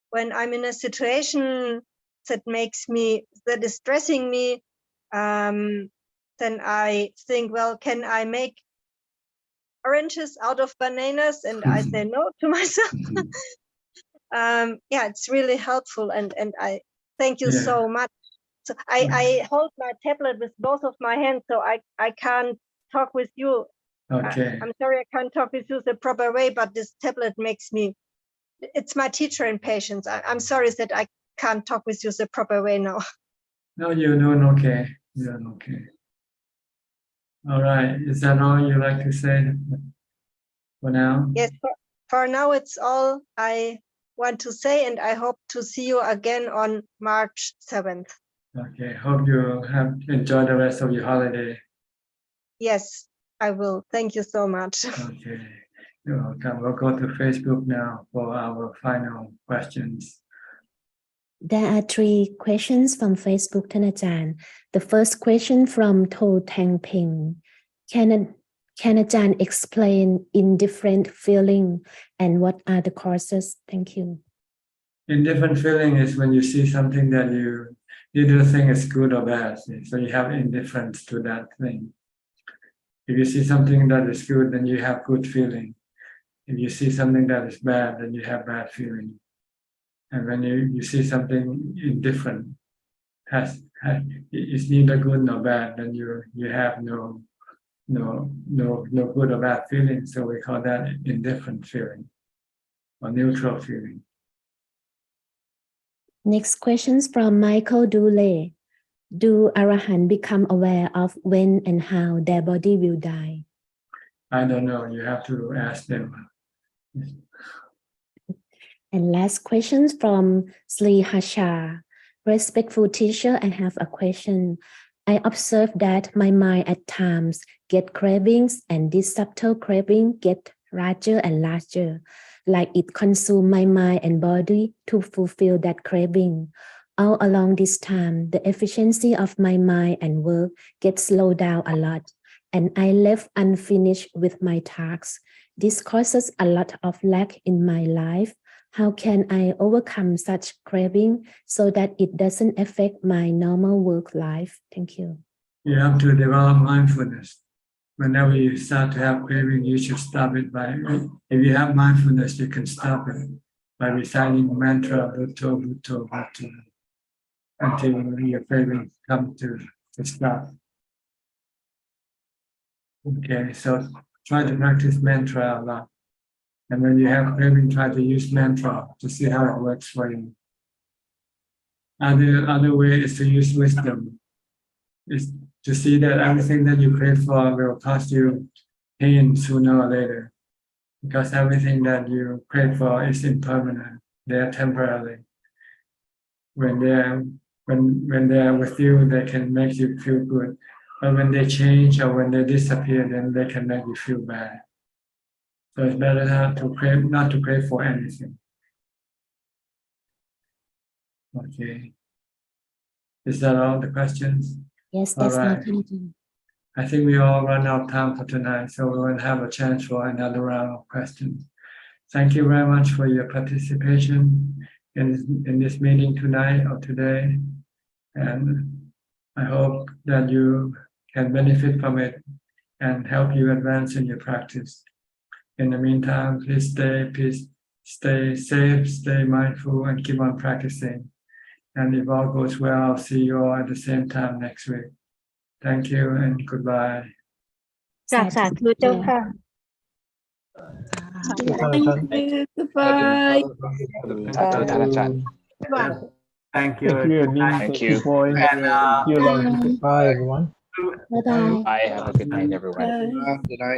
Speaker 7: when I'm in a situation that is stressing me, then I think, well, can I make oranges out of bananas? And I say no to myself. Yeah, it's really helpful, and I thank you so much. So I hold my tablet with both of my hands, so I can't talk with you.
Speaker 1: Okay.
Speaker 7: I'm sorry I can't talk with you the proper way, but this tablet makes me, it's my teacher in patience. I'm sorry that I can't talk with you the proper way now.
Speaker 1: No, you're doing okay. You're doing okay. All right. Is that all you like to say for now?
Speaker 7: Yes, for now it's all I want to say, and I hope to see you again on March 7th.
Speaker 1: Okay. Hope you have enjoyed the rest of your holiday.
Speaker 7: Yes, I will. Thank you so much.
Speaker 1: Okay. You're welcome. We'll go to Facebook now for our final questions.
Speaker 8: There are 3 questions from Facebook,ท่านอาจารย์. The first question from To Tang Ping. Can Ajaan explain indifferent feeling and what are the causes? Thank you.
Speaker 1: Indifferent feeling is when you see something that you don't think is good or bad. So you have indifference to that thing. If you see something that is good, then you have good feeling. If you see something that is bad, then you have bad feeling. And when you see something indifferent, it's neither good nor bad, then you have no good or bad feeling. So we call that indifferent feeling or neutral feeling.
Speaker 8: Next questions from Michael Dule. Do Arahant become aware of when and how their body will die?
Speaker 1: I don't know. You have to ask them.
Speaker 8: And last questions from Sri Hasha. Respectful teacher, I have a question. I observe that my mind at times get cravings, and this subtle craving get larger and larger, like it consumes my mind and body to fulfill that craving. All along this time, the efficiency of my mind and work gets slowed down a lot, and I left unfinished with my tasks. This causes a lot of lack in my life. How can I overcome such craving so that it doesn't affect my normal work life? Thank you.
Speaker 1: You have to develop mindfulness. Whenever you start to have craving, you should stop it by, if you have mindfulness, you can stop it by reciting mantra, bhutto, bhutto, bhutto, until your craving come to stop. Okay, so try to practice mantra a lot. And when you have craving, try to use mantra to see how it works for you. Other way is to use wisdom. Is to see that everything that you crave for will cause you pain sooner or later. Because everything that you crave for is impermanent. They are temporary. When they are with you, they can make you feel good. But when they change or when they disappear, then they can make you feel bad. So it's better not to crave for anything. Okay. Is that all the questions?
Speaker 8: Yes,
Speaker 1: All
Speaker 8: that's
Speaker 1: right.
Speaker 8: all.
Speaker 1: I think we all run out of time for tonight, so we will have a chance for another round of questions. Thank you very much for your participation in this meeting tonight or today. And I hope that you can benefit from it and help you advance in your practice. In the meantime, please stay safe, stay mindful, and keep on practicing. And if all goes well, I'll see you all at the same time next week. Thank you and goodbye.
Speaker 7: สาธุเจ้าค่ะ
Speaker 13: Thank you. Goodbye.
Speaker 14: Thank you.
Speaker 20: Thank you, Ning.
Speaker 12: Thank you.
Speaker 14: And
Speaker 21: Bye, everyone.
Speaker 8: Bye-bye.
Speaker 12: Bye. Have a good night, everyone.
Speaker 14: good night.